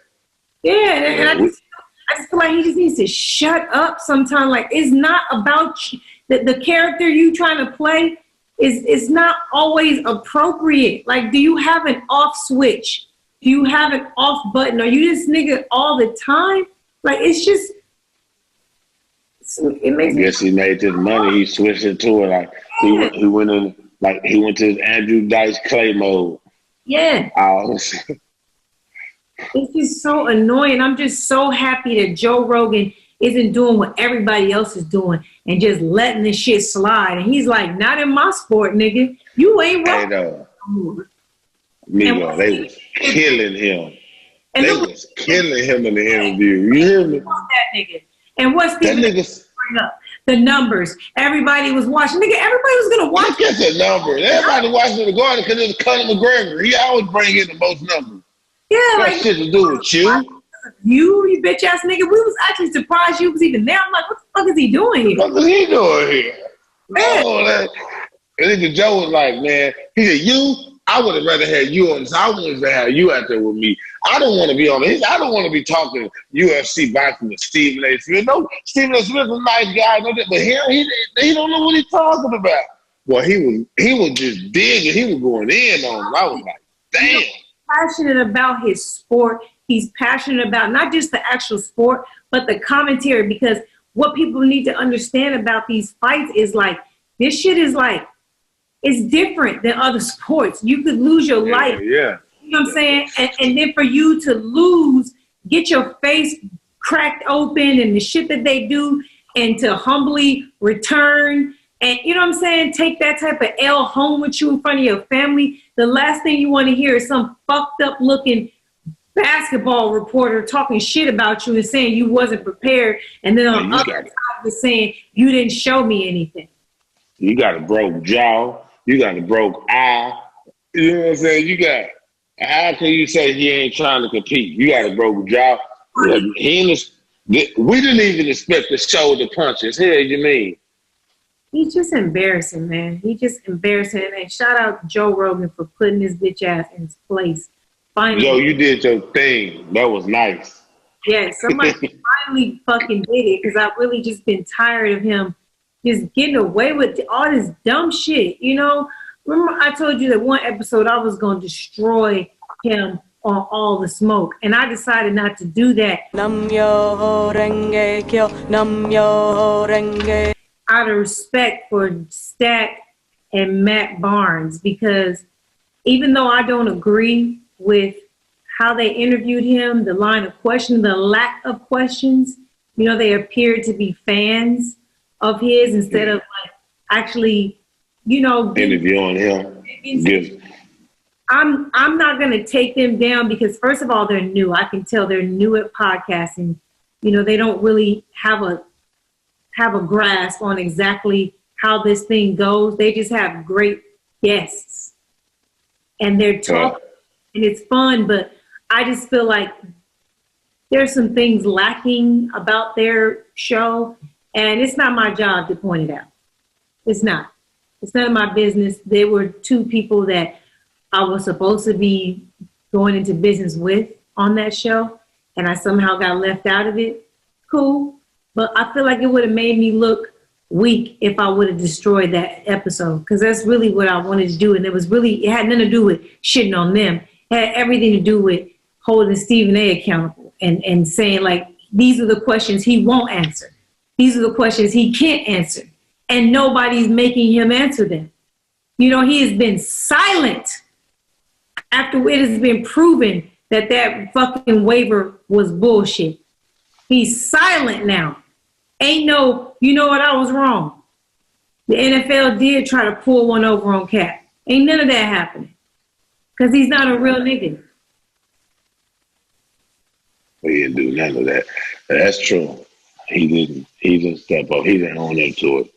Yeah, and I just feel like he just needs to shut up sometime. Like, it's not about you. The character you trying to play is not always appropriate. Like, do you have an off switch? Do you have an off button? Are you this nigga all the time? Like, it's just, it makes me. Yes, he made this money. He switched it to it. Like, he went to his Andrew Dice Clay mode. Yeah. It's just so annoying. I'm just so happy that Joe Rogan isn't doing what everybody else is doing and just letting this shit slide. And he's like, not in my sport, nigga. You ain't right. Miko, they was killing him. They was killing him in the interview. You hear me? That nigga. And what's the bring up? The numbers. Everybody was watching. Nigga, everybody was going to watch. Look at the numbers. Everybody watching the Garden because it's Conor McGregor. He always bring in the most numbers. Yeah. That shit to do with you. You bitch ass nigga. We was actually surprised you was even there. I'm like, what the fuck is he doing here? What is he doing here? And nigga Joe was like, man, he said, I would have rather had you on this. I wanted to have you out there with me. I don't want to be on this. I don't want to be talking UFC boxing with Stephen A. Smith. No, Stephen A. Smith's a nice guy, but him, he don't know what he's talking about. Well, he was just digging. He was going in on him. I was like, damn. He's passionate about his sport. He's passionate about not just the actual sport, but the commentary, because what people need to understand about these fights is like, this shit is like it's different than other sports. You could lose your life. Yeah. You know what I'm saying? And then for you to lose, get your face cracked open and the shit that they do, and to humbly return and, you know what I'm saying, take that type of L home with you in front of your family. The last thing you want to hear is some fucked up looking basketball reporter talking shit about you and saying you wasn't prepared. And then on the other side was saying you didn't show me anything. You got a broke jaw. You got a broke eye. You know what I'm saying? You got, how can you say he ain't trying to compete? You got a broke jaw. We didn't even expect the shoulder punches. Hell, you mean? He's just embarrassing, man. He's just embarrassing. And shout out Joe Rogan for putting this bitch ass in his place. Finally. Yo, you did your thing. That was nice. Yeah, somebody finally fucking did it, because I've really just been tired of him just getting away with all this dumb shit, you know? Remember I told you that one episode I was going to destroy him on All the Smoke, and I decided not to do that. Out of respect for Stack and Matt Barnes, because even though I don't agree with how they interviewed him, the line of questioning, the lack of questions, you know, they appeared to be fans of his instead of like actually, you know, interviewing him. I'm not going to take them down because, first of all, they're new. I can tell they're new at podcasting. You know, they don't really have a grasp on exactly how this thing goes. They just have great guests and they're talking and it's fun, but I just feel like there's some things lacking about their show, and it's not my job to point it out. It's not. It's none of my business. There were two people that I was supposed to be going into business with on that show, and I somehow got left out of it. Cool. But I feel like it would have made me look weak if I would have destroyed that episode, because that's really what I wanted to do. And it had nothing to do with shitting on them. It had everything to do with holding Stephen A. accountable and saying, like, these are the questions he won't answer. These are the questions he can't answer. And nobody's making him answer them. You know, he has been silent after it has been proven that that fucking waiver was bullshit. He's silent now. Ain't no, you know what, I was wrong. The NFL did try to pull one over on Cap. Ain't none of that happening. Because he's not a real nigga. He didn't do none of that. That's true. He didn't step up. He didn't own into it.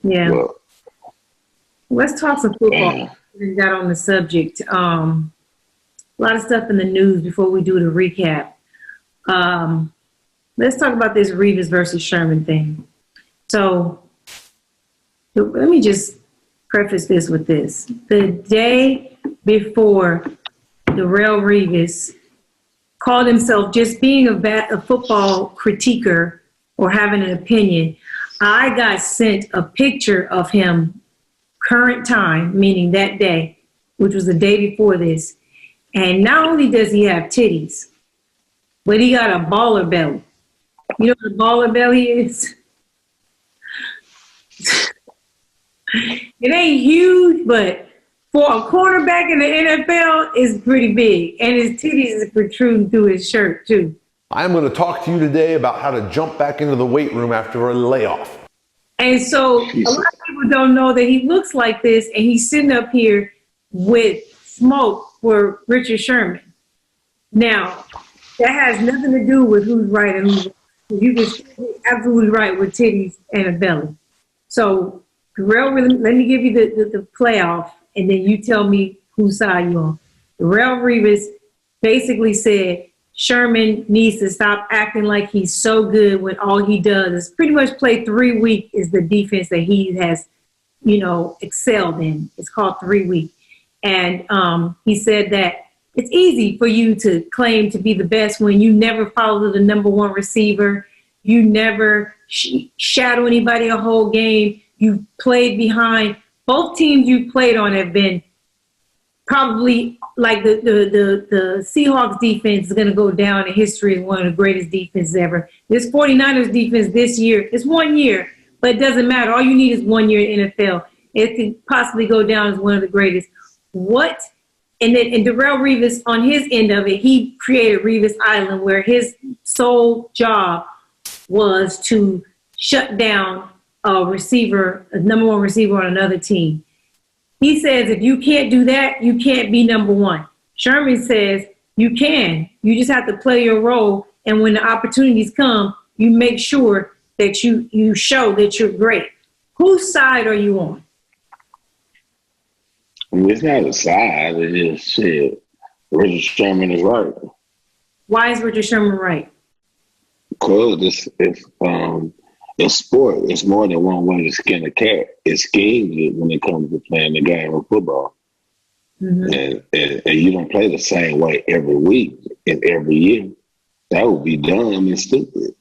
Yeah. But, let's talk some football. We got on the subject. A lot of stuff in the news before we do the recap. Let's talk about this Revis versus Sherman thing. So let me just preface this with this. The day before Darrelle Revis called himself just being a football critiquer or having an opinion, I got sent a picture of him current time, meaning that day, which was the day before this. And not only does he have titties, but he got a baller belly. You know what a baller belly is? It ain't huge, but for a quarterback in the NFL, it's pretty big. And his titties is protruding through his shirt, too. I'm going to talk to you today about how to jump back into the weight room after a layoff. And so a lot of people don't know that he looks like this, and he's sitting up here with smoke for Richard Sherman. Now, that has nothing to do with who's right and who's wrong. You can be absolutely right with titties and a belly. So, Darrelle, let me give you the playoff, and then you tell me whose side you're on. Darrelle Revis basically said Sherman needs to stop acting like he's so good when all he does is pretty much play 3 week is the defense that he has, you know, excelled in. It's called 3 week. And he said that it's easy for you to claim to be the best when you never follow the number one receiver. You never shadow anybody a whole game. You played behind. Both teams you played on have been probably like the Seahawks defense is going to go down in history as one of the greatest defenses ever. This 49ers defense this year, it's 1 year, but it doesn't matter. All you need is 1 year in the NFL. it could possibly go down as one of the greatest. What? And Darrelle Revis, on his end of it, he created Revis Island, where his sole job was to shut down a receiver, a number one receiver on another team. He says, if you can't do that, you can't be number one. Sherman says, you can. You just have to play your role. And when the opportunities come, you make sure that you show that you're great. Whose side are you on? It's not a side. It is shit. Richard Sherman is right. Why is Richard Sherman right? Because it's sport. It's more than one way to skin a cat. It's schemes when it comes to playing the game of football. Mm-hmm. And you don't play the same way every week and every year. That would be dumb and stupid.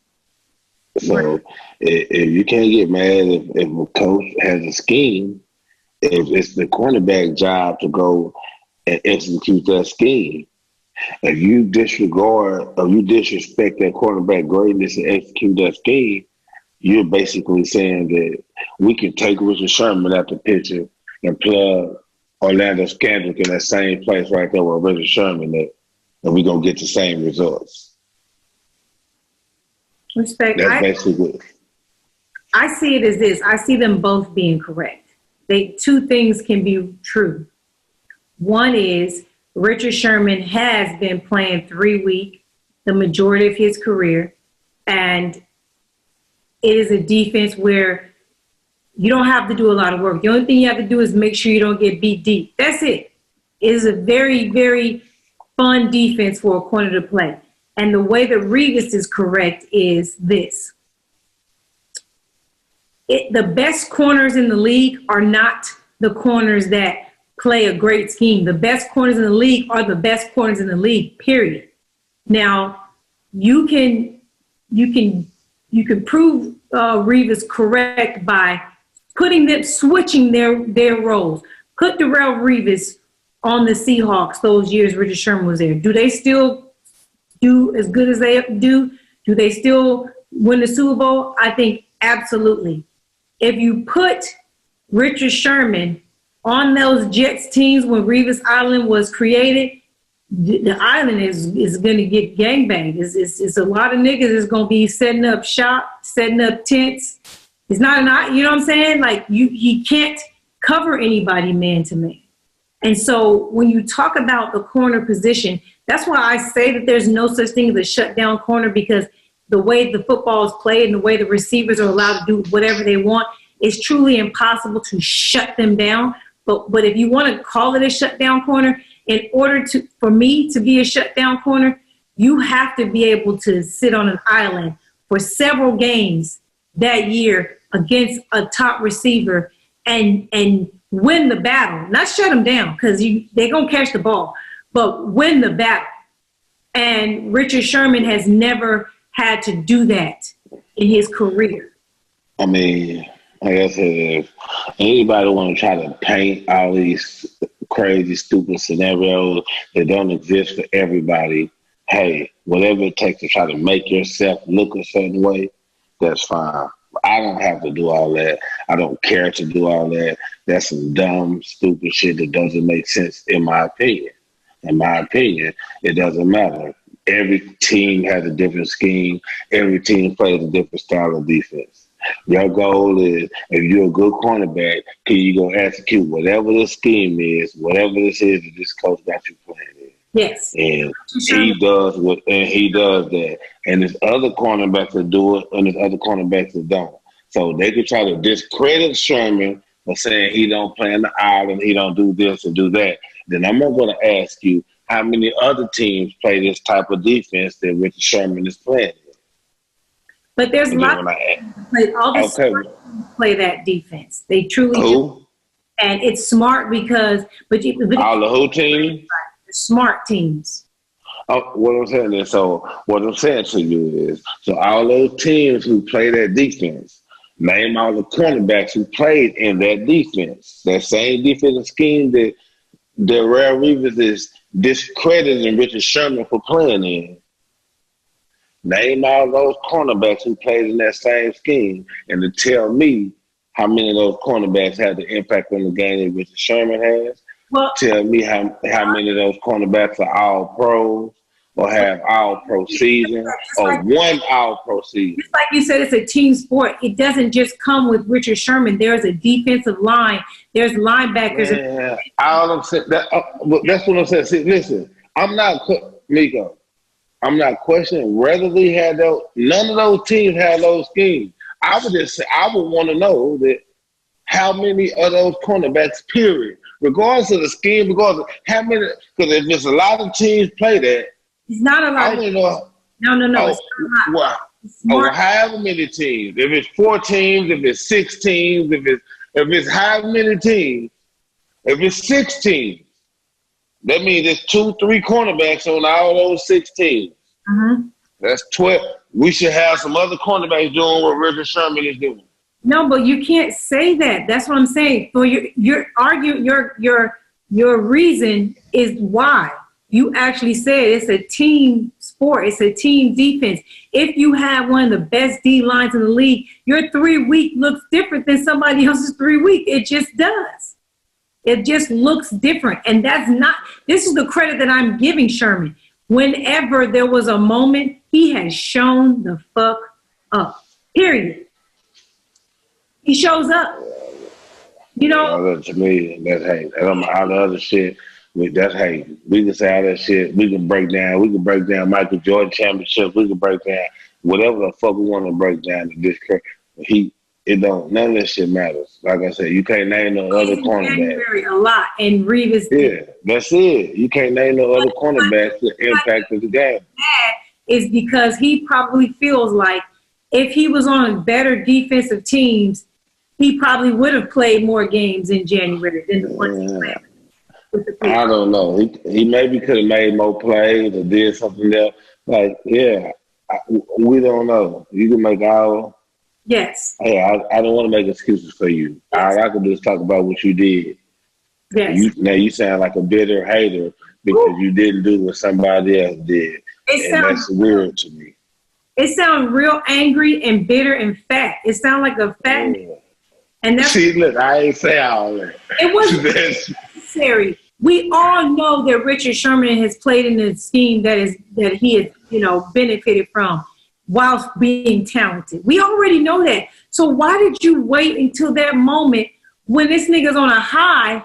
So if you can't get mad if a coach has a scheme, if it's the cornerback job to go and execute that scheme. If you disregard or you disrespect that cornerback greatness and execute that scheme, you're basically saying that we can take Richard Sherman out the picture and plug Orlando Scandrick in that same place right there with Richard Sherman at, and we're going to get the same results. Respect. That's basically. I see it as this. I see them both being correct. Two things can be true. One is Richard Sherman has been playing 3 weeks the majority of his career, and it is a defense where you don't have to do a lot of work. The only thing you have to do is make sure you don't get beat deep. That's it. It is a very, very fun defense for a corner to play. And the way that Revis is correct is this. The best corners in the league are not the corners that play a great scheme. The best corners in the league are the best corners in the league, period. Now, you can prove Revis correct by switching their roles. Put Darrelle Revis on the Seahawks those years Richard Sherman was there. Do they still do as good as they do? Do they still win the Super Bowl? I think absolutely. If you put Richard Sherman on those Jets teams when Revis Island was created, the island is going to get gangbanged. It's a lot of niggas is going to be setting up shop, setting up tents. It's not, you know what I'm saying? Like he can't cover anybody man to man. And so when you talk about the corner position, that's why I say that there's no such thing as a shutdown corner, because the way the football is played and the way the receivers are allowed to do whatever they want, it's truly impossible to shut them down. But if you want to call it a shutdown corner, in order for me to be a shutdown corner, you have to be able to sit on an island for several games that year against a top receiver and win the battle. Not shut them down, because they're going to catch the ball, but win the battle. And Richard Sherman has never had to do that in his career. I mean, like I said, if anybody want to try to paint all these crazy, stupid scenarios that don't exist for everybody, hey, whatever it takes to try to make yourself look a certain way, that's fine. I don't have to do all that. I don't care to do all that. That's some dumb, stupid shit that doesn't make sense in my opinion. In my opinion, it doesn't matter. Every team has a different scheme. Every team plays a different style of defense. Your goal is, if you're a good cornerback, can you go execute whatever the scheme is, whatever this is that this coach got you playing in? Yes. And he does that. And there's other cornerbacks that do it, and there's other cornerbacks that don't. So they could try to discredit Sherman for saying he don't play in the island, he don't do this and do that. Then I'm not going to ask you how many other teams play this type of defense that Richard Sherman is playing. But there's a lot of all the smart teams play that defense. They truly do. And it's smart because but all the whole team? The smart teams. Oh, what I'm saying is, so what I'm saying to you is, so all those teams who play that defense, name all the cornerbacks who played in that defense, that same defensive scheme that Darrelle Revis is discrediting Richard Sherman for playing in. Name all those cornerbacks who played in that same scheme, and to tell me how many of those cornerbacks have the impact on the game that Richard Sherman has. Well, tell me how many of those cornerbacks are all pros or have all pro season or one all pro season. Just like you said, it's a team sport. It doesn't just come with Richard Sherman. There's a defensive line. There's linebackers. Yeah, all I'm saying, that's what I'm saying. See, listen, Miko, I'm not questioning whether they had those. None of those teams had those schemes. I would just say, I would want to know that how many of those cornerbacks, period, regardless of the scheme, regardless of how many, because if it's a lot of teams play that, it's not a lot. I don't know. No. It's not a lot. However many teams, if it's 4 teams, if it's 6 teams, if it's however many teams, if it's 6 teams, that means there's 2-3 cornerbacks on all those 6 teams. Mm-hmm. That's 12. We should have some other cornerbacks doing what Richard Sherman is doing. No, but you can't say that. That's what I'm saying. For your reason is why. You actually said it's a team sport. It's a team defense. If you have one of the best D lines in the league, your 3-week looks different than somebody else's 3-week. It just does. It just looks different. And this is the credit that I'm giving Sherman. Whenever there was a moment, he has shown the fuck up. Period. He shows up. You know? To me, that's hate. All the other shit, that's hate. We can say all that shit. We can break down Michael Jordan championships. We can break down whatever the fuck we want to break down in this career. None of that shit matters. Like I said, you can't name no other cornerback. A lot, and Reeves. Yeah, that's it. You can't name no other cornerbacks that impacted the game. Is because he probably feels like if he was on better defensive teams, he probably would have played more games in January than the ones he played. I don't know. He maybe could have made more plays or did something else. Like, we don't know. You can make our. Yes. Hey, I don't want to make excuses for you. All I can do is talk about what you did. Yes. Now you sound like a bitter hater because you didn't do what somebody else did. That's weird to me. It sounds real angry and bitter and fat. It sounds like a fat man. And that's, see, look, I ain't say all that. It wasn't necessary. We all know that Richard Sherman has played in a scheme that he has, benefited from whilst being talented. We already know that. So why did you wait until that moment when this nigga's on a high,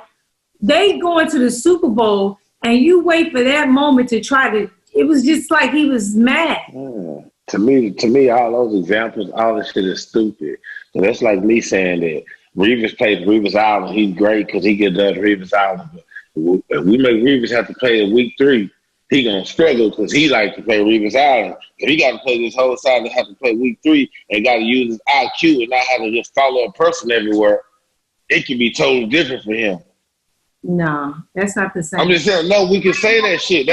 they going to the Super Bowl, and you wait for that moment to try to, it was just like he was mad. To me, all those examples, all this shit is stupid. So that's like me saying that Reeves plays Reeves Island. He's great because he gets done Reeves Island. But if we make Reeves have to play in week 3, he gonna struggle because he like to play Reeves Island. If he got to play this whole side and have to play week 3 and got to use his IQ and not have to just follow a person everywhere, it can be totally different for him. No, that's not the same. I'm just saying, no, we can say that shit.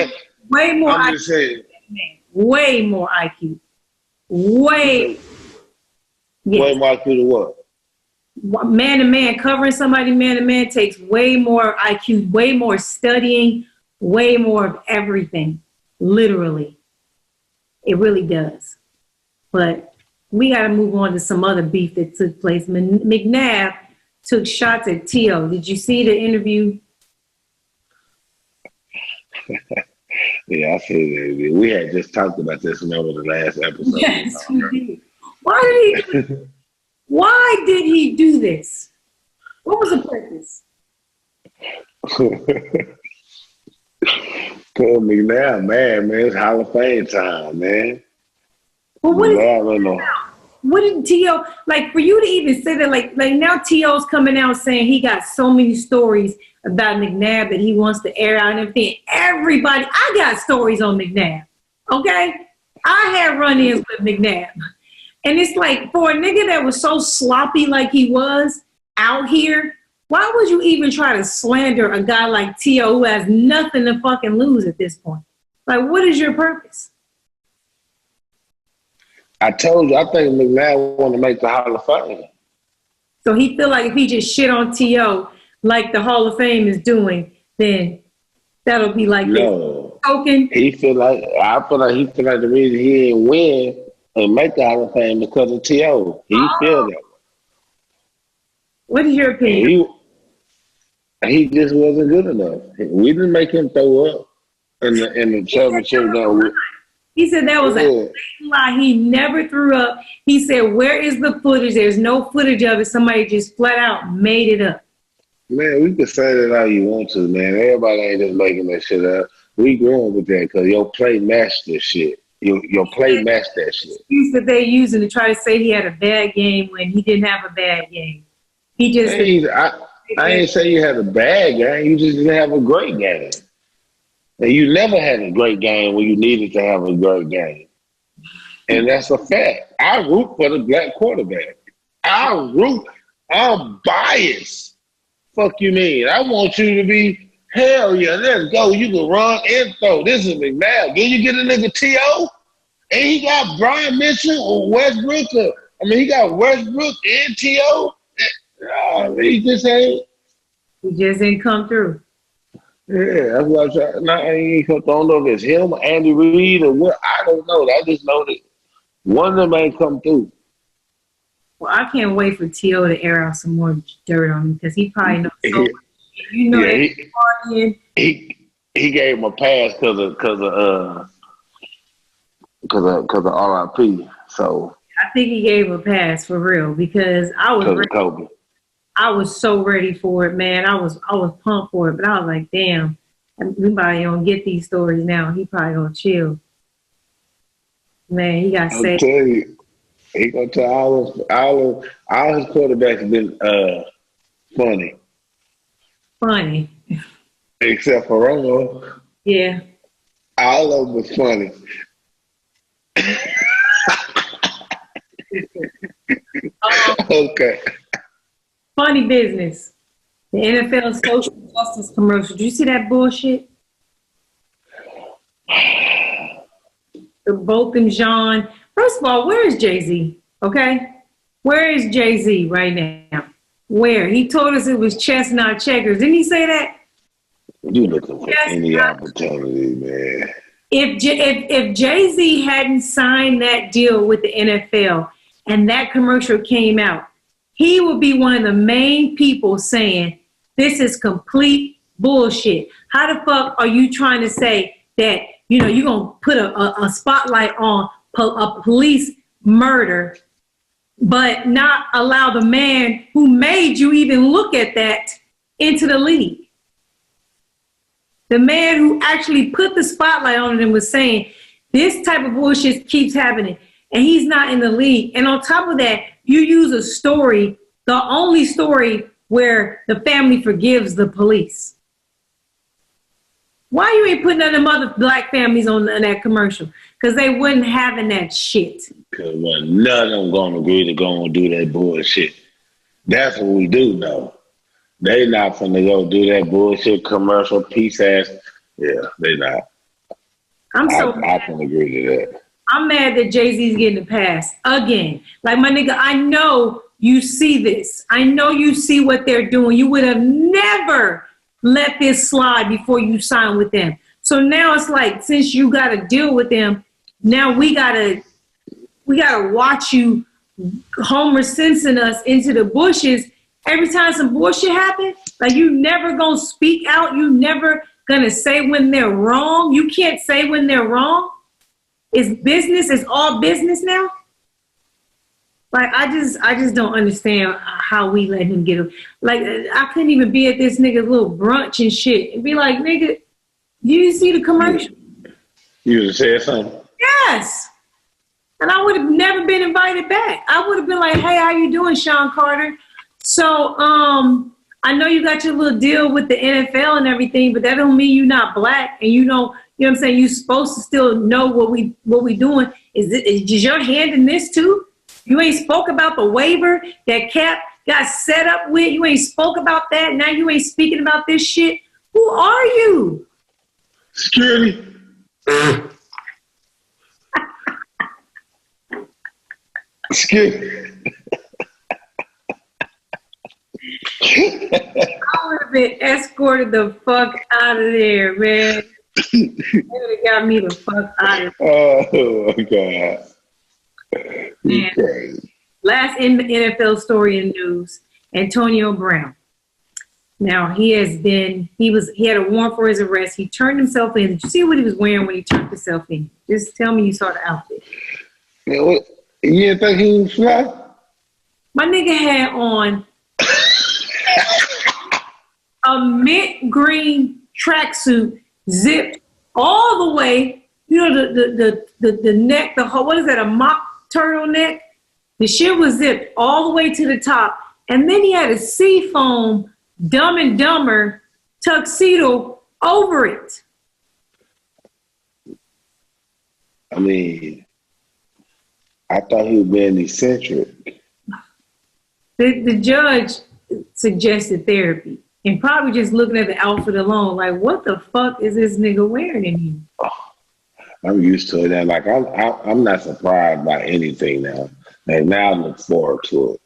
Way more I'm IQ. just saying. Way more IQ. Way more IQ to what? Man to man, covering somebody man to man takes way more IQ, way more studying, way more of everything. Literally. It really does. But we got to move on to some other beef that took place. McNabb took shots at T.O. Did you see the interview? Yeah, I see that. We had just talked about this over the last episode. Yes, we did. Why did he do this? What was the purpose? Poor McNabb, man, it's Hall of Fame time, man. Well, what did T.O., like, for you to even say that, like now T.O.'s coming out saying he got so many stories about McNabb that he wants to air out and everything. Everybody, I got stories on McNabb, okay? I had run-ins with McNabb. And it's like, for a nigga that was so sloppy like he was out here, why would you even try to slander a guy like T.O. who has nothing to fucking lose at this point? Like, what is your purpose? I told you, I think McNabb want to make the Hall of Fame. So he feel like if he just shit on T.O. like the Hall of Fame is doing, then that'll be like no. Token. I feel like the reason he didn't win and make the Hall of Fame because of T.O. He feel that way. What is your opinion? He just wasn't good enough. We didn't make him throw up in the championship game. He said that was a lie. He never threw up. He said, where is the footage? There's no footage of it. Somebody just flat out made it up. Man, we can say that all you want to, man. Everybody ain't just making that shit up. We growing with that because your play matched this shit. Your play matched that shit. Excuse that they using to try to say he had a bad game when he didn't have a bad game. He just. I ain't say you had a bad game. You just didn't have a great game. And you never had a great game when you needed to have a great game. And that's a fact. I root for the black quarterback. I'm biased. Fuck you mean? I want you to be, hell yeah, let's go. You can run and throw. This is McNabb. Then you get a nigga T.O. and he got Brian Mitchell or Westbrook. He got Westbrook and T.O. He just ain't come through. Yeah, that's what I'm trying. I don't know if it's him, Andy Reid, or what. I don't know. I just know that one of them ain't come through. Well, I can't wait for T.O. to air out some more dirt on him because he probably knows so much. You know, he gave him a pass because of RIP. So I think he gave him a pass for real because I was ready. Kobe. I was so ready for it, man. I was pumped for it, but I was like, damn, everybody don't get these stories now. He probably gonna chill. Man, he got saved. I'll tell you, he gonna tell all his quarterbacks have been funny. Funny. Except for Romo. Yeah. All of them was funny. Okay. Funny business. The NFL social justice commercial. Did you see that bullshit? The both and John. First of all, where is Jay-Z? Okay? Where is Jay-Z right now? Where? He told us it was chess, not checkers. Didn't he say that? You looking for any opportunity, man. If Jay-Z hadn't signed that deal with the NFL and that commercial came out, he would be one of the main people saying, this is complete bullshit. How the fuck are you trying to say that, you're going to put a spotlight on a police murder, but not allow the man who made you even look at that into the league? The man who actually put the spotlight on it and was saying, this type of bullshit keeps happening, and he's not in the league. And on top of that, you use a story, the only story where the family forgives the police. Why you ain't putting none of them other black families on that commercial? Because they wasn't having that shit. Because none of them going to agree to go and do that bullshit. That's what we do know. They not finna go do that bullshit commercial piece ass. Yeah, they not. I can agree to that. I'm mad that Jay-Z's getting a pass again. Like, my nigga, I know you see this. I know you see what they're doing. You would have never let this slide before you signed with them. So now it's like, since you got to deal with them, now we gotta watch you Homer Simpson us into the bushes every time some bullshit happens. Like, you never gonna speak out. You never gonna say when they're wrong. You can't say when they're wrong. It's business. It's all business now. Like, I just don't understand how we let him get him. Like, I couldn't even be at this nigga's little brunch and shit and be like, nigga, you didn't see the commercial? You would have said something? Yes. And I would have never been invited back. I would have been like, hey, how you doing, Sean Carter? So, I know you got your little deal with the NFL and everything, but that don't mean you're not black and you know what I'm saying? You're supposed to still know what we doing. Is your hand in this too? You ain't spoke about the waiver that Cap got set up with. You ain't spoke about that. Now you ain't speaking about this shit. Who are you? Security. Security. I would have been escorted the fuck out of there, man. They would have got me the fuck out of there. Oh, my God. Man. Last NFL story in news, Antonio Brown. Now he had a warrant for his arrest. He turned himself in. Did you see what he was wearing when he turned himself in? Just tell me you saw the outfit. Man, what? You didn't think he was fly? My nigga had on a mint green tracksuit, zipped all the way. You know the neck, what is that? A mock turtleneck. The shit was zipped all the way to the top, and then he had a seafoam Dumb and Dumber tuxedo over it. I mean, I thought he was being eccentric. The judge suggested therapy, and probably just looking at the outfit alone, like, what the fuck is this nigga wearing in here? I'm used to it now. Like I'm not surprised by anything now. And now I look forward to it.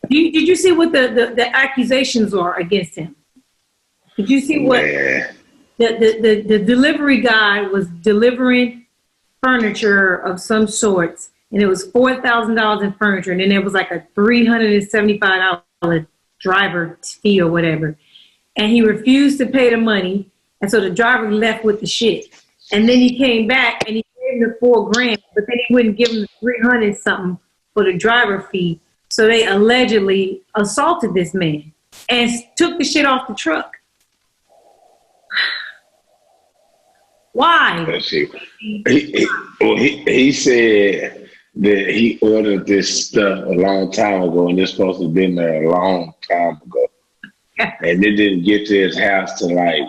Did you see what the accusations are against him? Did you see what the delivery guy was delivering furniture of some sorts, and it was $4,000 in furniture, and then there was like a $375 driver fee or whatever, and he refused to pay the money, and so the driver left with the shit, and then he came back and he gave him the $4,000, but then he wouldn't give him the 300 something for the driver fee. So they allegedly assaulted this man and took the shit off the truck. Why? He said that he ordered this stuff a long time ago, and it's supposed to have been there a long time ago. And it didn't get to his house till like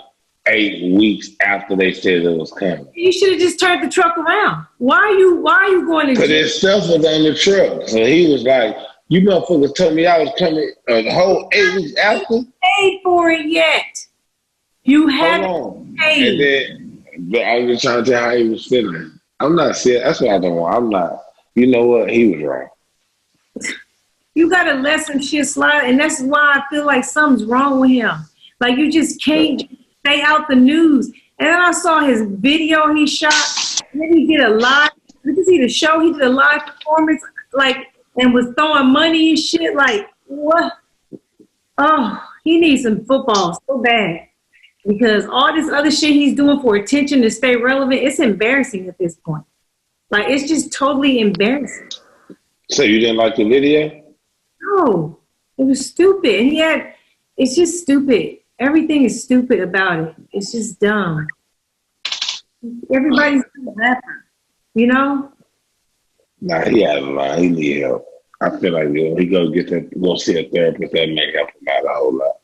8 weeks after they said it was coming. You should have just turned the truck around. Why are you going to? Because his stuff was on the truck, so he was like, "You motherfuckers told me I was coming the whole 8 weeks after." You paid for it yet? You haven't paid. And then I was just trying to tell how he was feeling. I'm not serious. That's what I don't want. I'm not. You know what? He was wrong. You gotta let some shit slide, and that's why I feel like something's wrong with him. Like, you just can't stay out the news. And then I saw his video he shot. And then he did a live. You can see the show. He did a live performance, like, and was throwing money and shit. Like, what? Oh, he needs some football so bad, because all this other shit he's doing for attention to stay relevant, it's embarrassing at this point. Like, it's just totally embarrassing. So you didn't like the video? No, it was stupid. It's just stupid. Everything is stupid about it. It's just dumb. Everybody's laughing, you know? Nah, he had a lot. He need help. I feel like he go see a therapist that may help him out a whole lot.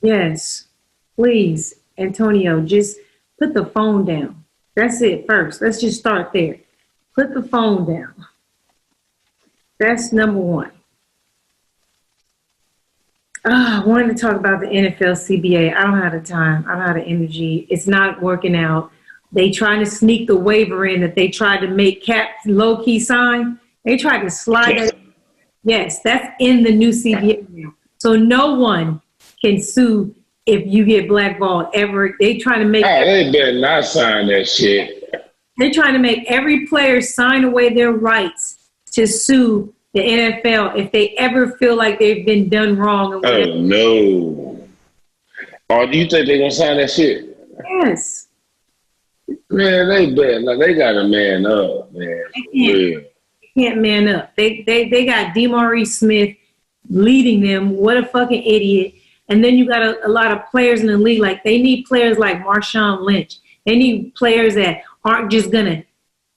Yes, please, Antonio, just put the phone down. That's it first. Let's just start there. Put the phone down. That's number one. I wanted to talk about the NFL CBA. I don't have the time. I don't have the energy. It's not working out. They trying to sneak the waiver in that they tried to make Cap low-key sign. They tried to slide that. Yes, that's in the new CBA now. So no one can sue if you get blackballed ever. They trying to make. They better not sign that shit. They're trying to make every player sign away their rights to sue the NFL if they ever feel like they've been done wrong. Oh, no. Or do you think they're going to sign that shit? Yes. Man, they better. Like, they got to man up, man. They can't man up. They got DeMaurice Smith leading them. What a fucking idiot. And then you got a lot of players in the league. Like, they need players like Marshawn Lynch. They need players that aren't just going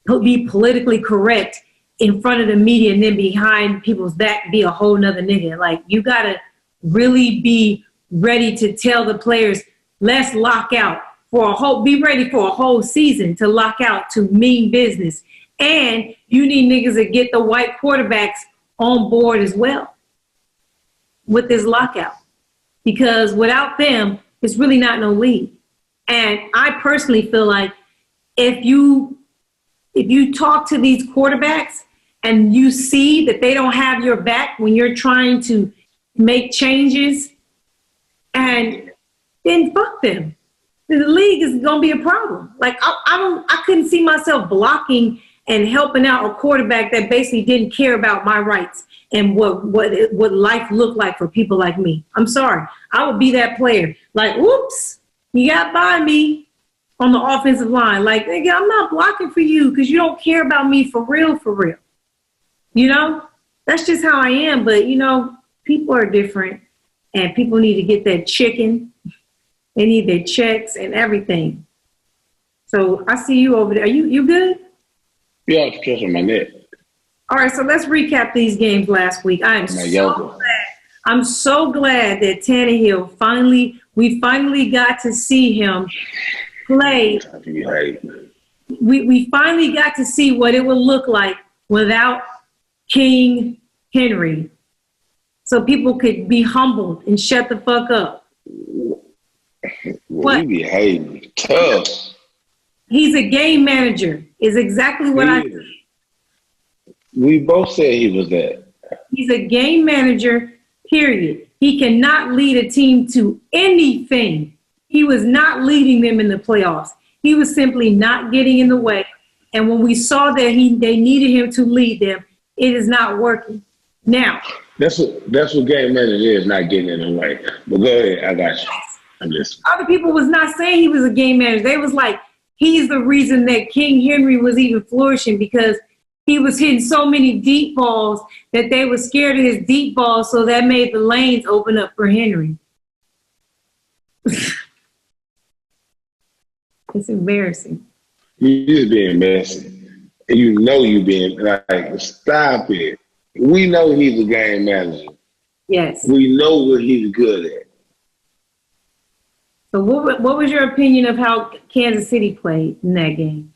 to be politically correct in front of the media and then behind people's back be a whole nother nigga. Like, you got to really be ready to tell the players, let's lock out be ready for a whole season to lock out, to mean business. And you need niggas that get the white quarterbacks on board as well with this lockout, because without them, it's really not no league. And I personally feel like if you talk to these quarterbacks and you see that they don't have your back when you're trying to make changes, and then fuck them. The league is going to be a problem. Like, I couldn't see myself blocking and helping out a quarterback that basically didn't care about my rights and what life looked like for people like me. I'm sorry. I would be that player. Like, whoops, you got by me on the offensive line. Like, nigga, I'm not blocking for you because you don't care about me for real, for real. You know? That's just how I am. But, you know, people are different and people need to get that chicken. They need their checks and everything. So I see you over there. Are you good? Yeah, I'm catching my neck. All right, so let's recap these games last week. I'm so glad that Tannehill we finally got to see him play. We finally got to see what it would look like without King Henry. So people could be humbled and shut the fuck up. Well, he behaving tough. He's a game manager, is exactly what I said. We both said he was that. He's a game manager, period. He cannot lead a team to anything. He was not leading them in the playoffs. He was simply not getting in the way. And when we saw that they needed him to lead them, it is not working. Now. That's what game manager is, not getting in the way. But go ahead, I got you. I'm listening. Other people was not saying he was a game manager. They was like, he's the reason that King Henry was even flourishing because he was hitting so many deep balls that they were scared of his deep balls, so that made the lanes open up for Henry. It's embarrassing. You just being messy. And you know you being like, stop it. We know he's a game manager. Yes. We know what he's good at. So what was your opinion of how Kansas City played in that game?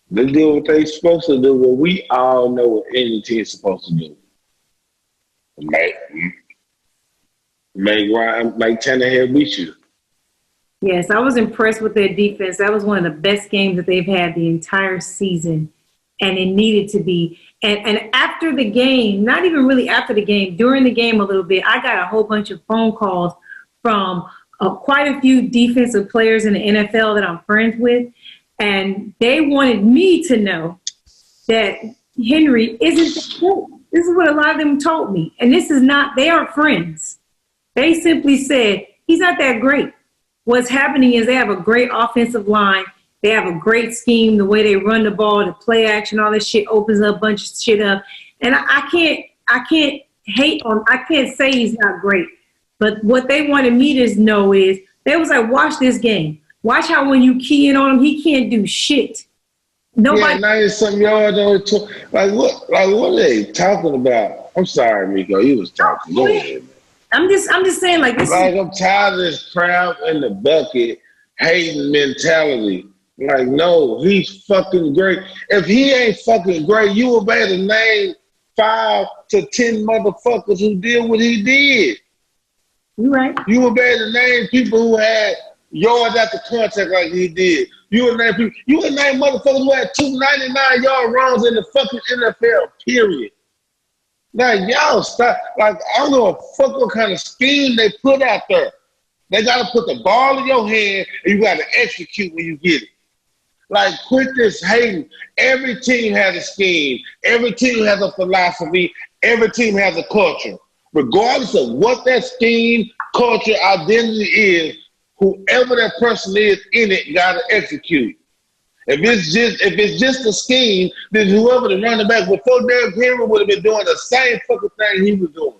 They do what they're supposed to do, what we all know what any team's supposed to do. Make Tannehill beat you. Yes, I was impressed with their defense. That was one of the best games that they've had the entire season, and it needed to be. And after the game, not even really after the game, during the game a little bit, I got a whole bunch of phone calls from quite a few defensive players in the NFL that I'm friends with, and they wanted me to know that Henry isn't the GOAT. This is what a lot of them told me. And this is not, they aren't friends. They simply said, he's not that great. What's happening is they have a great offensive line. They have a great scheme, the way they run the ball, the play action, all this shit opens up a bunch of shit up. And I can't say he's not great. But what they wanted me to know is, they was like, watch this game. Watch how when you key in on him, he can't do shit. Nobody. Yeah, 90-something yards on what are they talking about? I'm sorry, Miko. You was talking. Go ahead. I'm just saying, like this. Like I'm tired of this crab in the bucket hating mentality. Like, no, he's fucking great. If he ain't fucking great, you will be able to name 5 to 10 motherfuckers who did what he did. You right. You will be able to name people who had yards after contact like he did. You would name motherfuckers who had 299-yard runs in the fucking NFL, period. Like, y'all stop. Like, I don't know what kind of scheme they put out there. They got to put the ball in your hand and you got to execute when you get it. Like, quit this hating. Every team has a scheme. Every team has a philosophy. Every team has a culture. Regardless of what that scheme, culture, identity is, whoever that person is in it got to execute. If it's just a scheme, then whoever the running back before Derrick Henry would have been doing the same fucking thing he was doing.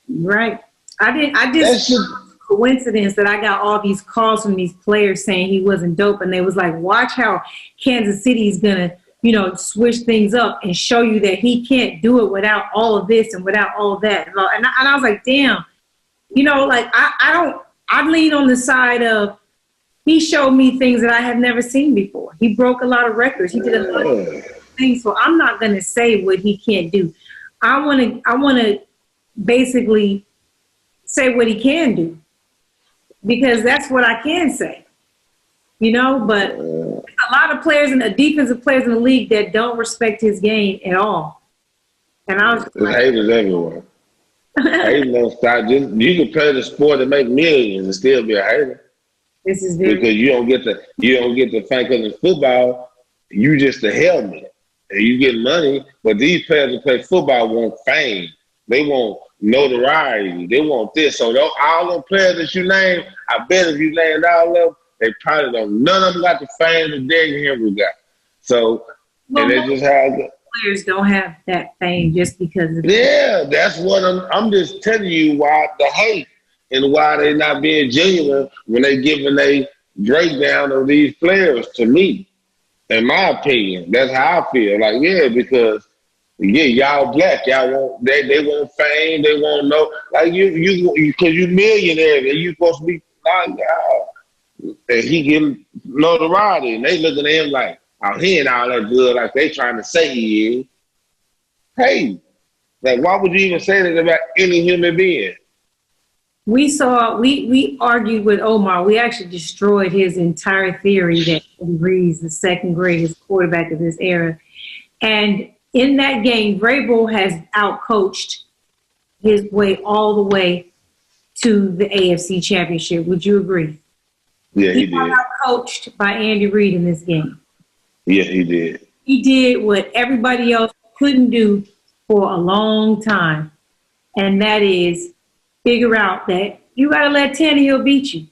Right. I just coincidence that I got all these calls from these players saying he wasn't dope, and they was like, watch how Kansas City is gonna, switch things up and show you that he can't do it without all of this and without all of that. And I was like, damn, I lean on the side of, he showed me things that I have never seen before. He broke a lot of records. He did a lot of things. So I'm not going to say what he can't do. I want to basically say what he can do, because that's what I can say. But a lot of players and the defensive players in the league that don't respect his game at all. And I was like, haters everywhere. Hating don't stop. You can play the sport and make millions and still be a hater. This is very because you don't get the fact that in football, you just a helmet and you get money, but these players that play football want fame. They want notoriety. They want this. So all them players that you name, I bet if you named all of them, they probably don't. None of them got the fame that Derrick Henry got. So, and they just have players don't have that fame just because of that's what I'm just telling you why the hate and why they not being genuine when they giving a breakdown of these players to me. In my opinion, that's how I feel. Like, because y'all black, y'all want they want fame, they want no like you because you millionaires and you supposed to be like and he getting notoriety and they looking at him like, oh, he ain't all that good like they trying to say he is. Hey, like why would you even say that about any human being? We argued with Omar. We actually destroyed his entire theory that Andy Reid's the second greatest quarterback of this era. And in that game, Vrabel has outcoached his way all the way to the AFC Championship. Would you agree? Yeah, he did. He got outcoached by Andy Reid in this game. Yeah, he did. He did what everybody else couldn't do for a long time, and that is figure out that you got to let Tannehill beat you,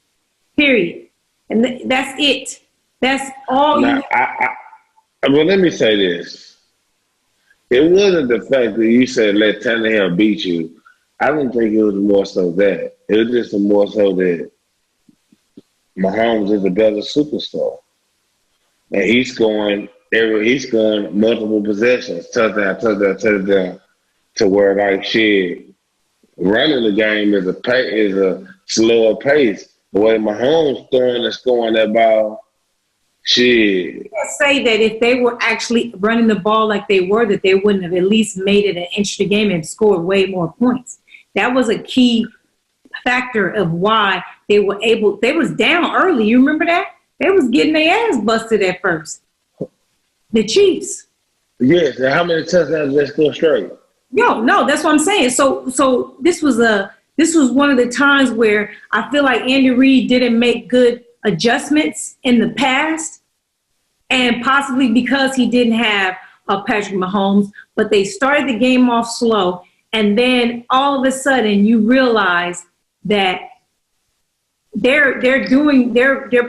period. And that's it. That's all now, well, let me say this. It wasn't the fact that you said let Tannehill beat you. I don't think it was more so that. It was just more so that Mahomes is a better superstar. And he's scoring multiple possessions, touchdown, to where like shit. Running the game is a slower pace. The way Mahomes throwing and scoring that ball, shit. I say that if they were actually running the ball like they were, that they wouldn't have at least made it an interesting game and scored way more points. That was a key factor of why they were able. They was down early. You remember that? They was getting their ass busted at first. The Chiefs. Yes. And how many touchdowns did they score straight? No, that's what I'm saying. So this was one of the times where I feel like Andy Reid didn't make good adjustments in the past, and possibly because he didn't have Patrick Mahomes, but they started the game off slow, and then all of a sudden you realize that they're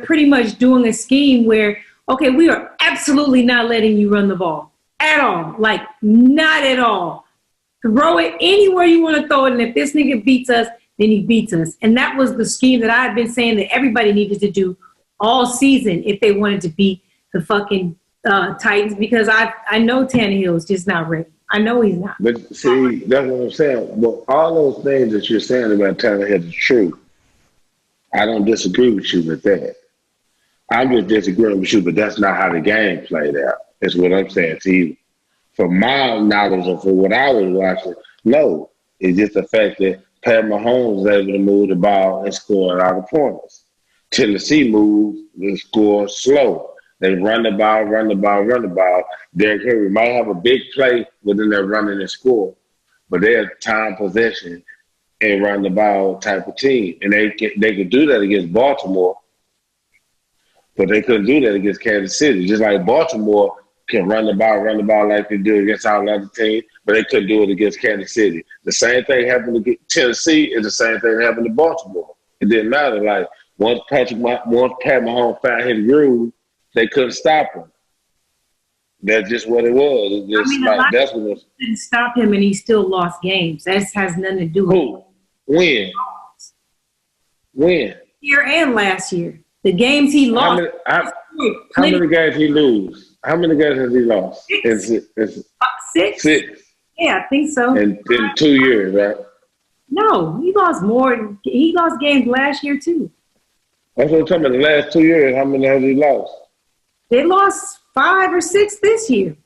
pretty much doing a scheme where, okay, we are absolutely not letting you run the ball at all, like not at all. Throw it anywhere you want to throw it, and if this nigga beats us, then he beats us. And that was the scheme that I've been saying that everybody needed to do all season if they wanted to beat the fucking Titans, because I know Tannehill is just not ready. I know he's not. But see, that's what I'm saying. Well, all those things that you're saying about Tannehill is true. I don't disagree with you with that. I'm just disagreeing with you, but that's not how the game played out. That's what I'm saying to you. From my knowledge and for what I was watching, no. It's just the fact that Pat Mahomes was able to move the ball and score a lot of points. Tennessee moved and scored slow. They run the ball. Derrick Henry might have a big play within their running and score, but they're time possession and run the ball type of team. And they could do that against Baltimore, but they couldn't do that against Kansas City. Just like Baltimore can run the ball like they do against all other teams, but they couldn't do it against Kansas City. The same thing happened to Tennessee is the same thing that happened to Baltimore. It didn't matter. Like once Pat Mahomes found his groove, they couldn't stop him. That's just what it was. It's just that's what it was. Didn't stop him, and he still lost games. That has nothing to do with who? When? Year and last year, the games he lost. How many games he lose? How many games has he lost? Six. Yeah, I think so. In 2 years, right? No, he lost more. He lost games last year too. That's what I'm talking about. The last 2 years, how many has he lost? They lost 5 or 6 this year.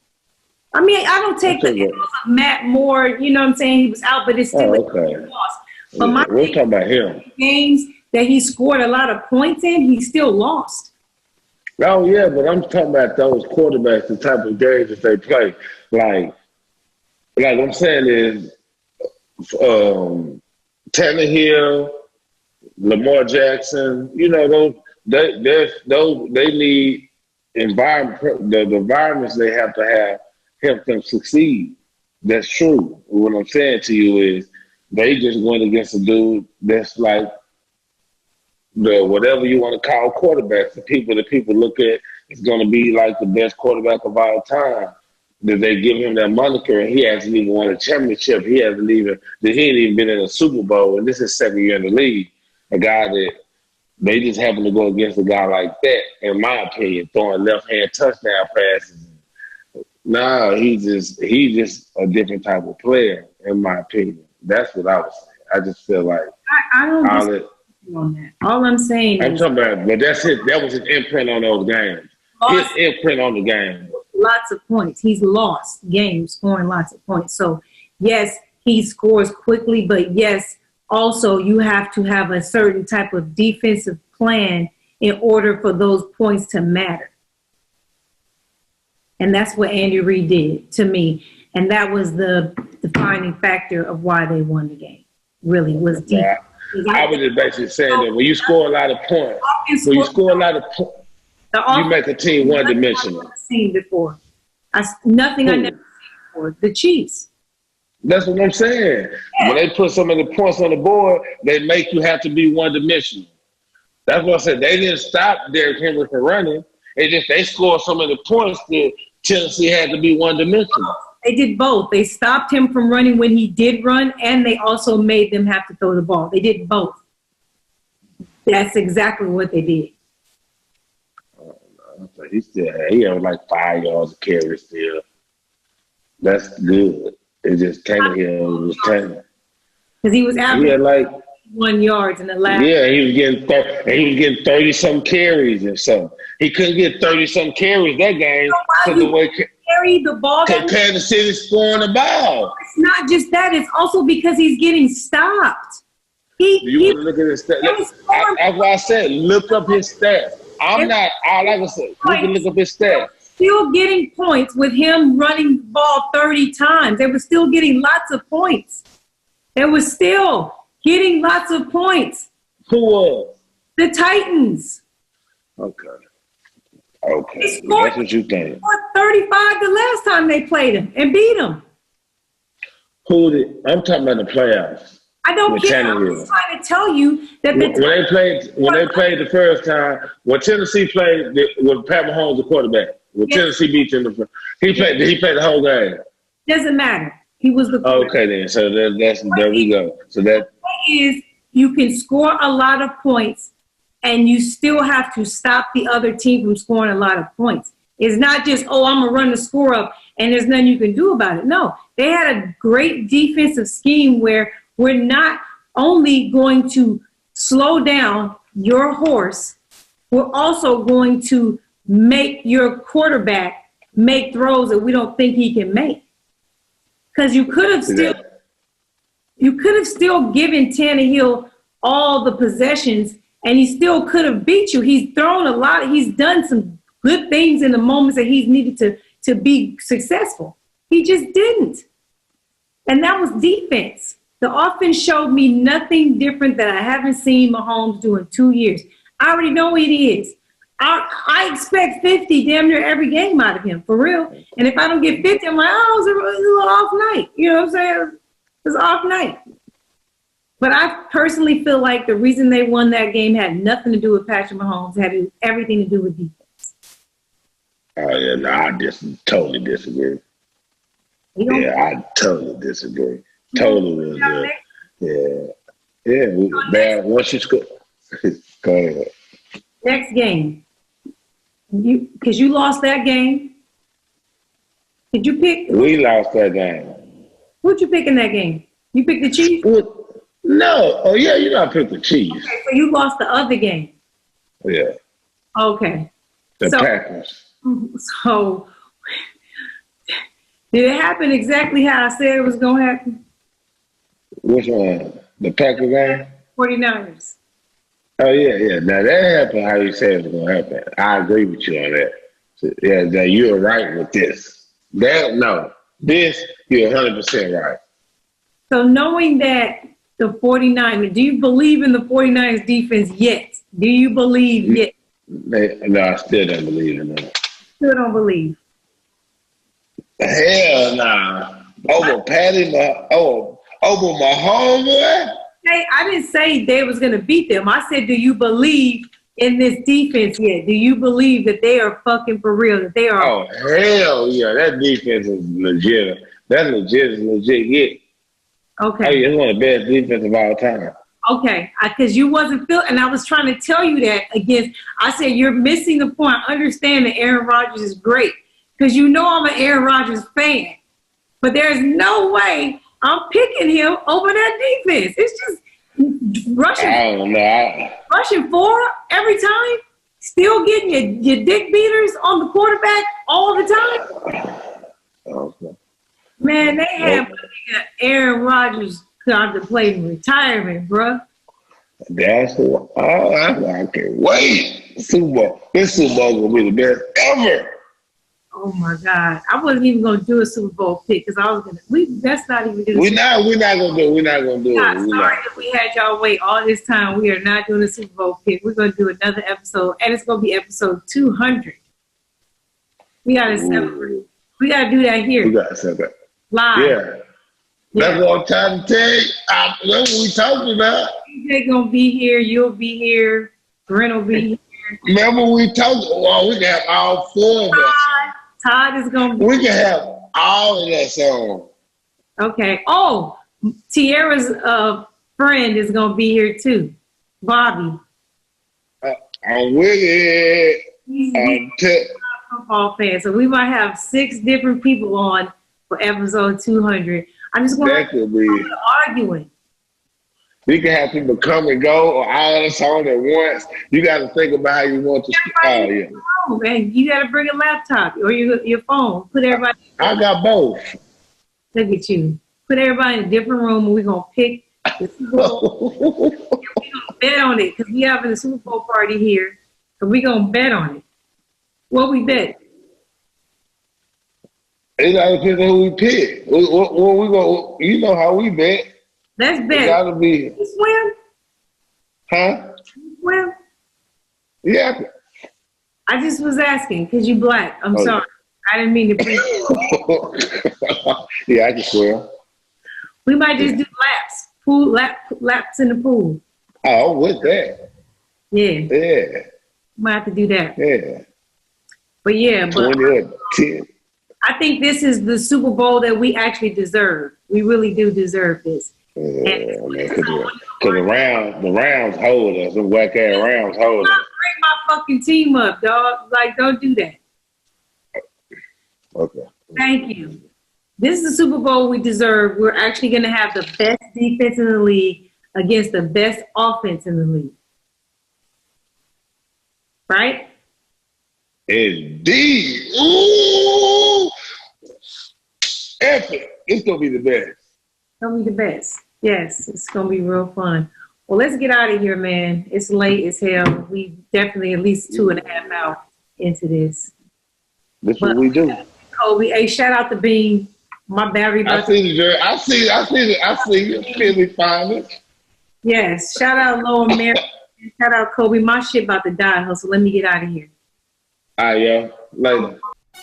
I mean, I don't take the Matt Moore. You know what I'm saying? He was out, but it's still a loss. But we're talking about him. Games that he scored a lot of points in, he still lost. Oh, yeah, but I'm talking about those quarterbacks, the type of games that they play. Like I'm saying is Tannehill, Lamar Jackson, you know, they need the environments they have to help them succeed. That's true. What I'm saying to you is they just went against a dude that's like the whatever you want to call quarterbacks. The people look at is going to be like the best quarterback of all time. That they give him that moniker, and he hasn't even won a championship. He ain't even been in a Super Bowl, and this is second year in the league. A guy that they just happen to go against a guy like that, in my opinion, throwing left hand touchdown passes. No, he's just a different type of player, in my opinion. That's what I was saying. I just feel like I don't disagree on that. All I'm saying is talking about, but that's it. That was his imprint on those games. His imprint on the game. Lots of points. He's lost games scoring lots of points. So yes, he scores quickly, but yes, also you have to have a certain type of defensive plan in order for those points to matter. And that's what Andy Reid did to me. And that was the defining factor of why they won the game. Really was deep. Yeah. I was just basically saying that when you score a lot of points, you make a team one-dimensional. I've never seen before. Nothing I never seen before. The Chiefs. That's what I'm saying. Yeah. When they put so many points on the board, they make you have to be one-dimensional. That's what I said. They didn't stop Derrick Henry from running. They scored so many points that Tennessee had to be one-dimensional. They did both. They stopped him from running when he did run, and they also made them have to throw the ball. They did both. That's exactly what they did. He had like 5 yards of carry still. That's good. It just Tannehill was Tannehill. Because he was averaging like 1 yard in the last. Yeah, he was getting 30-some carries or something. He couldn't get 30-some carries that game because the way carry the ball. Kansas City scoring the ball. It's not just that; it's also because he's getting stopped. You want to look at his stats? That's why I said look up his stats. Like I said, you can look up his stats. Still getting points with him running the ball 30 times. They were still getting lots of points. They were still getting lots of points. Who was? The Titans. Okay. That's what you think. 35 the last time they played him and beat him. I'm talking about the playoffs. I don't care. I'm just trying to tell you that when they played the first time, when Tennessee played with Pat Mahomes the quarterback, when Tennessee beat them, did he play the whole game? Doesn't matter. He was the quarterback. Okay then. So there we go. So that is you can score a lot of points and you still have to stop the other team from scoring a lot of points. It's not just, I'm going to run the score up and there's nothing you can do about it. No, they had a great defensive scheme where we're not only going to slow down your horse, we're also going to make your quarterback make throws that we don't think he can make. Because you could have still given Tannehill all the possessions and he still could have beat you. He's thrown a lot. He's done some good things in the moments that he's needed to be successful. He just didn't. And that was defense. The offense showed me nothing different that I haven't seen Mahomes do in 2 years. I already know what he is. I expect 50 damn near every game out of him, for real. And if I don't get 50, I'm like, it was a little off night. You know what I'm saying? It was an off night. But I personally feel like the reason they won that game had nothing to do with Patrick Mahomes. It had everything to do with defense. I totally disagree. I totally disagree. Totally. Yeah. Man, once you score, go ahead. Next game. Because you lost that game. Did you pick? We lost that game. Who'd you pick in that game? You picked the Chiefs? No. Oh, yeah, I picked the Chiefs. Okay, so you lost the other game. Yeah. Okay. The Packers. So, did it happen exactly how I said it was going to happen? Which one? The Packers game? 49ers. Oh, yeah. Now, that happened how you said it was going to happen. I agree with you on that. So, you're right with this. This, you're 100% right. So, knowing that the 49ers, do you believe in the 49ers defense yet? Do you believe yet? No, I still don't believe in that. Still don't believe. Hell nah. Over my homeboy? Hey, I didn't say they was going to beat them. I said, do you believe in this defense yet? Do you believe that they are fucking for real? That they are? Oh, hell yeah. That defense is legit. That legit. Yeah. Okay. Hey, it's one of the best defense of all time. Okay. Because you wasn't feeling, and I was trying to tell you that against, I said, you're missing the point. I understand that Aaron Rodgers is great because you know I'm an Aaron Rodgers fan. But there's no way I'm picking him over that defense. It's just rushing. I don't know. Rushing 4 every time. Still getting your dick beaters on the quarterback all the time. Okay. Man, they have Aaron Rodgers contemplating retirement, bruh. That's what I can't wait. Super Bowl. This Super Bowl gonna be the best ever. Oh my God! I wasn't even gonna do a Super Bowl pick because I was gonna. That's not even. We're not gonna do it. We're not gonna do it. Sorry that we had y'all wait all this time. We are not doing a Super Bowl pick. We're gonna do another episode, and it's gonna be episode 200. We gotta celebrate. We gotta do that here. We gotta celebrate live. Yeah. That's what I'm trying to tell you. That's what we talking about. DJ gonna be here. You'll be here. Brent will be here. Remember we talked. Well, we can have all 4 of us. Todd is gonna be. We can have all of that song. Okay. Oh, Tierra's friend is gonna be here too. Bobby. I'm with it. He's a football fan, so we might have 6 different people on for episode 200. I just want to arguing. We can have people come and go or all of us on at once. You got to think about how you want to. Oh, man, you got to bring a laptop or your phone. Put everybody. I got both. Look at you. Put everybody in a different room, and we're gonna pick the Super Bowl. And we're gonna bet on it because we having a Super Bowl party here, so we're gonna bet on it. What we bet? It all depends on who we pick. What we go? You know how we bet. Let's bet. It gotta be. You swim? Huh? You swim? Yeah. I just was asking because you black. I'm sorry. I didn't mean to bring Yeah, I can swim. We might just do laps. Laps in the pool. Oh, with that. Yeah. Yeah. Might have to do that. Yeah. But yeah, 20 or 10. I think this is the Super Bowl that we actually deserve. We really do deserve this. Yeah, because the rounds hold us. The whack ass rounds hold us. Bring my fucking team up, dog. Like, don't do that. Okay. Thank you. This is the Super Bowl we deserve. We're actually going to have the best defense in the league against the best offense in the league. Right? Indeed. Ooh. Epic. It's going to be the best. It's going to be the best. Yes, it's going to be real fun. Well, let's get out of here, man. It's late as hell. We definitely at least 2.5 hours into this. That's what we do. Kobe, hey, shout out to Bean. My battery. I see you. Philly finals. Yes. Shout out Lower Mary. Shout out Kobe. My shit about to die, so let me get out of here. All right, yo. Later.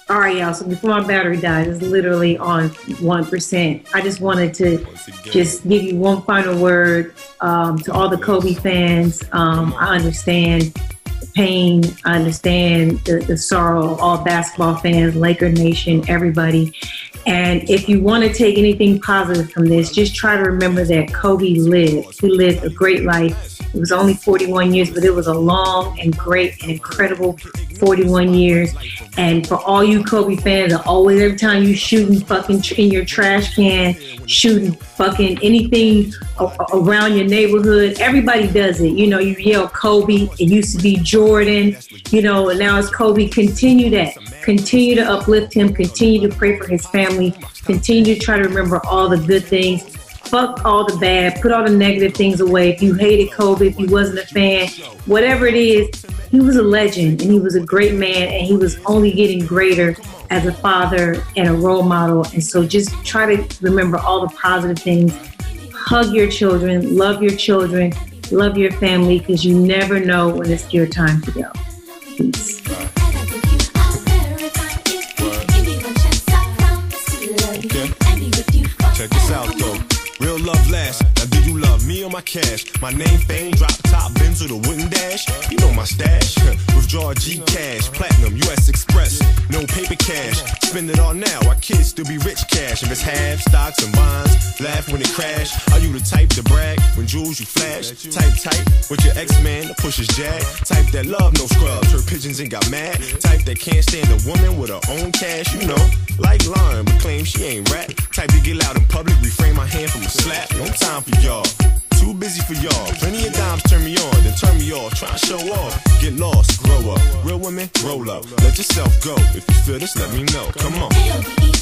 All right, y'all. So before my battery dies, it's literally on 1%. I just wanted to just give you one final word to all the Kobe fans. I understand the pain. I understand the sorrow of all basketball fans, Laker Nation, everybody. And if you want to take anything positive from this, just try to remember that Kobe lived. He lived a great life. It was only 41 years, but it was a long and great and incredible 41 years. And for all you Kobe fans, always, every time you shooting fucking in your trash can, shooting fucking anything around your neighborhood, everybody does it. You know, you yell Kobe. It used to be Jordan, you know, and now it's Kobe. Continue that. Continue to uplift him. Continue to pray for his family. Continue to try to remember all the good things. Fuck all the bad. Put all the negative things away. If you hated Kobe, if you wasn't a fan, whatever it is, he was a legend and he was a great man and he was only getting greater as a father and a role model. And so just try to remember all the positive things. Hug your children, love your family, because you never know when it's your time to go. Peace. real love lasts. Now do you love me or my cash? My name, fame, drop top, Benz with a wooden dash. You know my stash. Withdraw G cash, platinum, US Express. No paper cash. Spend it all now. Our kids still be rich cash. If it's half, stocks and bonds, laugh when it crash. Are you the type to brag when jewels you flash? Type tight with your ex-man that pushes jag. Type that love no scrubs, heard pigeons and got mad. Type that can't stand a woman with her own cash, you know. Like Lauren, but claim she ain't rap. Type to get loud in public, refrain my hand from a slap. No time for y'all, too busy for y'all. Plenty of dimes turn me on, then turn me off. Try to show off, get lost, grow up. Real women, roll up. Let yourself go. If you feel this, let me know. Come on.